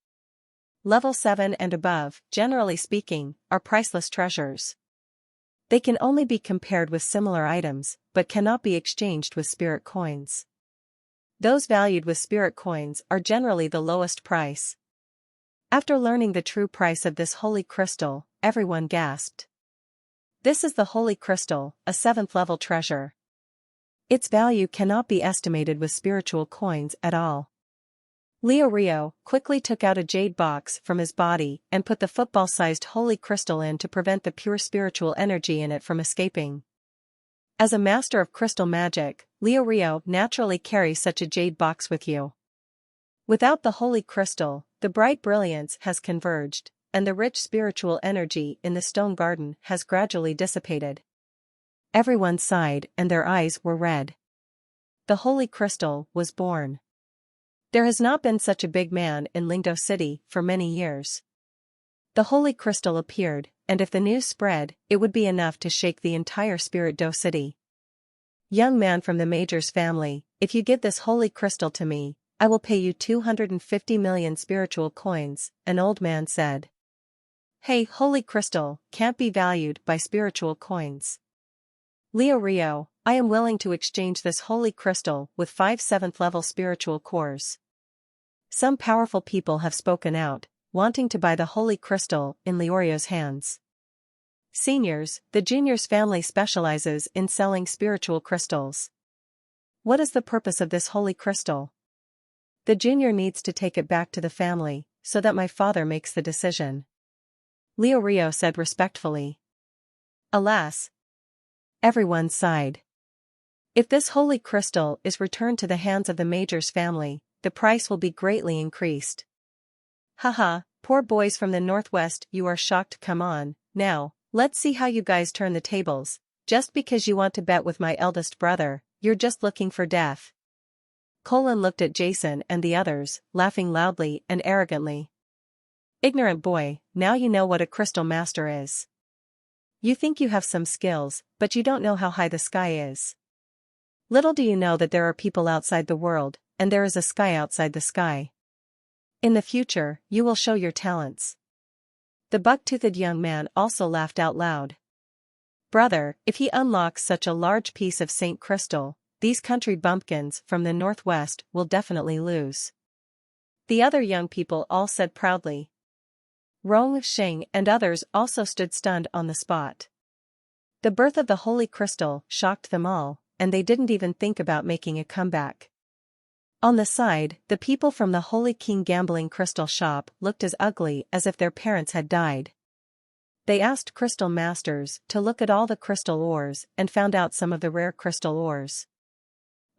Level 7 and above, generally speaking, are priceless treasures. They can only be compared with similar items, but cannot be exchanged with spirit coins. Those valued with spirit coins are generally the lowest price. After learning the true price of this holy crystal, everyone gasped. This is the holy crystal, a 7th level treasure. Its value cannot be estimated with spiritual coins at all. Rio quickly took out a jade box from his body and put the football-sized holy crystal in to prevent the pure spiritual energy in it from escaping. As a master of crystal magic, Rio naturally carries such a jade box with you. Without the holy crystal, the bright brilliance has converged, and the rich spiritual energy in the stone garden has gradually dissipated. Everyone sighed and their eyes were red. The holy crystal was born. There has not been such a big man in Lingdo City for many years. The holy crystal appeared, and if the news spread, it would be enough to shake the entire Spirit Do City. Young man from the Major's family, if you give this holy crystal to me, I will pay you 250 million spiritual coins, an old man said. Hey, holy crystal, can't be valued by spiritual coins. Leo Rio, I am willing to exchange this holy crystal with 5 7th level spiritual cores. Some powerful people have spoken out, wanting to buy the holy crystal in Leorio's hands. Seniors, the juniors family specializes in selling spiritual crystals. What is the purpose of this holy crystal? The junior needs to take it back to the family, so that my father makes the decision. Leo Rio said respectfully. Alas. Everyone sighed. If this holy crystal is returned to the hands of the Major's family, the price will be greatly increased. Haha, poor boys from the Northwest, you are shocked. Come on, now, let's see how you guys turn the tables. Just because you want to bet with my eldest brother, you're just looking for death. Colin looked at Jason and the others, laughing loudly and arrogantly. Ignorant boy, now you know what a crystal master is. You think you have some skills, but you don't know how high the sky is. Little do you know that there are people outside the world, and there is a sky outside the sky. In the future, you will show your talents. The buck-toothed young man also laughed out loud. Brother, if he unlocks such a large piece of Saint Crystal, these country bumpkins from the Northwest will definitely lose. The other young people all said proudly. Rong Sheng and others also stood stunned on the spot. The birth of the holy crystal shocked them all, and they didn't even think about making a comeback. On the side, the people from the Holy King gambling crystal shop looked as ugly as if their parents had died. They asked crystal masters to look at all the crystal ores and found out some of the rare crystal ores.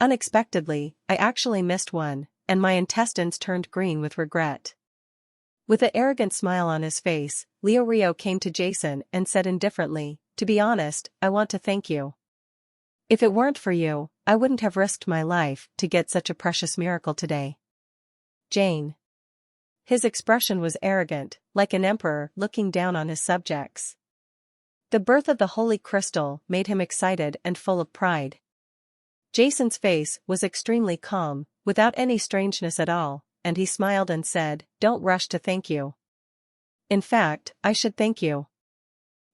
Unexpectedly, I actually missed one, and my intestines turned green with regret. With an arrogant smile on his face, Leo Rio came to Jason and said indifferently, to be honest, I want to thank you. If it weren't for you, I wouldn't have risked my life to get such a precious miracle today. Jane. His expression was arrogant, like an emperor looking down on his subjects. The birth of the holy crystal made him excited and full of pride. Jason's face was extremely calm, without any strangeness at all, and he smiled and said, "Don't rush to thank you. In fact, I should thank you.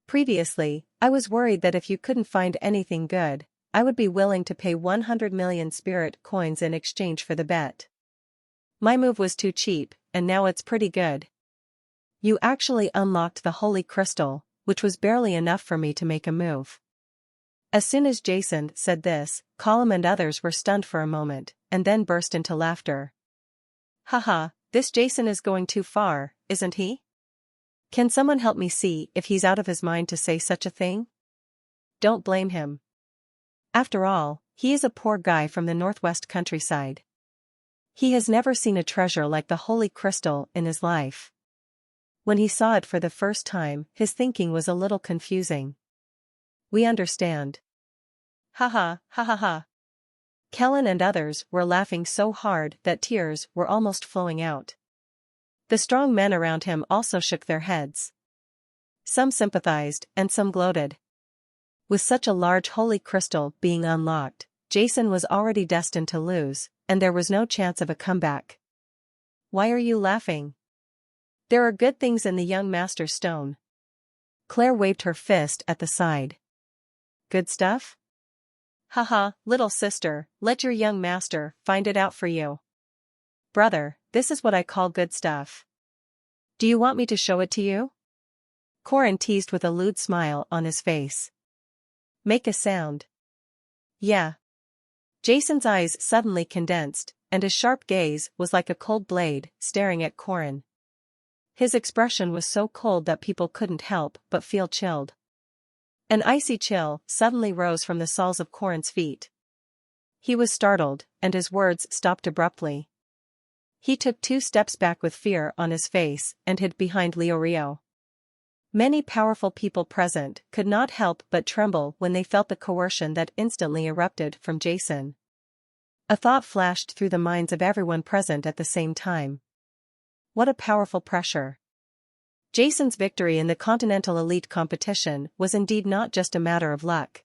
Previously, I was worried that if you couldn't find anything good, I would be willing to pay 100 million spirit coins in exchange for the bet. My move was too cheap, and now it's pretty good. You actually unlocked the holy crystal, which was barely enough for me to make a move." As soon as Jason said this, Colum and others were stunned for a moment, and then burst into laughter. Haha, this Jason is going too far, isn't he? Can someone help me see if he's out of his mind to say such a thing? Don't blame him. After all, he is a poor guy from the Northwest countryside. He has never seen a treasure like the holy crystal in his life. When he saw it for the first time, his thinking was a little confusing. We understand. Ha ha. Kellen and others were laughing so hard that tears were almost flowing out. The strong men around him also shook their heads. Some sympathized and some gloated. With such a large holy crystal being unlocked, Jason was already destined to lose, and there was no chance of a comeback. Why are you laughing? There are good things in the young master's stone. Claire waved her fist at the side. Good stuff? Haha, little sister, let your young master find it out for you. Brother, this is what I call good stuff. Do you want me to show it to you? Corin teased with a lewd smile on his face. Make a sound. Yeah. Jason's eyes suddenly condensed, and his sharp gaze was like a cold blade staring at Corin. His expression was so cold that people couldn't help but feel chilled. An icy chill suddenly rose from the soles of Corin's feet. He was startled, and his words stopped abruptly. He took 2 steps back with fear on his face and hid behind Leo Rio. Many powerful people present could not help but tremble when they felt the coercion that instantly erupted from Jason. A thought flashed through the minds of everyone present at the same time. What a powerful pressure. Jason's victory in the Continental Elite competition was indeed not just a matter of luck.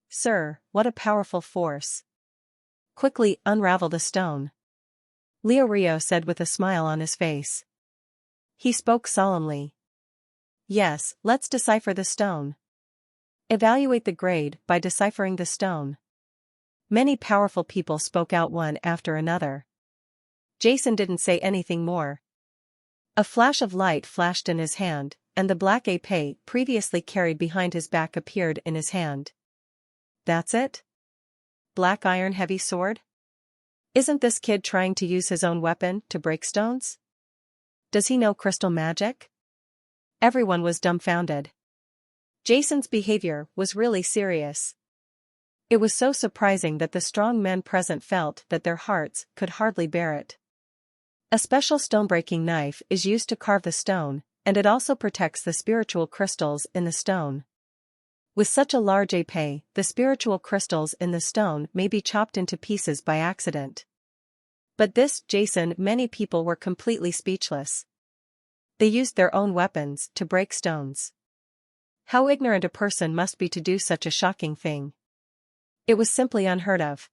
Sir, what a powerful force. Quickly unravel the stone. Leo Rio said with a smile on his face. He spoke solemnly. Yes, let's decipher the stone. Evaluate the grade by deciphering the stone. Many powerful people spoke out one after another. Jason didn't say anything more. A flash of light flashed in his hand, and the black épée previously carried behind his back appeared in his hand. That's it? Black iron heavy sword? Isn't this kid trying to use his own weapon to break stones? Does he know crystal magic? Everyone was dumbfounded. Jason's behavior was really serious. It was so surprising that the strong men present felt that their hearts could hardly bear it. A special stone-breaking knife is used to carve the stone, and it also protects the spiritual crystals in the stone. With such a large épée, the spiritual crystals in the stone may be chopped into pieces by accident. But many people were completely speechless. They used their own weapons to break stones. How ignorant a person must be to do such a shocking thing. It was simply unheard of.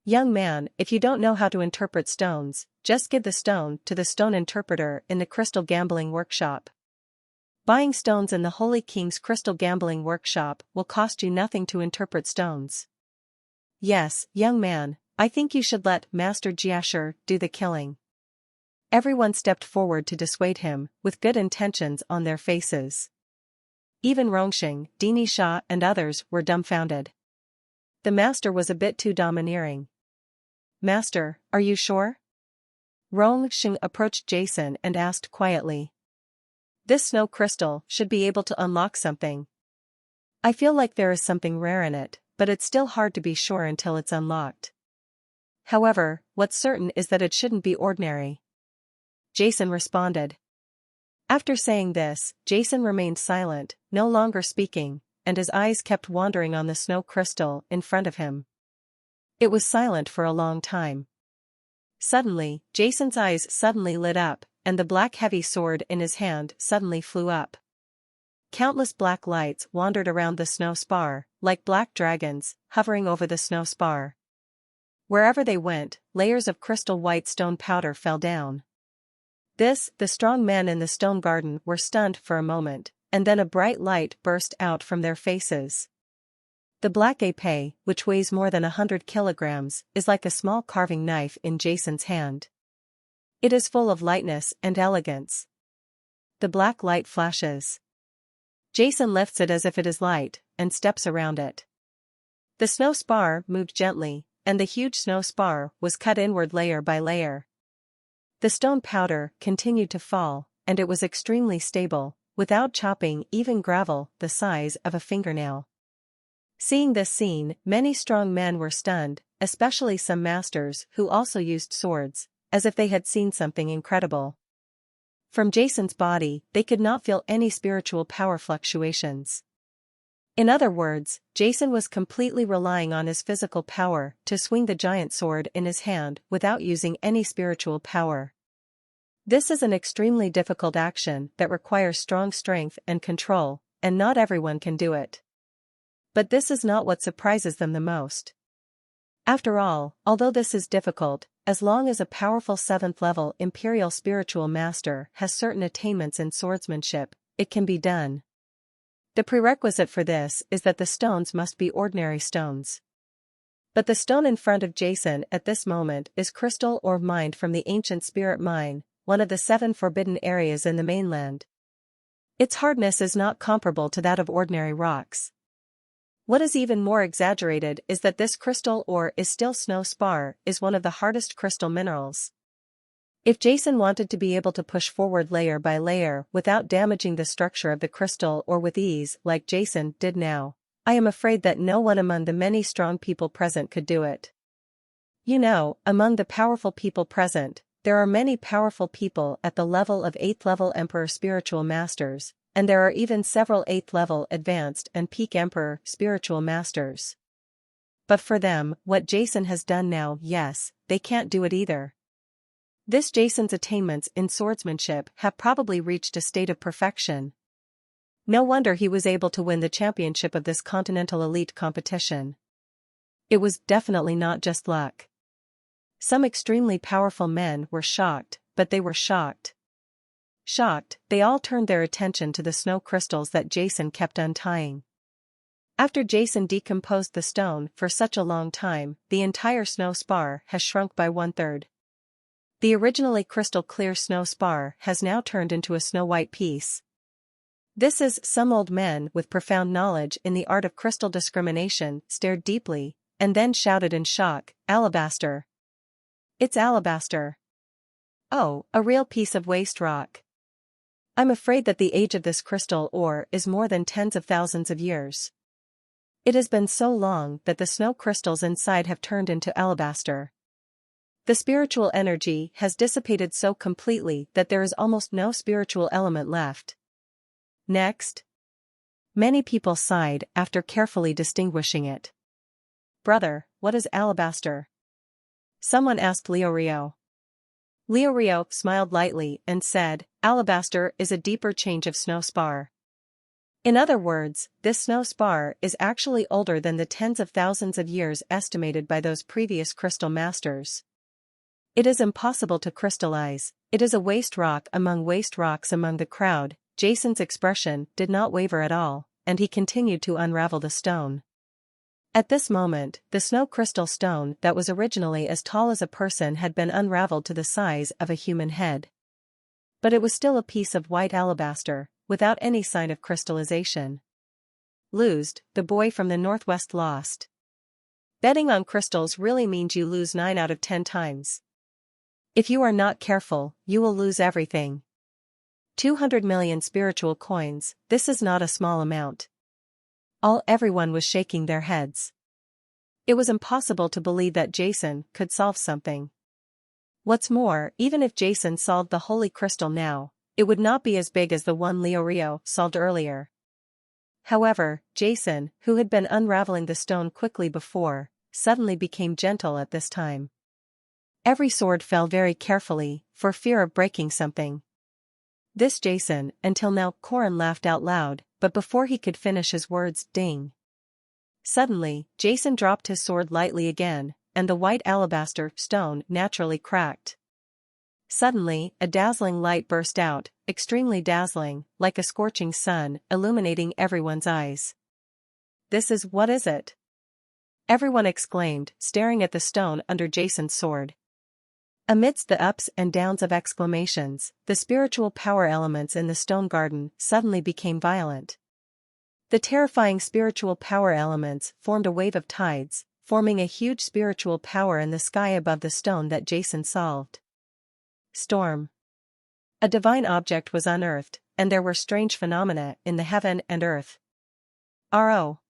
Young man, if you don't know how to interpret stones, just give the stone to the stone interpreter in the crystal gambling workshop. Buying stones in the Holy King's crystal gambling workshop will cost you nothing to interpret stones. Yes, young man, I think you should let Master Jiashur do the killing. Everyone stepped forward to dissuade him, with good intentions on their faces. Even Rongxing, Dini Shah and others were dumbfounded. The master was a bit too domineering. Master, are you sure? Rongxing approached Jason and asked quietly. This snow crystal should be able to unlock something. I feel like there is something rare in it, but it's still hard to be sure until it's unlocked. However, what's certain is that it shouldn't be ordinary. Jason responded. After saying this, Jason remained silent, no longer speaking, and his eyes kept wandering on the snow crystal in front of him. It was silent for a long time. Suddenly, Jason's eyes suddenly lit up, and the black heavy sword in his hand suddenly flew up. Countless black lights wandered around the snow spar, like black dragons, hovering over the snow spar. Wherever they went, layers of crystal white stone powder fell down. The strong men in the stone garden were stunned for a moment, and then a bright light burst out from their faces. The black épée, which weighs more than 100 kilograms, is like a small carving knife in Jason's hand. It is full of lightness and elegance. The black light flashes. Jason lifts it as if it is light, and steps around it. The snow spar moved gently, and the huge snow spar was cut inward layer by layer. The stone powder continued to fall, and it was extremely stable, without chopping even gravel the size of a fingernail. Seeing this scene, many strong men were stunned, especially some masters who also used swords, as if they had seen something incredible. From Jason's body, they could not feel any spiritual power fluctuations. In other words, Jason was completely relying on his physical power to swing the giant sword in his hand without using any spiritual power. This is an extremely difficult action that requires strong strength and control, and not everyone can do it. But this is not what surprises them the most. After all, although this is difficult, as long as a powerful 7th-level imperial spiritual master has certain attainments in swordsmanship, it can be done. The prerequisite for this is that the stones must be ordinary stones. But the stone in front of Jason at this moment is crystal ore mined from the ancient spirit mine, one of the 7 forbidden areas in the mainland. Its hardness is not comparable to that of ordinary rocks. What is even more exaggerated is that this crystal ore is still snow spar, is one of the hardest crystal minerals. If Jason wanted to be able to push forward layer by layer without damaging the structure of the crystal ore with ease like Jason did now, I am afraid that no one among the many strong people present could do it. You know, among the powerful people present, there are many powerful people at the level of 8th-level Emperor spiritual masters, and there are even several 8th-level advanced and peak Emperor spiritual masters. But for them, what Jason has done now, yes, they can't do it either. This Jason's attainments in swordsmanship have probably reached a state of perfection. No wonder he was able to win the championship of this continental elite competition. It was definitely not just luck. Some extremely powerful men were shocked, but they were shocked. Shocked, they all turned their attention to the snow crystals that Jason kept untying. After Jason decomposed the stone for such a long time, the entire snow spar has shrunk by 1/3. The originally crystal-clear snow spar has now turned into a snow-white piece. This is some old men with profound knowledge in the art of crystal discrimination stared deeply, and then shouted in shock, "Alabaster! It's alabaster! Oh, a real piece of waste rock! I'm afraid that the age of this crystal ore is more than tens of thousands of years. It has been so long that the snow crystals inside have turned into alabaster. The spiritual energy has dissipated so completely that there is almost no spiritual element left." Next. Many people sighed after carefully distinguishing it. "Brother, what is alabaster?" someone asked Leorio. Leorio smiled lightly and said, "Alabaster is a deeper change of snow spar. In other words, this snow spar is actually older than the tens of thousands of years estimated by those previous crystal masters. It is impossible to crystallize, it is a waste rock among waste rocks." Among the crowd, Jason's expression did not waver at all, and he continued to unravel the stone. At this moment, the snow crystal stone that was originally as tall as a person had been unraveled to the size of a human head. But it was still a piece of white alabaster, without any sign of crystallization. Losed, the boy from the northwest lost. Betting on crystals really means you lose 9 out of 10 times. If you are not careful, you will lose everything. 200 million spiritual coins, this is not a small amount. Everyone was shaking their heads. It was impossible to believe that Jason could solve something. What's more, even if Jason solved the holy crystal now, it would not be as big as the one Leorio solved earlier. However, Jason, who had been unraveling the stone quickly before, suddenly became gentle at this time. Every sword fell very carefully, for fear of breaking something. This Jason, until now. Corin laughed out loud, but before he could finish his words, ding. Suddenly, Jason dropped his sword lightly again, and the white alabaster stone naturally cracked. Suddenly, a dazzling light burst out, extremely dazzling, like a scorching sun, illuminating everyone's eyes. What is it?" everyone exclaimed, staring at the stone under Jason's sword. Amidst the ups and downs of exclamations, the spiritual power elements in the stone garden suddenly became violent. The terrifying spiritual power elements formed a wave of tides, forming a huge spiritual power in the sky above the stone that Jason solved. Storm. A divine object was unearthed, and there were strange phenomena in the heaven and earth. "RO.